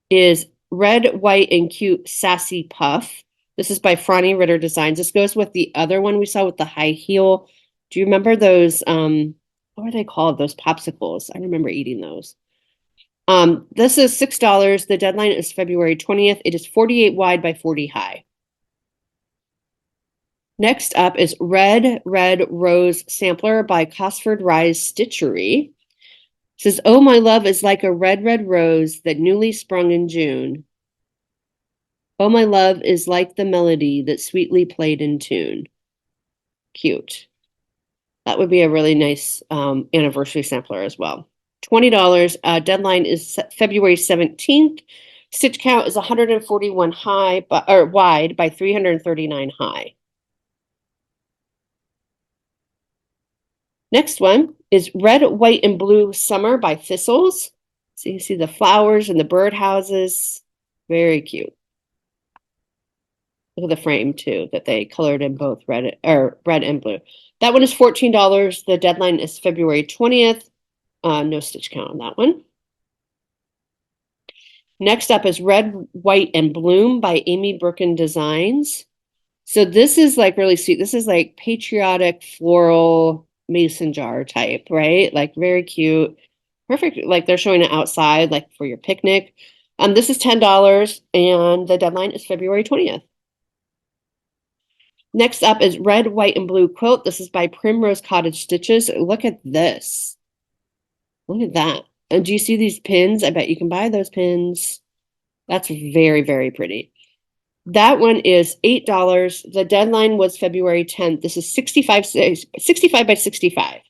is Red, White, and Cute Sassy Puff. This is by Franny Ritter Designs. This goes with the other one we saw with the high heel. Do you remember those? What were they called? Those popsicles. I remember eating those. This is $6. The deadline is February 20th. It is 48 wide by 40 high. Next up is Red Rose Sampler by Cosford Rise Stitchery. It says, oh, my love is like a red rose that newly sprung in June. Oh, my love is like the melody that sweetly played in tune. Cute. That would be a really nice anniversary sampler as well. $20. Deadline is February 17th. Stitch count is 141 wide by 339 high. Next one is Red, White, and Blue Summer by Thistles. So you see the flowers and the birdhouses. Very cute. Look at the frame too, that they colored in both red and blue. That one is $14. The deadline is February 20th. No stitch count on that one. Next up is Red, White, and Bloom by Amy Birkin Designs. So this is like really sweet. This is like patriotic floral mason jar type, right? Like very cute. Perfect. Like they're showing it outside, like for your picnic. This is $10 and the deadline is February 20th. Next up is Red, White, and Blue Quilt. This is by Primrose Cottage Stitches. Look at this. Look at that. And do you see these pins? I bet you can buy those pins. That's very, very pretty. That one is $8. The deadline was February 10th. This is 65 by 65.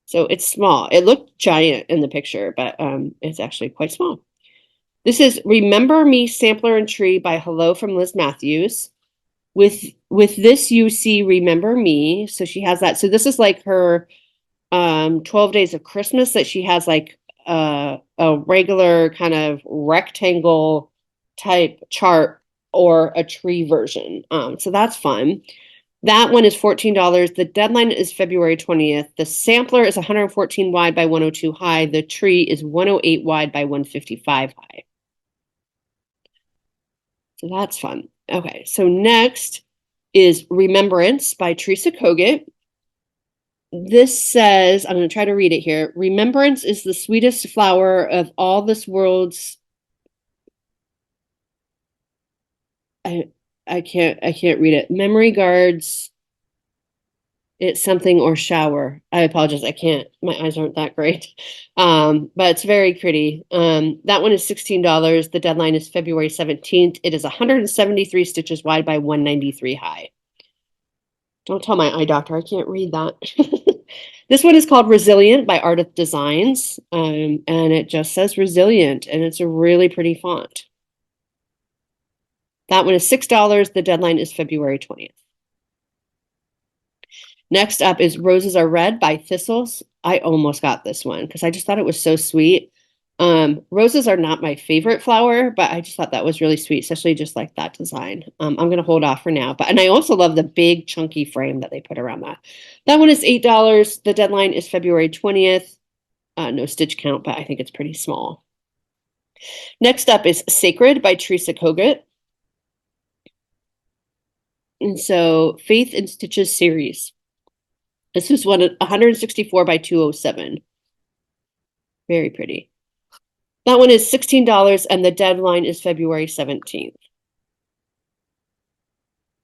So it's small. It looked giant in the picture, but it's actually quite small. This is Remember Me Sampler and Tree by Hello from Liz Matthews. With this you see Remember Me. So she has that. So this is like her 12 Days of Christmas that she has like a regular kind of rectangle type chart or a tree version. So that's fun. That one is $14. The deadline is February 20th. The sampler is 114 wide by 102 high. The tree is 108 wide by 155 high. So that's fun. Okay, so next is Remembrance by Teresa Kogut. This says, I'm going to try to read it here. Remembrance is the sweetest flower of all this world's. I can't read it. Memory guards. It's something or shower. I apologize. I can't. My eyes aren't that great. But it's very pretty. That one is $16. The deadline is February 17th. It is 173 stitches wide by 193 high. Don't tell my eye doctor. I can't read that. This one is called Resilient by Ardith Designs. And it just says Resilient, and it's a really pretty font. That one is $6. The deadline is February 20th. Next up is Roses Are Red by Thistles. I almost got this one because I just thought it was so sweet. Roses are not my favorite flower, but I just thought that was really sweet, especially just like that design. I'm going to hold off for now. And I also love the big chunky frame that they put around that. That one is $8. The deadline is February 20th. No stitch count, but I think it's pretty small. Next up is Sacred by Teresa Kogut. And so Faith in Stitches series. This was 164 by 207. Very pretty. That one is $16 and the deadline is February 17th.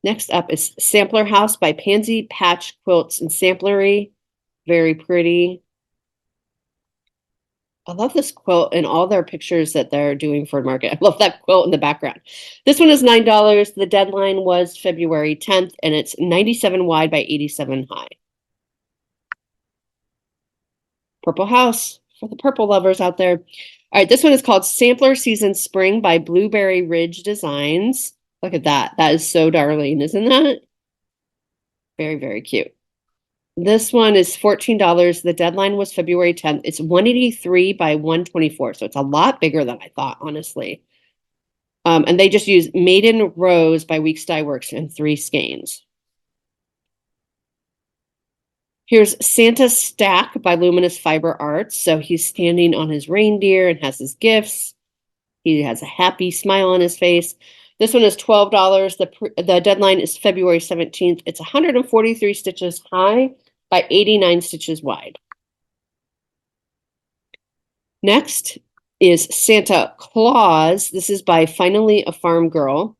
Next up is Sampler House by Pansy Patch Quilts and Samplery. Very pretty. I love this quilt and all their pictures that they're doing for market. I love that quilt in the background. This one is $9. The deadline was February 10th and it's 97 wide by 87 high. Purple House for the purple lovers out there. All right, this one is called Sampler Season Spring by Blueberry Ridge Designs. Look at that. That is so darling, isn't that? Very, very cute. This one is $14. The deadline was February 10th. It's 183 by 124, so it's a lot bigger than I thought, honestly. And they just use Maiden Rose by Weeks Dye Works and 3 skeins. Here's Santa Stack by Luminous Fiber Arts. So he's standing on his reindeer and has his gifts. He has a happy smile on his face. This one is $12. The deadline is February 17th. It's 143 stitches high by 89 stitches wide. Next is Santa Claus. This is by Finally a Farm Girl.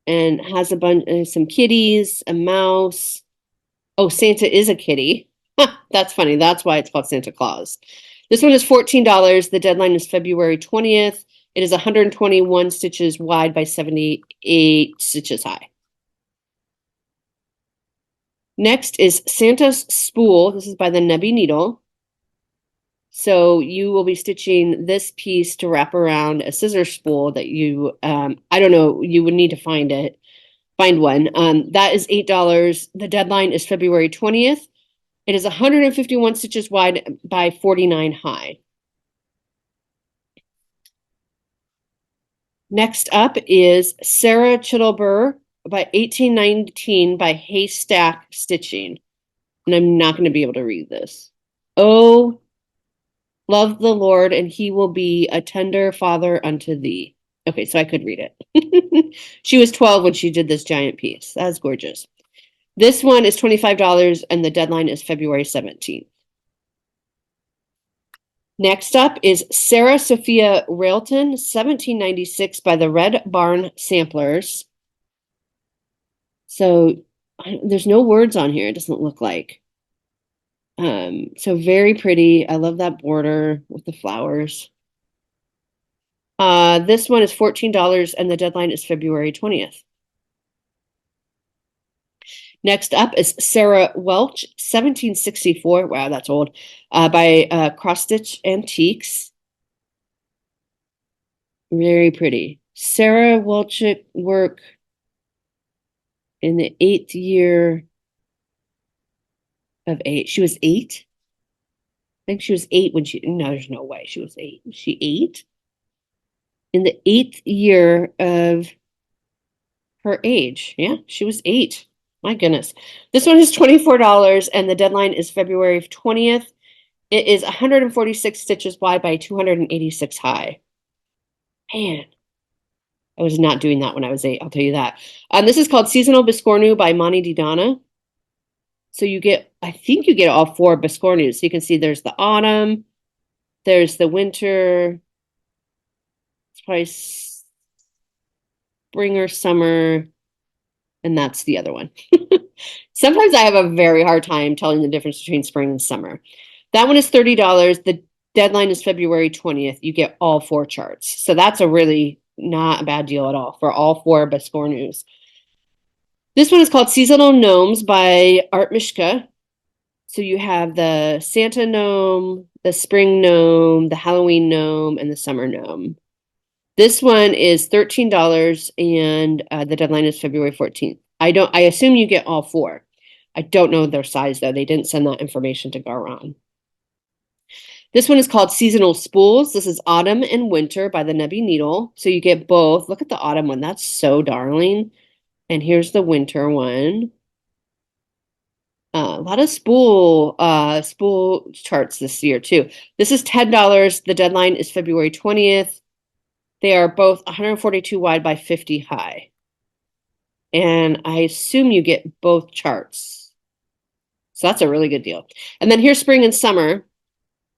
And has a bunch, some kitties, a mouse. Oh, Santa is a kitty. That's funny. That's why it's called Santa Claus. This one is $14. The deadline is February 20th. It is 121 stitches wide by 78 stitches high. Next is Santa's Spool. This is by the Nebby Needle. So you will be stitching this piece to wrap around a scissor spool that you, I don't know, you would need to find one. That is $8. The deadline is February 20th. It is 151 stitches wide by 49 high. Next up is Sarah Chittleburr by 1819 by Haystack Stitching. And I'm not going to be able to read this. Oh, love the Lord, and he will be a tender father unto thee. Okay, so I could read it. She was 12 when she did this giant piece. That's gorgeous. This one is $25 and the deadline is February 17th. Next up is Sarah Sophia Railton, 1796 by the Red Barn Samplers. So there's no words on here, it doesn't look like. So very pretty. I love that border with the flowers. This one is $14 and the deadline is February 20th. Next up is Sarah Welch, 1764. Wow, that's old. By Cross Stitch Antiques. Very pretty. Sarah Welch work in the 8th year of 8. She was 8? I think she was 8 when no, there's no way she was 8. Was she 8? In the 8th year of her age. Yeah, she was 8. My goodness. This one is $24 and the deadline is February 20th. It is 146 stitches wide by 286 high. Man, I was not doing that when I was 8, I'll tell you that. This is called Seasonal Biscornu by Monty Didana. So you get, I think you get all 4 biscornus. So you can see there's the autumn, there's the winter, it's probably spring or summer, and that's the other one. Sometimes I have a very hard time telling the difference between spring and summer. That one is $30. The deadline is February 20th. You get all 4 charts. So that's a really not a bad deal at all for all 4 biscornus. This one is called Seasonal Gnomes by Art Mishka. So you have the Santa gnome, the spring gnome, the Halloween gnome, and the summer gnome. This one is $13 and the deadline is February 14th. I assume you get all 4. I don't know their size though. They didn't send that information to Garan. This one is called Seasonal Spools. This is Autumn and Winter by the Nebby Needle. So you get both. Look at the autumn one. That's so darling. And here's the winter one. A lot of spool charts this year too. This is $10. The deadline is February 20th. They are both 142 wide by 50 high. And I assume you get both charts. So that's a really good deal. And then here's spring and summer.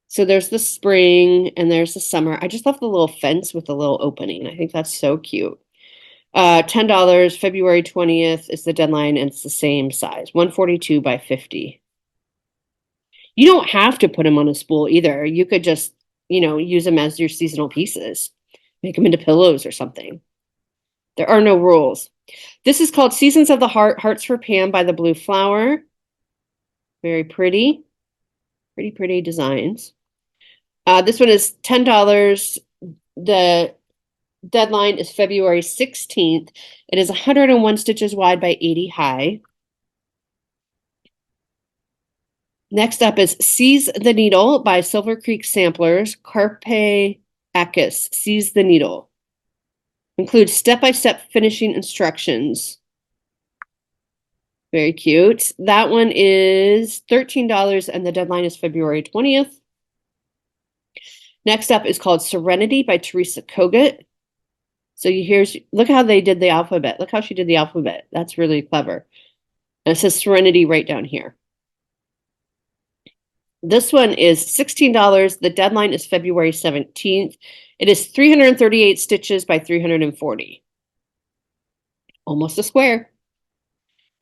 So there's the spring and there's the summer. I just love the little fence with the little opening. I think that's so cute. $10, February 20th is the deadline, and it's the same size, 142 by 50. You don't have to put them on a spool either. You could just, use them as your seasonal pieces. Make them into pillows or something. There are no rules. This is called Seasons of the Heart, Hearts for Pam by the Blue Flower. Very pretty. Pretty, pretty designs. This one is $10. The deadline is February 16th. It is 101 stitches wide by 80 high. Next up is Seize the Needle by Silver Creek Samplers. Carpe Acus, Seize the Needle. Includes step-by-step finishing instructions. Very cute. That one is $13 and the deadline is February 20th. Next up is called Serenity by Teresa Kogut. So look how they did the alphabet. Look how she did the alphabet. That's really clever. And it says Serenity right down here. This one is $16. The deadline is February 17th. It is 338 stitches by 340. Almost a square.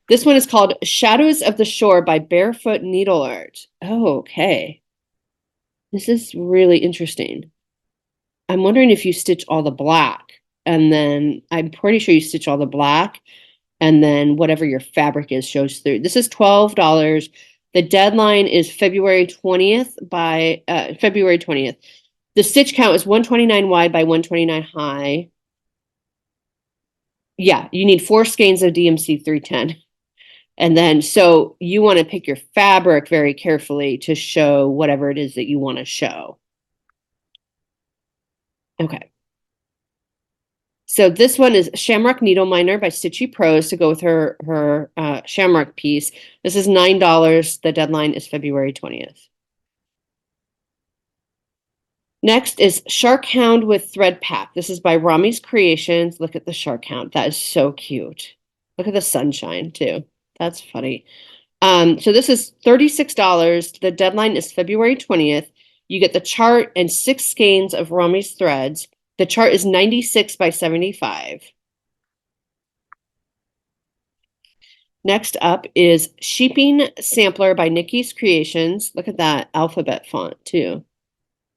This one is called Shadows of the Shore by Barefoot Needle Art. Oh, okay. This is really interesting. I'm wondering if you stitch all the black. And then I'm pretty sure you stitch all the black and then whatever your fabric is shows through. This is $12. The deadline is February 20th by February 20th. The stitch count is 129 wide by 129 high. Yeah, you need 4 skeins of DMC 310. And then, so you want to pick your fabric very carefully to show whatever it is that you want to show. Okay. So this one is Shamrock Needle Miner by Stitchy Prose to go with her Shamrock piece. This is $9. The deadline is February 20th. Next is Shark Hound with Thread Pack. This is by Rami's Creations. Look at the Shark Hound. That is so cute. Look at the sunshine too. That's funny. So this is $36. The deadline is February 20th. You get the chart and 6 skeins of Rami's threads. The chart is 96 by 75. Next up is Sheeping Sampler by Nikki's Creations. Look at that alphabet font too.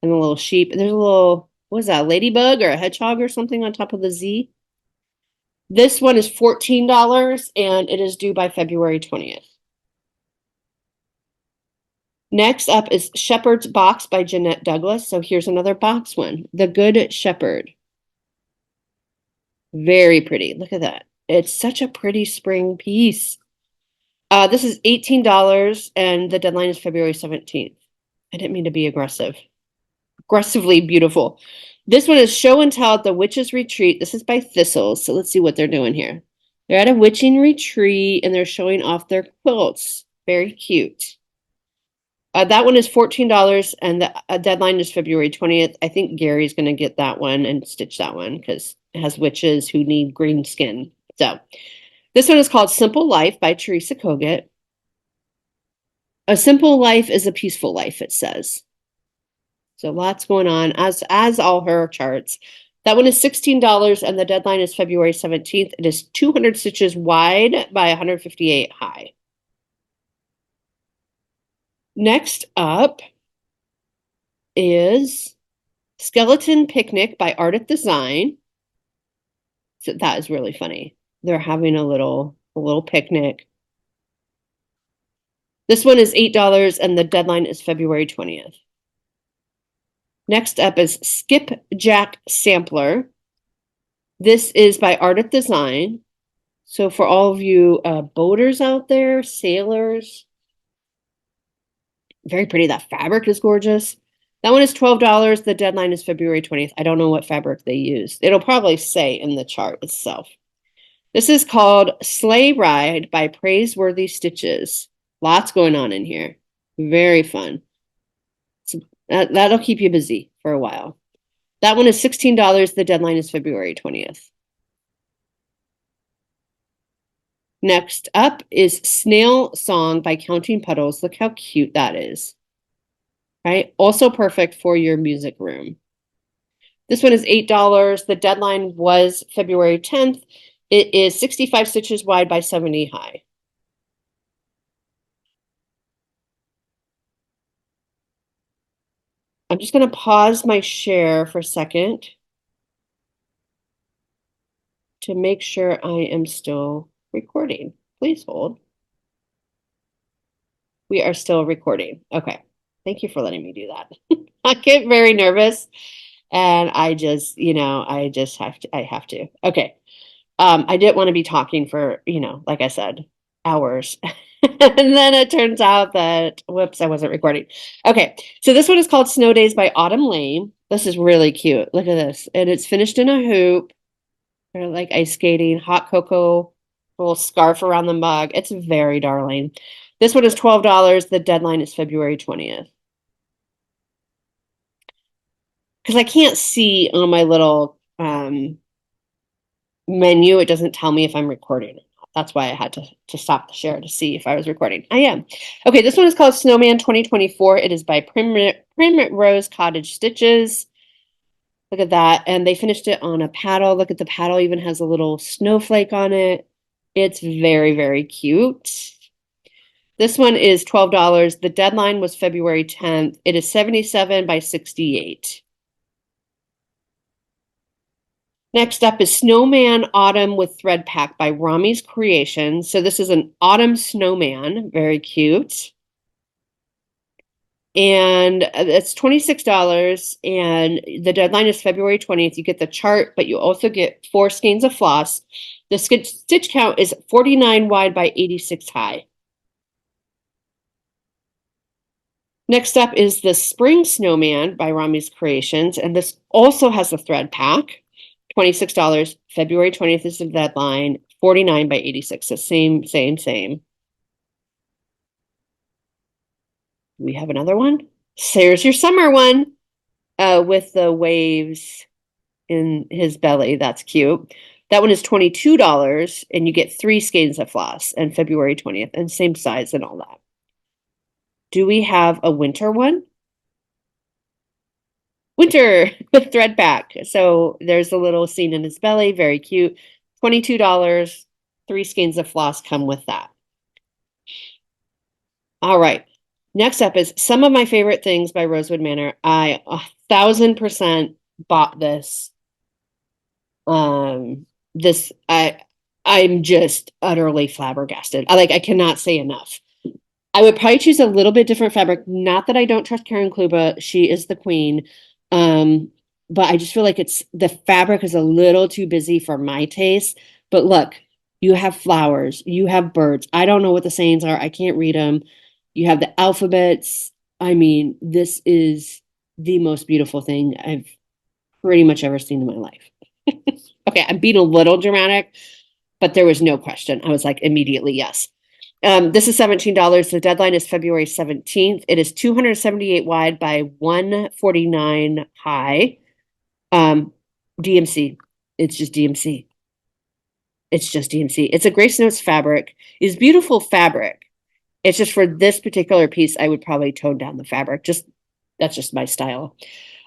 And the little sheep. There's a little, what is that, ladybug or a hedgehog or something on top of the Z? This one is $14 and it is due by February 20th. Next up is Shepherd's Box by Jeanette Douglas. So here's another box one. The Good Shepherd. Very pretty. Look at that. It's such a pretty spring piece. This is $18 and the deadline is February 17th. I didn't mean to be aggressive. Aggressively beautiful. This one is Show and Tell at the Witch's Retreat. This is by Thistles. So let's see what they're doing here. They're at a witching retreat and they're showing off their quilts. Very cute. That one is $14 and the deadline is February 20th. I think Gary's going to get that one and stitch that one because it has witches who need green skin. So this one is called Simple Life by Teresa Kogut. A simple life is a peaceful life, it says. So lots going on, as all her charts. That one is $16 and the deadline is February 17th. It is 200 stitches wide by 158 high. Next up is Skeleton Picnic by Art at Design. So that is really funny. They're having a little picnic. This one is $8 and the deadline is February 20th. Next up is Skipjack Sampler. This is by Art at Design. So for all of you boaters out there, sailors, very pretty. That fabric is gorgeous. That one is $12. The deadline is February 20th. I don't know what fabric they used. It'll probably say in the chart itself. This is called Sleigh Ride by Praiseworthy Stitches. Lots going on in here. Very fun. So that'll keep you busy for a while. That one is $16. The deadline is February 20th. Next up is Snail Song by Counting Puddles. Look how cute that is. Right? Also perfect for your music room. This one is $8. The deadline was February 10th. It is 65 stitches wide by 70 high. I'm just going to pause my share for a second to make sure I am still recording. Please hold. We are still recording. Okay. Thank you for letting me do that. I get very nervous and I just, I have to. Okay. I didn't want to be talking for, like I said, hours. And then it turns out that, whoops, I wasn't recording. Okay. So this one is called Snow Days by Autumn Lane. This is really cute. Look at this. And it's finished in a hoop. They're like ice skating, hot cocoa, little scarf around the mug. It's very darling. This one is $12. The deadline is February 20th. Because I can't see on my little menu, it doesn't tell me if I'm recording. That's why I had to stop the share to see if I was recording. I am. Okay, this one is called Snowman 2024. It is by Primrose Cottage Stitches. Look at that. And they finished it on a paddle. Look at the paddle, even has a little snowflake on it. It's very, very cute. This one is $12. The deadline was February 10th. It is 77 by 68. Next up is Snowman Autumn with Thread Pack by Rami's Creations. So this is an autumn snowman. Very cute. And it's $26. And the deadline is February 20th. You get the chart, but you also get 4 skeins of floss. The stitch count is 49 wide by 86 high. Next up is the Spring Snowman by Rami's Creations. And this also has a thread pack. $26. February 20th is the deadline. 49 by 86. So same. We have another one. So here's your summer one with the waves in his belly. That's cute. That one is $22 and you get 3 skeins of floss and February 20th and same size and all that. Do we have a winter one? Winter with thread pack. So there's a little scene in his belly. Very cute. $22. 3 skeins of floss come with that. All right. Next up is Some of My Favorite Things by Rosewood Manor. I 1000% bought this this, I'm just utterly flabbergasted. I cannot say enough. I would probably choose a little bit different fabric. Not that I don't trust Karen Kluba. She is the queen. Um, but I just feel like it's the fabric is a little too busy for my taste. But look, you have flowers, you have birds. I don't know what the sayings are. I can't read them. You have the alphabets. I mean, this is the most beautiful thing I've pretty much ever seen in my life. Okay, I'm being a little dramatic, but there was no question. I was like, immediately, yes. This is $17. The deadline is February 17th. It is 278 wide by 149 high. DMC. It's just DMC. It's just DMC. It's a Grace Notes fabric. It's beautiful fabric. It's just for this particular piece, I would probably tone down the fabric. Just that's just my style.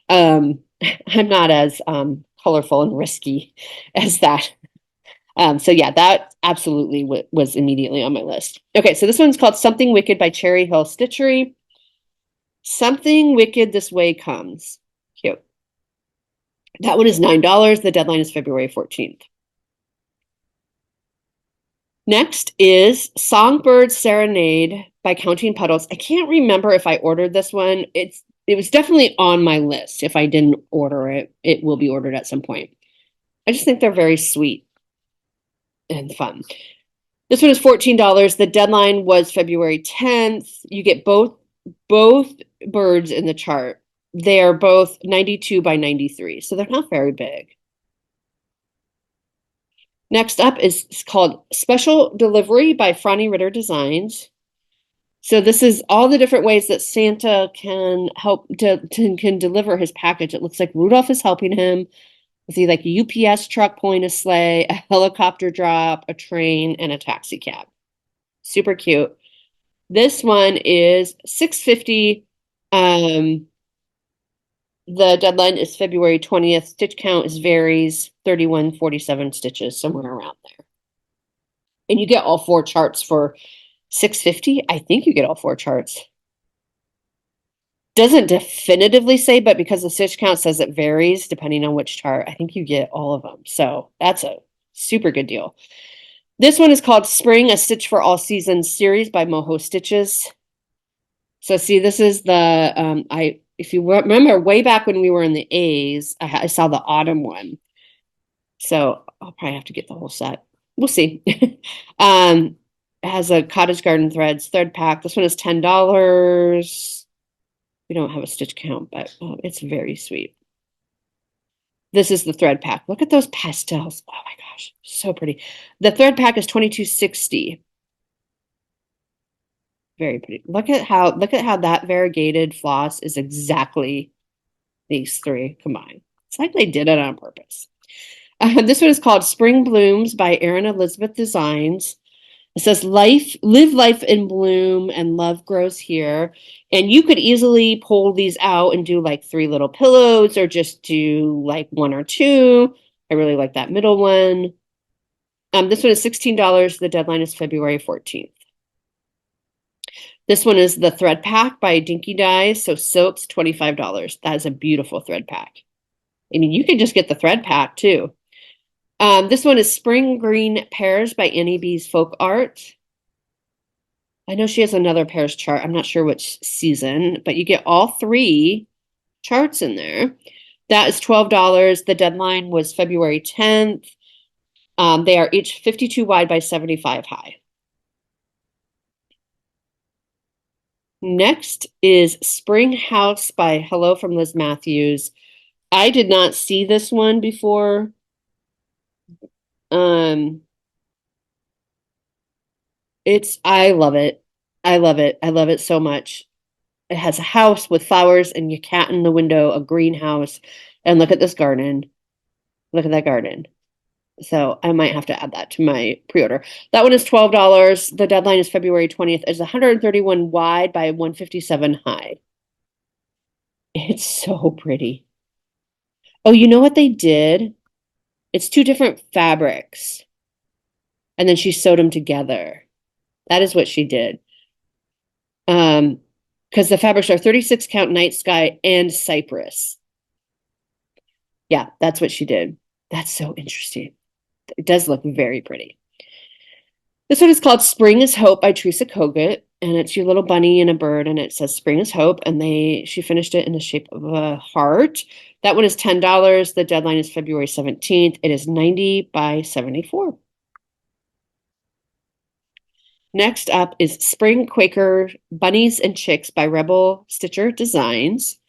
I'm not as colorful and risky as that. So yeah, that absolutely was immediately on my list. Okay, so this one's called Something Wicked by Cherry Hill Stitchery. Something Wicked This Way Comes. Cute. That one is $9. The deadline is February 14th. Next is Songbird Serenade by Counting Puddles. I can't remember if I ordered this one. It was definitely on my list. If I didn't order it, it will be ordered at some point. I just think they're very sweet and fun. This one is $14. The deadline was February 10th. You get both birds in the chart. They are both 92 by 93, so they're not very big. Next up is called Special Delivery by Franny Ritter Designs. So this is all the different ways that Santa can help can deliver his package. It looks like Rudolph is helping him. See, like a UPS truck pulling a sleigh, a helicopter drop, a train, and a taxi cab. Super cute. This one is $6.50. The deadline is February 20th. Stitch count varies 3147 stitches, somewhere around there. And you get all four charts for $6.50. I think you get all four charts. Doesn't definitively say, but because the stitch count says it varies depending on which chart, I think you get all of them. So that's a super good deal. This one is called Spring, a Stitch for All Seasons series by Moho Stitches. So see, this is the, if you remember way back when we were in the A's, I saw the autumn one. So I'll probably have to get the whole set. We'll see. It has a Cottage Garden Threads thread pack. This one is $10. We don't have a stitch count, but it's very sweet. This is the thread pack. Look at those pastels. Oh my gosh, so pretty. The thread pack is $22.60. Very pretty. Look at how that variegated floss is exactly these three combined. It's like they did it on purpose. This one is called Spring Blooms by Erin Elizabeth Designs. It says live life in bloom and love grows here. And you could easily pull these out and do like 3 little pillows or just do like 1 or 2. I really like that middle one. This one is $16. The deadline is February 14th. This one is the thread pack by Dinky Dyes. So silk's $25. That is a beautiful thread pack. I mean, you can just get the thread pack too. This one is Spring Green Pears by Annie B's Folk Art. I know she has another pears chart. I'm not sure which season, but you get all 3 charts in there. That is $12. The deadline was February 10th. They are each 52 wide by 75 high. Next is Spring House by Hello from Liz Matthews. I did not see this one before. I love it. I love it. I love it so much. It has a house with flowers and your cat in the window, a greenhouse, and look at this garden. Look at that garden. So I might have to add that to my pre-order. That one is $12. The deadline is February 20th. It's 131 wide by 157 high. It's so pretty. Oh, you know what they did? It's 2 different fabrics. And then she sewed them together. That is what she did. Because the fabrics are 36 count night sky and cypress. Yeah, that's what she did. That's so interesting. It does look very pretty. This one is called Spring is Hope by Teresa Kogut, and it's your little bunny and a bird, and it says Spring is Hope, and she finished it in the shape of a heart. That one is $10. The deadline is February 17th. It is 90 by 74. Next up is Spring Quaker Bunnies and Chicks by Rebel Stitcher Designs.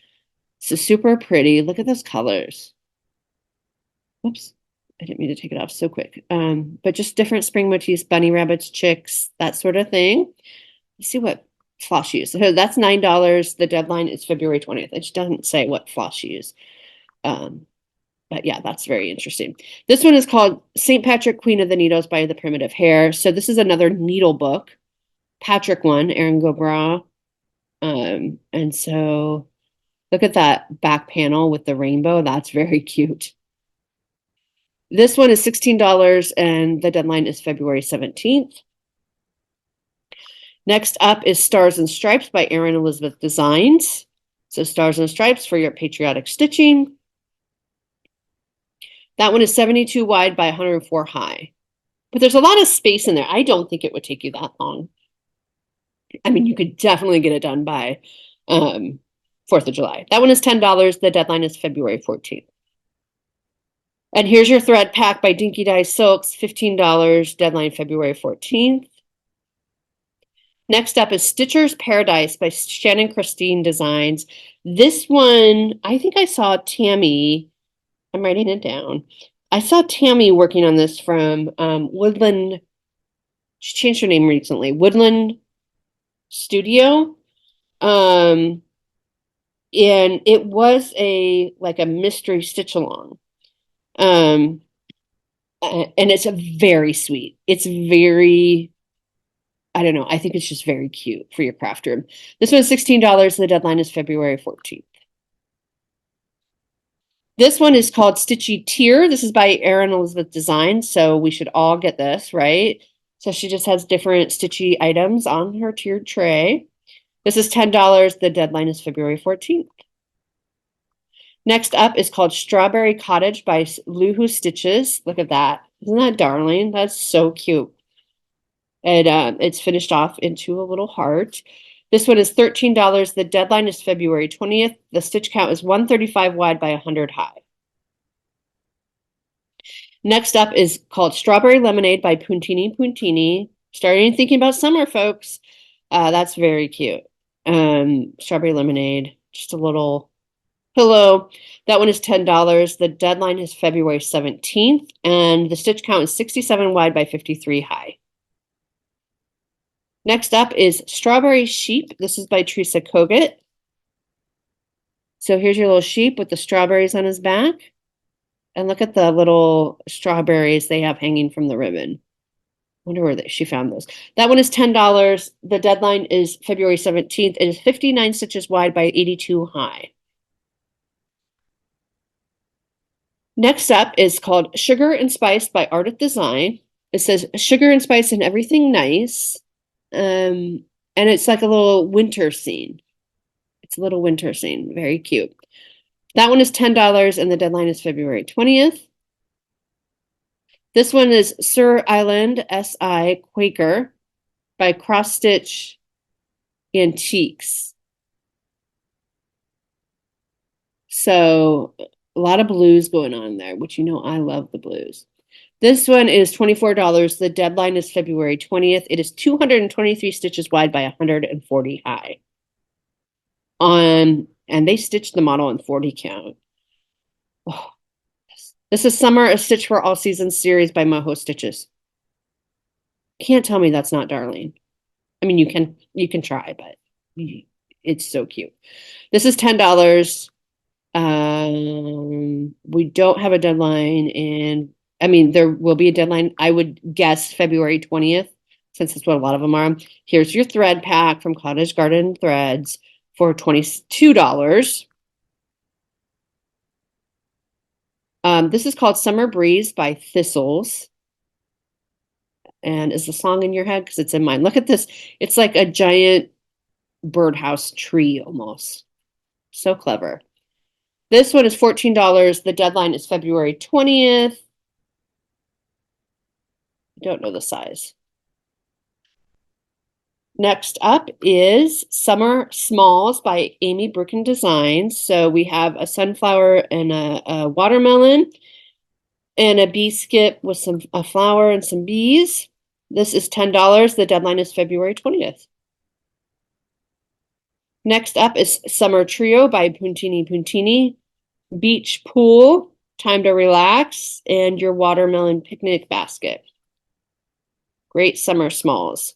So super pretty. Look at those colors. Whoops. I didn't mean to take it off so quick. But just different spring motifs, bunny rabbits, chicks, that sort of thing. Let's see what floss she used. So that's $9. The deadline is February 20th. It doesn't say what floss she used. But yeah, that's very interesting. This one is called St. Patrick, Queen of the Needles by the Primitive Hare. So this is another needle book. Patrick one, Erin Gobra. And so look at that back panel with the rainbow. That's very cute. This one is $16 and the deadline is February 17th. Next up is Stars and Stripes by Erin Elizabeth Designs. So Stars and Stripes for your patriotic stitching. That one is 72 wide by 104 high. But there's a lot of space in there. I don't think it would take you that long. I mean, you could definitely get it done by 4th of July. That one is $10. The deadline is February 14th. And here's your thread pack by Dinky Dye Silks, $15, deadline February 14th. Next up is Stitcher's Paradise by Shannon Christine Designs. This one, I think I saw Tammy, I'm writing it down. I saw Tammy working on this from Woodland, she changed her name recently, Woodland Studio. And it was like a mystery stitch along. And it's a very sweet. It's very, I don't know. I think it's just very cute for your craft room. This one's $16. The deadline is February 14th. This one is called Stitchy Tier. This is by Erin Elizabeth Design. So we should all get this, right? So she just has different stitchy items on her tiered tray. This is $10. The deadline is February 14th. Next up is called Strawberry Cottage by Luhu Stitches. Look at that. Isn't that darling? That's so cute. And it's finished off into a little heart. This one is $13. The deadline is February 20th. The stitch count is 135 wide by 100 high. Next up is called Strawberry Lemonade by Puntini Puntini. Starting thinking about summer, folks. That's very cute. Strawberry Lemonade, just a little pillow. That one is $10. The deadline is February 17th, and the stitch count is 67 wide by 53 high. Next up is Strawberry Sheep. This is by Teresa Kogut. So here's your little sheep with the strawberries on his back. And look at the little strawberries they have hanging from the ribbon. Wonder where she found those. That one is $10. The deadline is February 17th. It is 59 stitches wide by 82 high. Next up is called Sugar and Spice by Ardith Design. It says sugar and spice and everything nice. And it's like a little winter scene. It's a little winter scene. Very cute. That one is $10 and the deadline is February 20th. This one is Sur Island SI Quaker by Cross Stitch Antiques. So a lot of blues going on there, which you know I love the blues. This one is $24. The deadline is February 20th. It is 223 stitches wide by 140 high. And they stitched the model in 40 count. Oh, this is Summer, a Stitch for All Seasons series by Moho Stitches. Can't tell me that's not darling. I mean, you can try, but it's so cute. This is $10. We don't have a deadline there will be a deadline. I would guess February 20th, since that's what a lot of them are. Here's your thread pack from Cottage Garden Threads for $22. This is called Summer Breeze by Thistles. And is the song in your head? Because it's in mine. Look at this. It's like a giant birdhouse tree almost. So clever. This one is $14. The deadline is February 20th. I don't know the size. Next up is Summer Smalls by Amy Brooken Designs. So we have a sunflower and a watermelon and a bee skip with a flower and some bees. This is $10. The deadline is February 20th. Next up is Summer Trio by Puntini Puntini. Beach pool, time to relax, and your watermelon picnic basket. Great summer smalls.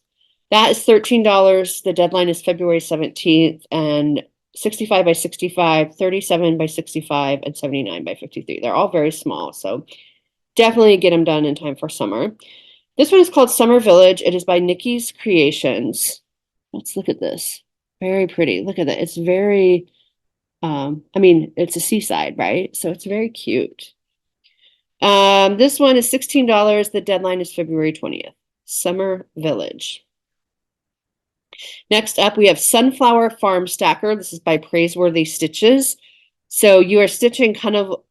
That is $13. The deadline is February 17th, and 65 by 65, 37 by 65, and 79 by 53. They're all very small, so definitely get them done in time for summer. This one is called Summer Village. It is by Nikki's Creations. Let's look at this. Very pretty. Look at that. It's very, I mean, it's a seaside, right? So it's very cute. This one is $16. The deadline is February 20th. Summer Village. Next up, we have Sunflower Farm Stacker. This is by Praiseworthy Stitches. So you are stitching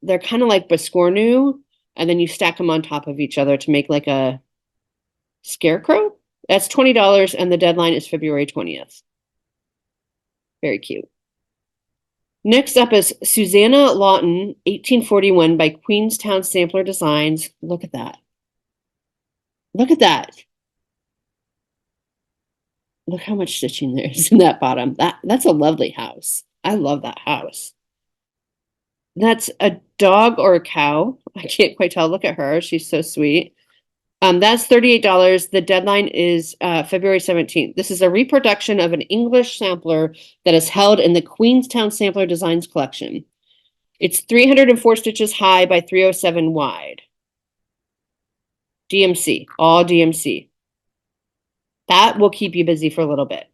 they're kind of like biscornu, and then you stack them on top of each other to make like a scarecrow. That's $20, and the deadline is February 20th. Very cute. Next up is Susanna Lawton, 1841 by Queenstown Sampler Designs. Look at that. Look at that. Look how much stitching there is in that bottom. That's a lovely house. I love that house. That's a dog or a cow. I can't quite tell. Look at her. She's so sweet. That's $38. The deadline is February 17th. This is a reproduction of an English sampler that is held in the Queenstown Sampler Designs collection. It's 304 stitches high by 307 wide. DMC, all DMC. That will keep you busy for a little bit.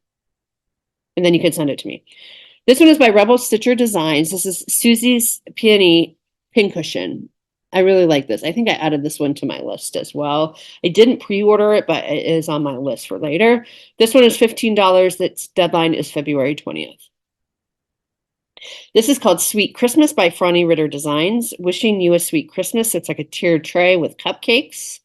And then you can send it to me. This one is by Rebel Stitcher Designs. This is Susie's Peony Pincushion. I really like this. I think I added this one to my list as well. I didn't pre-order it, but it is on my list for later. This one is $15. Its deadline is February 20th. This is called Sweet Christmas by Franny Ritter Designs. Wishing you a sweet Christmas. It's like a tiered tray with cupcakes.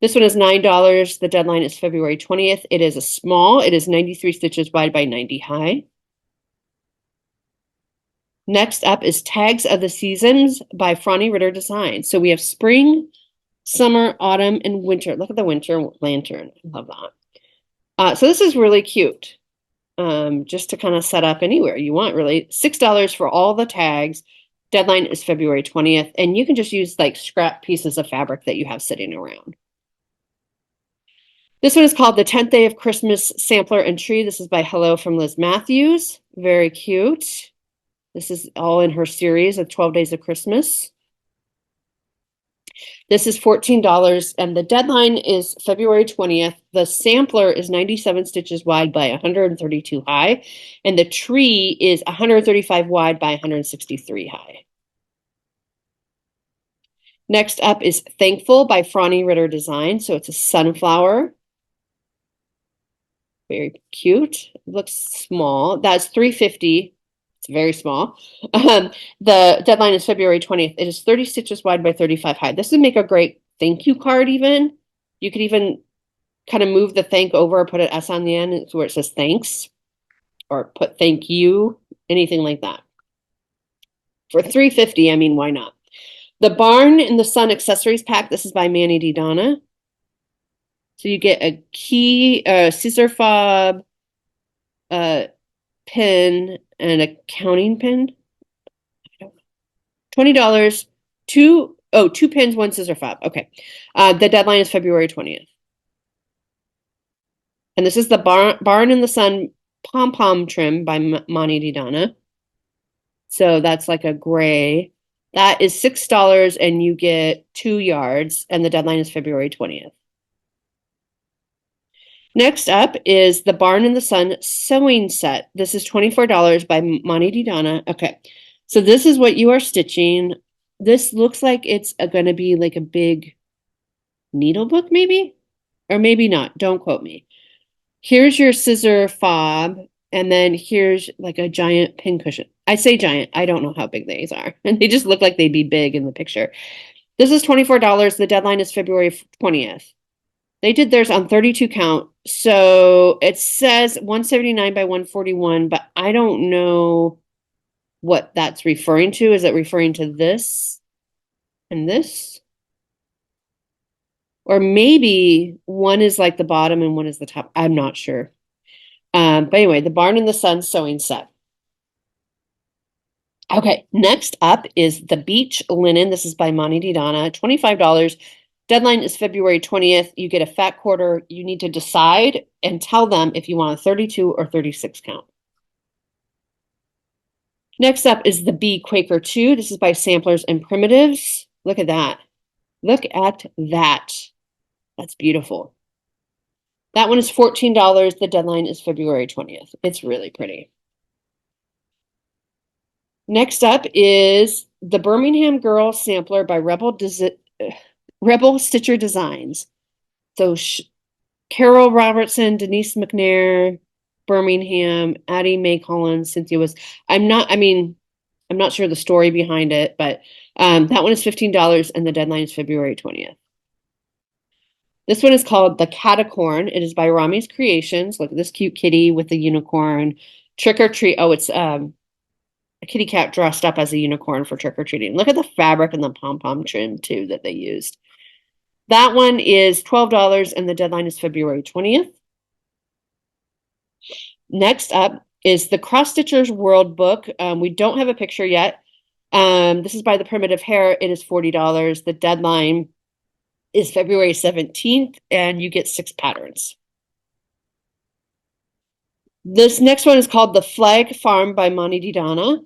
This one is $9. The deadline is February 20th. It is a small. It is 93 stitches wide by 90 high. Next up is Tags of the Seasons by Franny Ritter Designs. So we have spring, summer, autumn, and winter. Look at the winter lantern. I love that. So this is really cute. Just to kind of set up anywhere you want, really. $6 for all the tags. Deadline is February 20th. And you can just use like scrap pieces of fabric that you have sitting around. This one is called The 10th Day of Christmas Sampler and Tree. This is by Hello from Liz Matthews. Very cute. This is all in her series of 12 Days of Christmas. This is $14, and the deadline is February 20th. The sampler is 97 stitches wide by 132 high, and the tree is 135 wide by 163 high. Next up is Thankful by Franny Ritter Design. So it's a sunflower. Very cute. It looks small. That's $3.50. It's very small. The deadline is February 20th. It is 30 stitches wide by 35 high. This would make a great thank you card even. You could even kind of move the thank over, put an S on the end where it says thanks, or put thank you, anything like that. For $3.50, I mean, why not? The Barn in the Sun Accessories Pack. This is by Manny D. Donna. So you get a key, scissor fob, pin, and a counting pin. $20. Two pins, one scissor fob. Okay. The deadline is February 20th. And this is the Barn in the Sun pom-pom trim by Manny Di Donna. So that's like a gray. That is $6, and you get 2 yards, and the deadline is February 20th. Next up is the Barn in the Sun sewing set. This is $24 by Manny Di Donna. Okay, so this is what you are stitching. This looks like it's going to be like a big needle book, maybe? Or maybe not. Don't quote me. Here's your scissor fob, and then here's like a giant pin cushion. I say giant. I don't know how big these are. And they just look like they'd be big in the picture. This is $24. The deadline is February 20th. They did theirs on 32 count. So it says 179 by 141, but I don't know what that's referring to. Is it referring to this and this? Or maybe one is like the bottom and one is the top. I'm not sure. But anyway, the Barn in the Sun sewing set. Okay, next up is the Beach Linen. This is by Monty DiDonna, $25. Deadline is February 20th. You get a fat quarter. You need to decide and tell them if you want a 32 or 36 count. Next up is the Bee Quaker 2. This is by Samplers and Primitives. Look at that. Look at that. That's beautiful. That one is $14. The deadline is February 20th. It's really pretty. Next up is the Birmingham Girl Sampler by Rebel Stitcher Designs. So Carol Robertson, Denise McNair, Birmingham, Addie Mae Collins, Cynthia was. I'm not sure the story behind it, but that one is $15 and the deadline is February 20th. This one is called The Catacorn. It is by Rami's Creations. Look at this cute kitty with the unicorn. Trick or treat. Oh, it's a kitty cat dressed up as a unicorn for trick or treating. Look at the fabric and the pom-pom trim too that they used. That one is $12 and the deadline is February 20th. Next up is the Cross Stitchers World Book. We don't have a picture yet. This is by the Primitive Hair. It is $40. The deadline is February 17th and you get 6 patterns. This next one is called The Flag Farm by Monty DiDonna.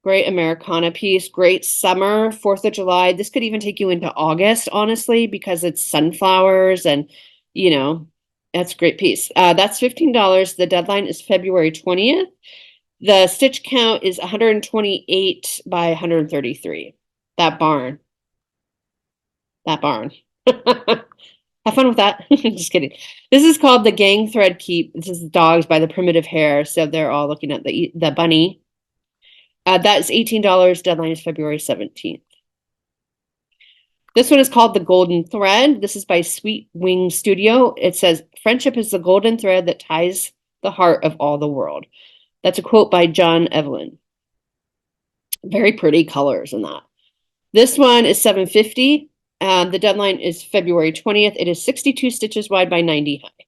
Great Americana piece, great summer, 4th of July. This could even take you into August, honestly, because it's sunflowers and, that's a great piece. That's $15. The deadline is February 20th. The stitch count is 128 by 133. That barn. Have fun with that. Just kidding. This is called The Gang Thread Keep. This is Dogs by the Primitive Hair. So they're all looking at the bunny. That is $18. Deadline is February 17th. This one is called The Golden Thread. This is by Sweet Wing Studio. It says, friendship is the golden thread that ties the heart of all the world. That's a quote by John Evelyn. Very pretty colors in that. This one is $7.50. The deadline is February 20th. It is 62 stitches wide by 90 high.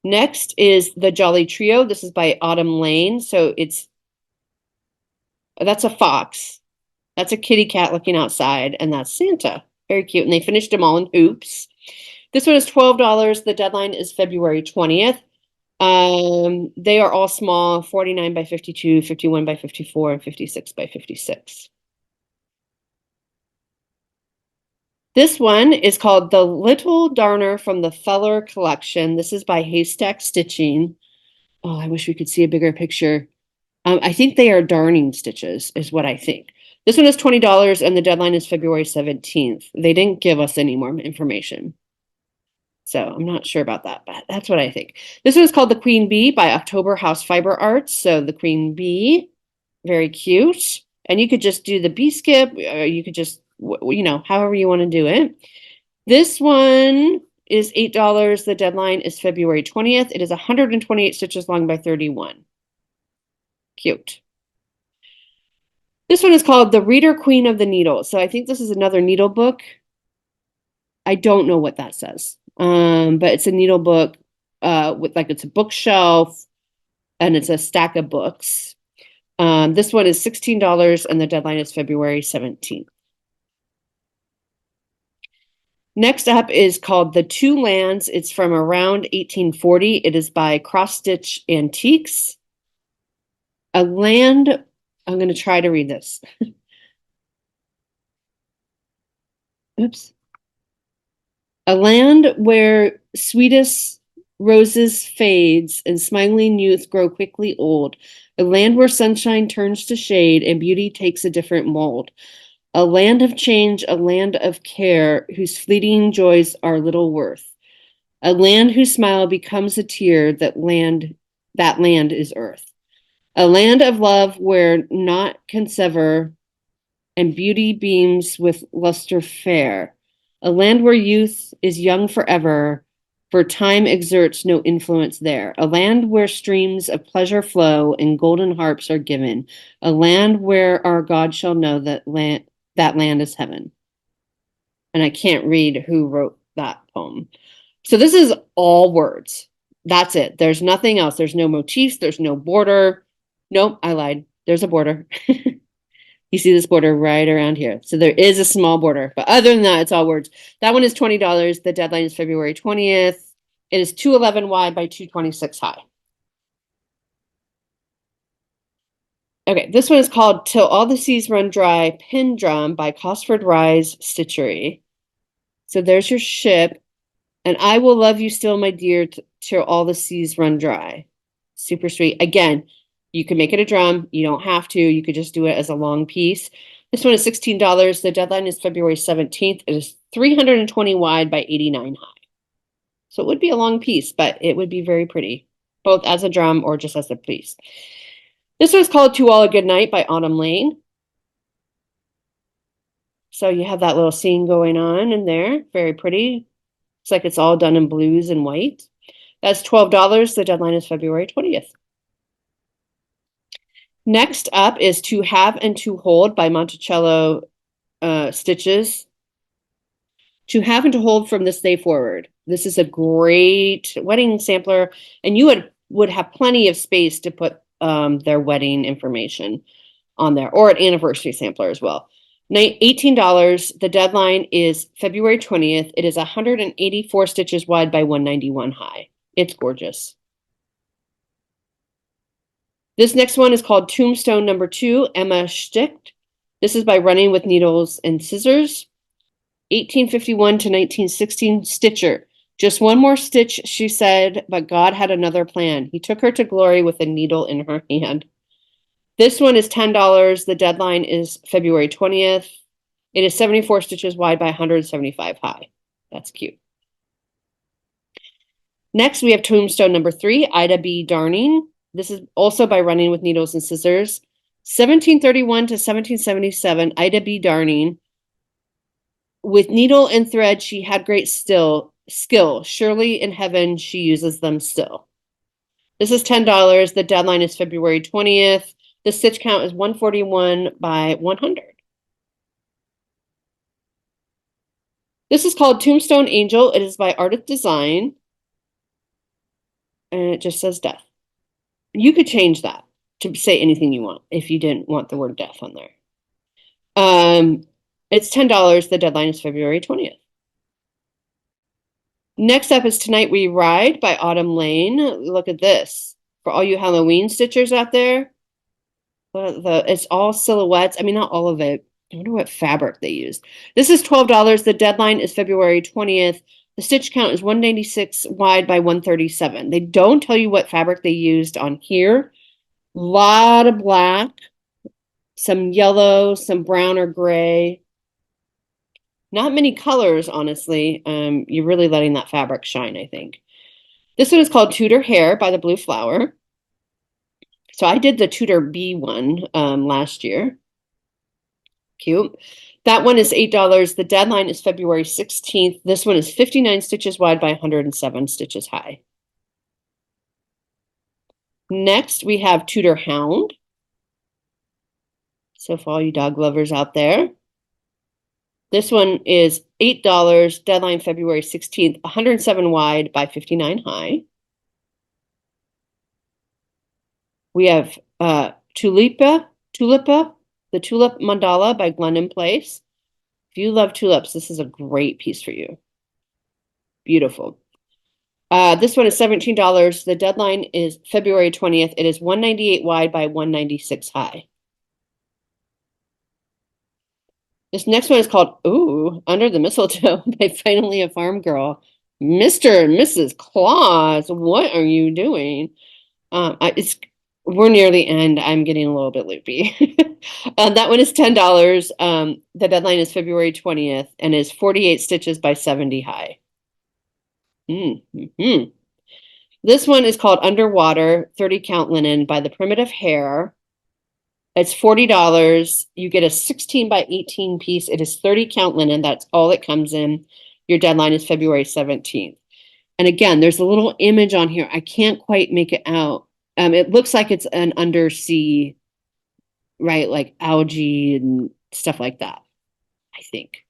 Next is the Jolly Trio. This is by Autumn Lane. So that's a fox. That's a kitty cat looking outside, and that's Santa. Very cute. And they finished them all in hoops. This one is $12. The deadline is February 20th. They are all small, 49 by 52, 51 by 54, and 56 by 56. This one is called The Little Darner from the Feller Collection. This is by Haystack Stitching. Oh, I wish we could see a bigger picture. I think they are darning stitches, is what I think. This one is $20 and the deadline is February 17th. They didn't give us any more information. So I'm not sure about that, but that's what I think. This one is called The Queen Bee by October House Fiber Arts. So the Queen Bee, very cute. And you could just do the bee skip, or you could just, however you want to do it. This one is $8. The deadline is February 20th. It is 128 stitches long by 31. Cute. This one is called The Reader Queen of the Needle. So I think this is another needle book. I don't know what that says. But it's a needle book with it's a bookshelf and it's a stack of books. This one is $16 and the deadline is February 17th. Next up is called The Two Lands. It's from around 1840. It is by Cross Stitch Antiques. A land, I'm going to try to read this. Oops. A land where sweetest roses fades and smiling youth grow quickly old. A land where sunshine turns to shade and beauty takes a different mold. A land of change, a land of care, whose fleeting joys are little worth. A land whose smile becomes a tear, that land is earth. A land of love where naught can sever and beauty beams with luster fair. A land where youth is young forever, for time exerts no influence there. A land where streams of pleasure flow and golden harps are given. A land where our God shall know that land is heaven. And I can't read who wrote that poem. So this is all words. That's it. There's nothing else. There's no motifs. There's no border. Nope, I lied. There's a border. You see this border right around here. So there is a small border. But other than that, it's all words. That one is $20. The deadline is February 20th. It is 211 wide by 226 high. Okay, this one is called Till All the Seas Run Dry, Pin Drum by Cosford Rise Stitchery. So there's your ship. And I will love you still, my dear, till all the seas run dry. Super sweet. Again, you can make it a drum. You don't have to. You could just do it as a long piece. This one is $16. The deadline is February 17th. It is 320 wide by 89 high. So it would be a long piece, but it would be very pretty, both as a drum or just as a piece. This one's called To All a Good Night by Autumn Lane. So you have that little scene going on in there. Very pretty. Looks like it's all done in blues and white. That's $12. The deadline is February 20th. Next up is To Have and To Hold by Monticello Stitches. To Have and To Hold from this day forward. This is a great wedding sampler, and you would have plenty of space to put their wedding information on there, or an anniversary sampler as well. $18. The deadline is February 20th. It is 184 stitches wide by 191 high. It's gorgeous. This next one is called Tombstone Number 2, Emma Sticht. This is by Running with Needles and Scissors. 1851 to 1916 stitcher. Just one more stitch, she said, but God had another plan. He took her to glory with a needle in her hand. This one is $10. The deadline is February 20th. It is 74 stitches wide by 175 high. That's cute. Next, we have Tombstone Number 3, Ida B. Darning. This is also by Running with Needles and Scissors. 1731 to 1777, Ida B. Darning. With needle and thread, she had great skill. Surely in heaven, she uses them still. This is $10. The deadline is February 20th. The stitch count is 141 by 100. This is called Tombstone Angel. It is by Artist Design. And it just says death. You could change that to say anything you want if you didn't want the word death on there. It's $10. The deadline is February 20th. Next up is Tonight We Ride by Autumn Lane. Look at this. For all you Halloween stitchers out there, it's all silhouettes. I mean, not all of it. I wonder what fabric they used. This is $12. The deadline is February 20th. The stitch count is 196 wide by 137. They don't tell you what fabric they used on here. A lot of black, some yellow, some brown or gray. Not many colors, honestly. You're really letting that fabric shine, I think. This one is called Tudor Hair by the Blue Flower. So I did the Tudor B one last year. Cute. That one is $8. The deadline is February 16th. This one is 59 stitches wide by 107 stitches high. Next, we have Tudor Hound. So for all you dog lovers out there. This one is $8. Deadline February 16th. 107 wide by 59 high. We have Tulipa, the Tulip Mandala by Glendon Place. If you love tulips, this is a great piece for you. Beautiful. This one is $17. The deadline is February 20th. It is 198 wide by 196 high. This next one is called Under the Mistletoe by Finally a Farm Girl. Mr. and Mrs. Claus, what are you doing? We're near the end. I'm getting a little bit loopy. That one is $10. The deadline is February 20th and is 48 stitches by 70 high. This one is called Underwater 30 Count Linen by the Primitive Hair. It's $40. You get a 16 by 18 piece. It is 30 count linen. That's all it comes in. Your deadline is February 17th. And again, there's a little image on here. I can't quite make it out. It looks like it's an undersea, right? Like algae and stuff like that, I think.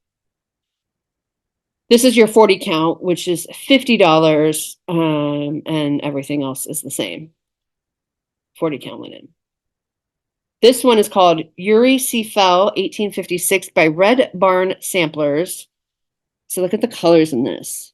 This is your 40 count, which is $50, and everything else is the same. 40 count linen. This one is called Uri C. Fell, 1856 by Red Barn Samplers. So look at the colors in this.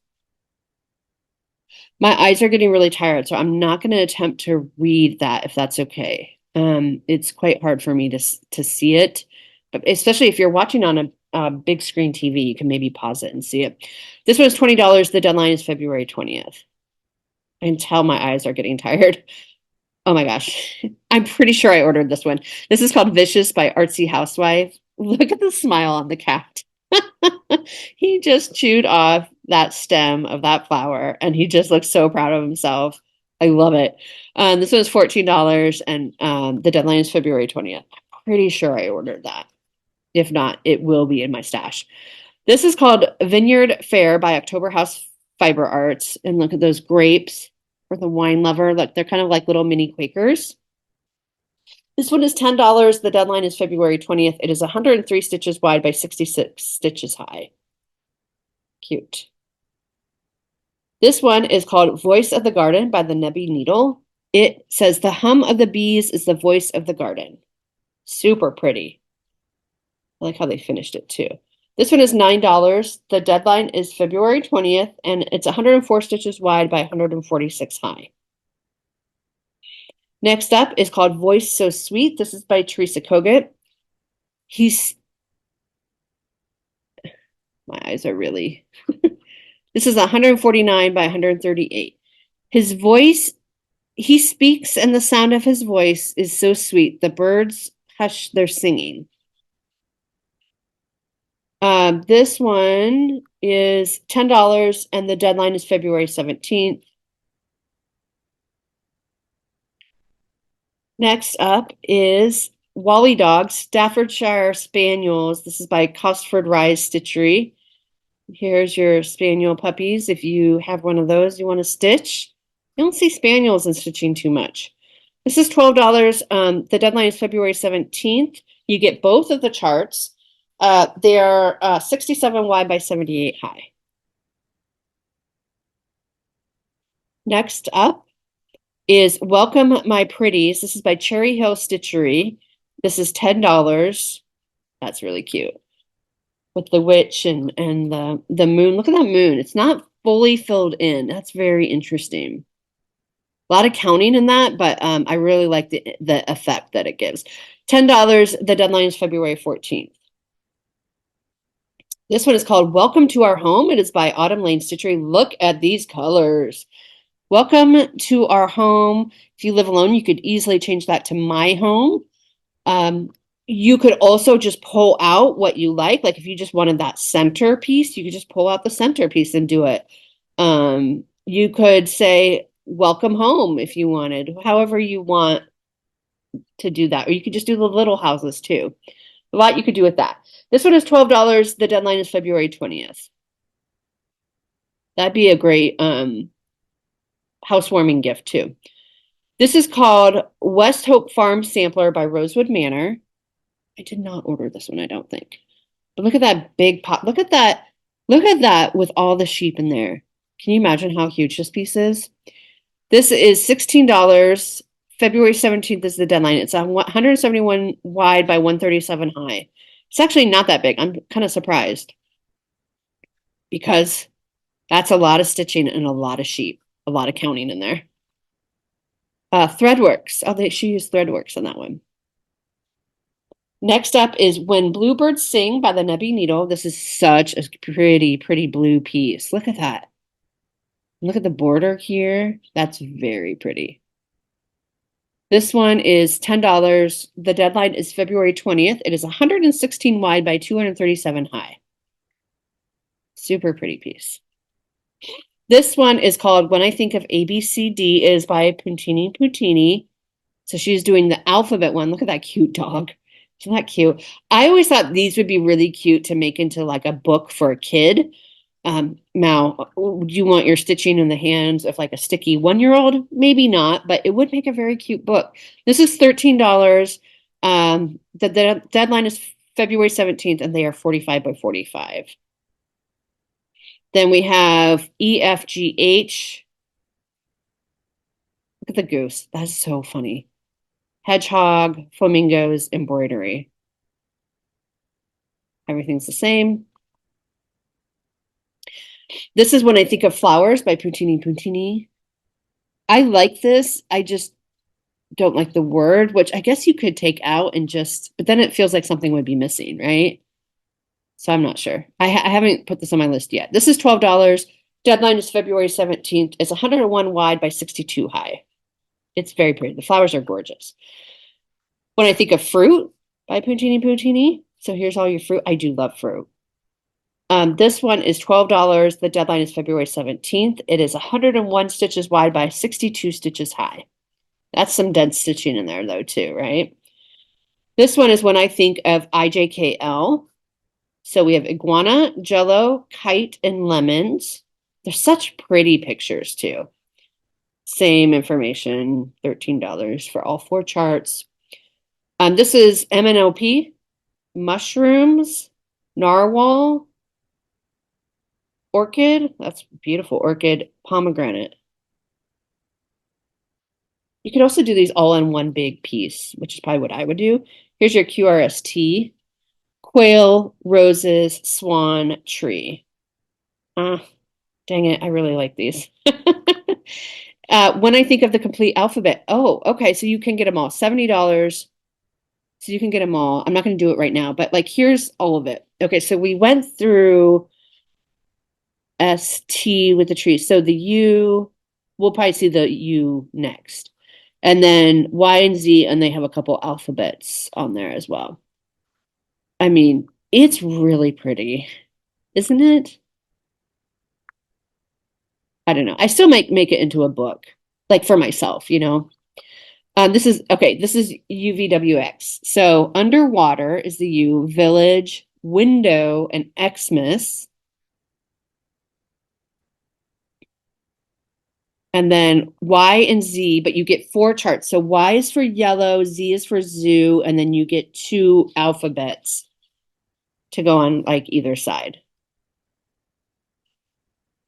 My eyes are getting really tired, so I'm not going to attempt to read that if that's okay. It's quite hard for me to see it, but especially if you're watching on a big screen TV, you can maybe pause it and see it. This one is $20. The deadline is February 20th. I can tell my eyes are getting tired. Oh my gosh. I'm pretty sure I ordered this one. This is called Vicious by Artsy Housewife. Look at the smile on the cat. He just chewed off that stem of that flower and he just looks so proud of himself. I love it. This one is $14 and the deadline is February 20th. I'm pretty sure I ordered that. If not, it will be in my stash. This is called Vineyard Fair by October House Fiber Arts. And look at those grapes for the wine lover. Look, they're kind of like little mini Quakers. This one is $10. The deadline is February 20th. It is 103 stitches wide by 66 stitches high. Cute. This one is called Voice of the Garden by the Nebby Needle. It says the hum of the bees is the voice of the garden. Super pretty. I like how they finished it too. This one is $9. The deadline is February 20th, and it's 104 stitches wide by 146 high. Next up is called Voice So Sweet. This is by Teresa Kogut. My eyes are really... This is 149 by 138. His voice, he speaks, and the sound of his voice is so sweet. The birds hush their singing. This one is $10, and the deadline is February 17th. Next up is Wally Dogs, Staffordshire Spaniels. This is by Cosford Rise Stitchery. Here's your spaniel puppies. If you have one of those you want to stitch. I don't see spaniels in stitching too much. This is $12. The deadline is February 17th. You get both of the charts. They are 67 wide by 78 high. Next up is Welcome My Pretties. This is by Cherry Hill Stitchery. This is $10. That's really cute. With the witch and the moon. Look at that moon. It's not fully filled in. That's very interesting. A lot of counting in that, but I really like the effect that it gives. $10. The deadline is February 14th. This one is called Welcome to Our Home. It is by Autumn Lane Stitchery. Look at these colors. Welcome to our home. If you live alone, you could easily change that to my home. You could also just pull out what you like. Like if you just wanted that center piece, you could just pull out the center piece and do it. You could say welcome home if you wanted, however you want to do that. Or you could just do the little houses too. A lot you could do with that. This one is $12. The deadline is February 20th. That'd be a great housewarming gift too. This is called West Hope Farm Sampler by Rosewood Manor. I did not order this one, I don't think. But look at that big pot. Look at that. Look at that with all the sheep in there. Can you imagine how huge this piece is? This is $16. February 17th is the deadline. It's 171 wide by 137 high. It's actually not that big. I'm kind of surprised because that's a lot of stitching and a lot of sheep, a lot of counting in there. Threadworks. Oh, she used Threadworks on that one. Next up is When Bluebirds Sing by the Nebby Needle. This is such a pretty, pretty blue piece. Look at that. Look at the border here. That's very pretty. This one is $10. The deadline is February 20th. It is 116 wide by 237 high. Super pretty piece. This one is called When I Think of ABCD. It is by Puntini Puntini. So she's doing the alphabet one. Look at that cute dog. Isn't that cute? I always thought these would be really cute to make into like a book for a kid. Now, do you want your stitching in the hands of like a sticky 1-year-old? Maybe not, but it would make a very cute book. This is $13. The deadline is February 17th, and they are 45 by 45. Then we have EFGH. Look at the goose. That's so funny. Hedgehog, flamingos, embroidery. Everything's the same. This is when I think of flowers by Puntini Puntini. I like this. I just don't like the word, which I guess you could take out and just, but then it feels like something would be missing, right? So I'm not sure. I haven't put this on my list yet. This is $12. Deadline is February 17th. It's 101 wide by 62 high. It's very pretty. The flowers are gorgeous. When I think of fruit by Puntini Puntini, so here's all your fruit. I do love fruit. This one is $12. The deadline is February 17th. It is 101 stitches wide by 62 stitches high. That's some dense stitching in there though too, right? This one is when I think of IJKL. So we have iguana, jello, kite, and lemons. They're such pretty pictures too. Same information, $13 for all 4 charts. This is MNOP, mushrooms, narwhal, orchid. That's beautiful. Orchid, pomegranate. You could also do these all in one big piece, which is probably what I would do. Here's your QRST. Quail, roses, swan, tree. Dang it, I really like these. When I think of the complete alphabet, oh, okay, so you can get them all. $70. So you can get them all. I'm not going to do it right now, but like here's all of it. Okay, so we went through ST with the tree. So the U, we'll probably see the U next. And then Y and Z, and they have a couple alphabets on there as well. I mean, it's really pretty, isn't it? I don't know. I still make it into a book, like for myself, you know. This is UVWX. So underwater is the U, village, window, and Xmas. And then Y and Z, but you get 4 charts. So Y is for yellow, Z is for zoo, and then you get 2 alphabets to go on like either side.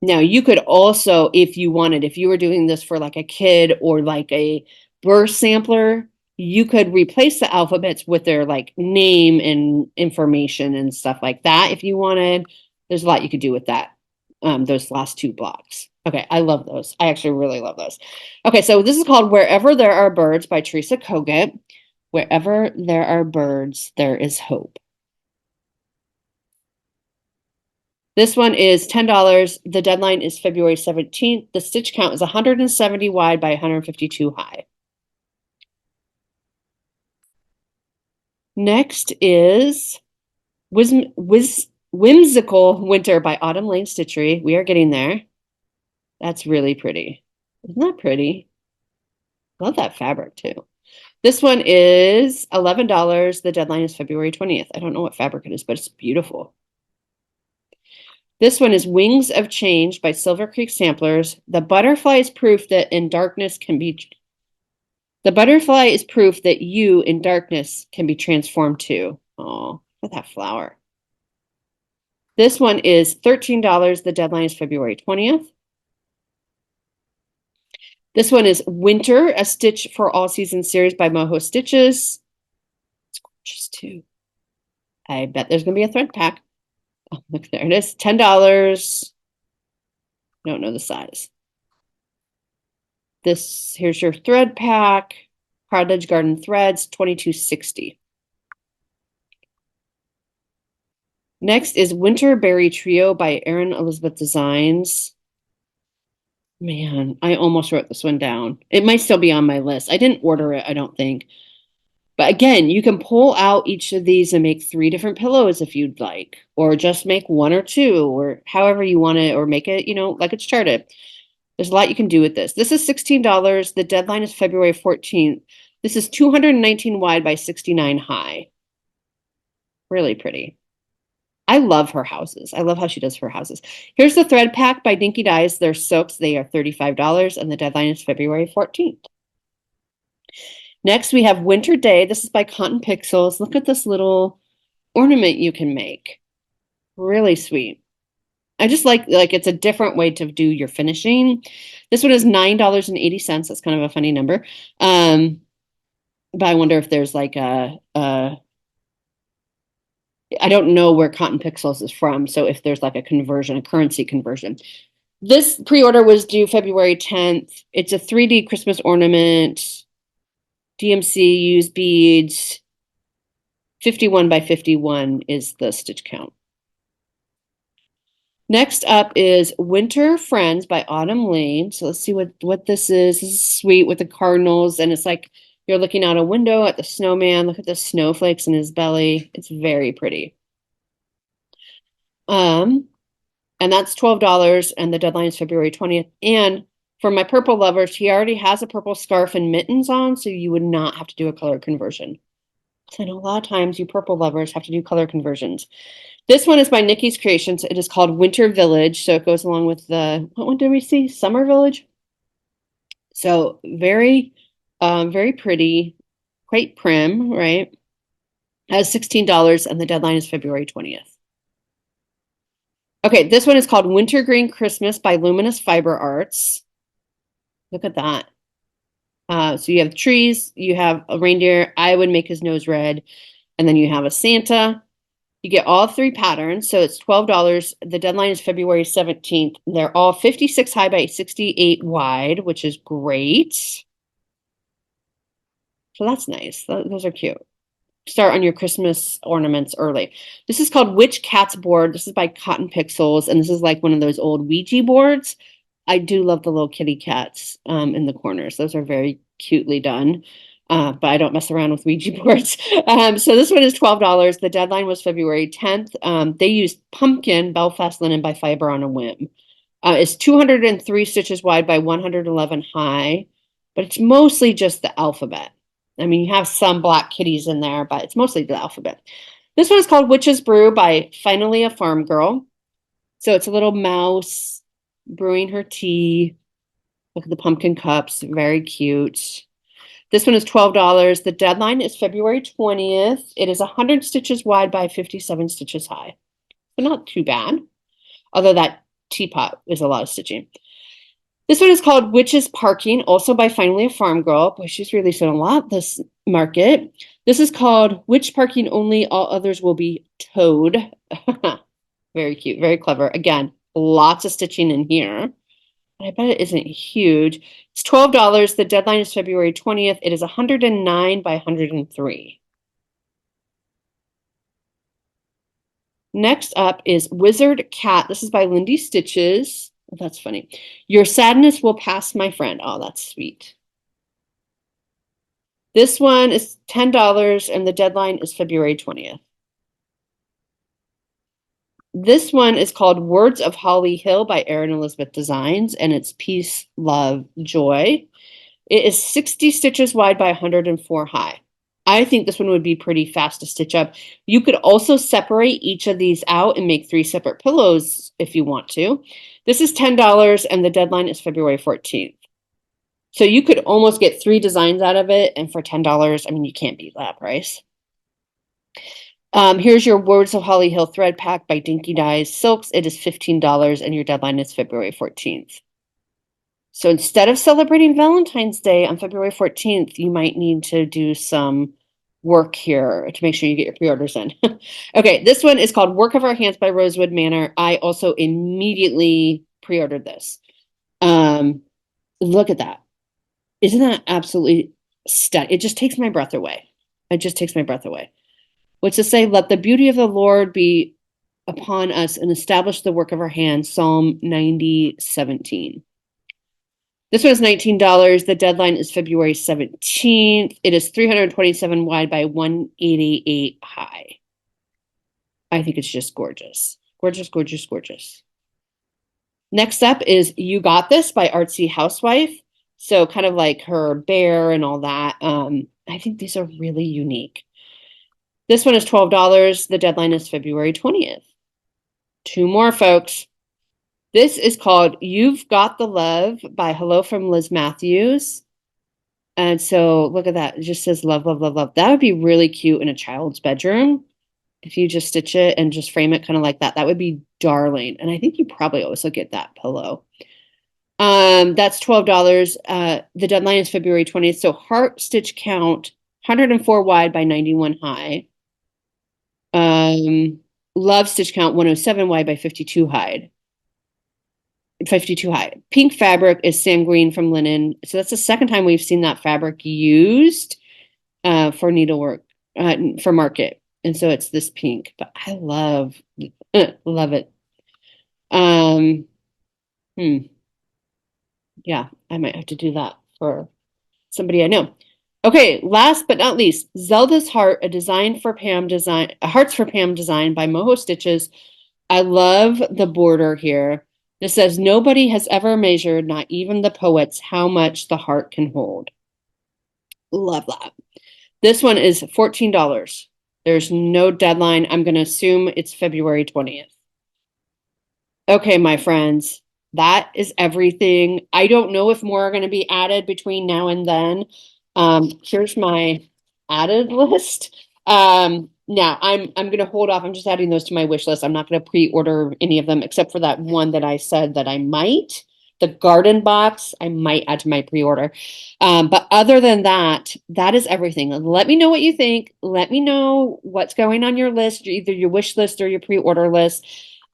Now you could also, if you wanted, if you were doing this for like a kid or like a birth sampler, you could replace the alphabets with their like name and information and stuff like that. If you wanted, there's a lot you could do with that. Those last 2 blocks. Okay, I love those. I actually really love those. Okay, so this is called Wherever There Are Birds by Teresa Kogut. Wherever there are birds, there is hope. This one is $10. The deadline is February 17th. The stitch count is 170 wide by 152 high. Next is Whimsical Winter by Autumn Lane Stitchery. We are getting there. That's really pretty. Isn't that pretty? Love that fabric too. This one is $11. The deadline is February 20th. I don't know what fabric it is, but it's beautiful. This one is Wings of Change by Silver Creek Samplers. The butterfly is proof that you in darkness can be transformed too. Oh, look at that flower. This one is $13. The deadline is February 20th. This one is Winter, a Stitch for All Season series by Moho Stitches. It's gorgeous too. I bet there's going to be a thread pack. Oh, look, there it is. $10. Don't know the size. Here's your thread pack. Cottage Garden Threads, $22.60. Next is Winter Berry Trio by Erin Elizabeth Designs. Man, I almost wrote this one down. It might still be on my list. I didn't order it, I don't think. But again, you can pull out each of these and make 3 different pillows if you'd like, or just make 1 or 2, or however you want it, or make it, you know, like it's charted. There's a lot you can do with this. This is $16. The deadline is February 14th. This is 219 wide by 69 high. Really pretty. I love her houses. I love how she does her houses. Here's the thread pack by Dinky Dyes. They're silks. They are $35 and the deadline is February 14th. Next, we have Winter Day. This is by Cotton Pixels. Look at this little ornament you can make. Really sweet. I just like it's a different way to do your finishing. This one is $9.80. That's kind of a funny number. But I wonder if there's like I don't know where Cotton Pixels is from, so if there's like a conversion, a currency conversion. This pre-order was due February 10th. It's a 3D Christmas ornament, DMC used beads. 51 by 51 is the stitch count. Next up is Winter Friends by Autumn Lane. So let's see what this is. This is sweet with the cardinals, and it's like you're looking out a window at the snowman. Look at the snowflakes in his belly. It's very pretty. And that's $12, and the deadline is February 20th. And for my purple lovers, he already has a purple scarf and mittens on, so you would not have to do a color conversion. So I know a lot of times you purple lovers have to do color conversions. This one is by Nikki's Creations. It is called Winter Village, so it goes along with the, what one did we see? Summer Village. So very, very pretty, quite prim, right? Has $16, and the deadline is February 20th. Okay, this one is called Wintergreen Christmas by Luminous Fiber Arts. Look at that. So you have trees, you have a reindeer. I would make his nose red. And then you have a Santa. You get all three patterns. So it's $12. The deadline is February 17th. They're all 56 high by 68 wide, which is great. So that's nice. Those are cute. Start on your Christmas ornaments early. This is called Witch Cat's Board. This is by Cotton Pixels, and this is like one of those old Ouija boards. I do love the little kitty cats in the corners. Those are very cutely done, but I don't mess around with Ouija boards. So this one is $12. The deadline was February 10th. They used pumpkin Belfast linen by Fiber on a Whim. It's 203 stitches wide by 111 high, but it's mostly just the alphabet. I mean, you have some black kitties in there, but it's mostly the alphabet. This one is called Witch's Brew by Finally a Farm Girl. So it's a little mouse brewing her tea. Look at the pumpkin cups. Very cute. This one is $12. The deadline is February 20th. It is 100 stitches wide by 57 stitches high. So not too bad. Although that teapot is a lot of stitching. This one is called Witch's Parking, also by Finally a Farm Girl. Boy, she's releasing a lot this market. This is called Witch Parking Only. All others will be towed. Very cute, very clever. Again, lots of stitching in here. I bet it isn't huge. It's $12. The deadline is February 20th. It is 109 by 103. Next up is Wizard Cat. This is by Lindy Stitches. Oh, that's funny. Your sadness will pass, my friend. Oh, that's sweet. This one is $10, and the deadline is February 20th. This one is called Words of Holly Hill by Erin Elizabeth Designs, and it's Peace, Love, Joy. It is 60 stitches wide by 104 high. I think this one would be pretty fast to stitch up. You could also separate each of these out and make 3 separate pillows if you want to. This is $10, and the deadline is February 14th. So you could almost get 3 designs out of it, and for $10, I mean, you can't beat that price. Here's your Words of Holly Hill thread pack by Dinky Dyes Silks. It is $15, and your deadline is February 14th. So instead of celebrating Valentine's Day on February 14th, you might need to do some work here to make sure you get your pre-orders in. Okay, this one is called Work of Our Hands by Rosewood Manor. I also immediately pre-ordered this. Look at that. Isn't that absolutely stunning? It just takes my breath away. It just takes my breath away. What's to say, let the beauty of the Lord be upon us and establish the work of our hands, Psalm 90:17. This one is $19. The deadline is February 17th. It is 327 wide by 188 high. I think it's just gorgeous. Gorgeous, gorgeous, gorgeous. Next up is You Got This by Artsy Housewife. So kind of like her bear and all that. I think these are really unique. This one is $12. The deadline is February 20th. Two more, folks. This is called You've Got the Love by Hello from Liz Matthews. And so look at that. It just says love, love, love, love. That would be really cute in a child's bedroom. If you just stitch it and just frame it kind of like that, that would be darling. And I think you probably also get that pillow. That's $12. The deadline is February 20th. So heart stitch count 104 wide by 91 high. Love stitch count 107 wide by 52 high. 52 high. Pink fabric is sand green from linen. So that's the second time we've seen that fabric used for needlework for market. And so it's this pink, but I love it. Yeah, I might have to do that for somebody I know. Okay, last but not least, Zelda's Heart, a Hearts for Pam design by Moho Stitches. I love the border here. It says, nobody has ever measured, not even the poets, how much the heart can hold. Love that. This one is $14. There's no deadline. I'm going to assume it's February 20th. Okay, my friends, that is everything. I don't know if more are going to be added between now and then. Here's my added list. Now I'm going to hold off. I'm just adding those to my wish list. I'm not going to pre-order any of them except for that one that I said that I might. The garden box, I might add to my pre-order. But other than that, that is everything. Let me know what you think. Let me know what's going on your list, either your wish list or your pre-order list.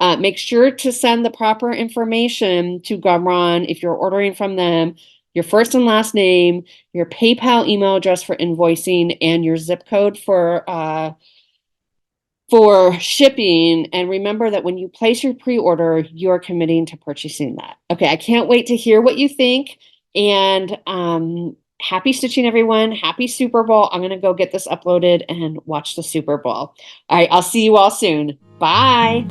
Make sure to send the proper information to Gumron if you're ordering from them, your first and last name, your PayPal email address for invoicing, and your zip code for shipping. And remember that when you place your pre-order, you're committing to purchasing that. Okay, I can't wait to hear what you think. And happy stitching, everyone. Happy Super Bowl. I'm going to go get this uploaded and watch the Super Bowl. All right, I'll see you all soon. Bye.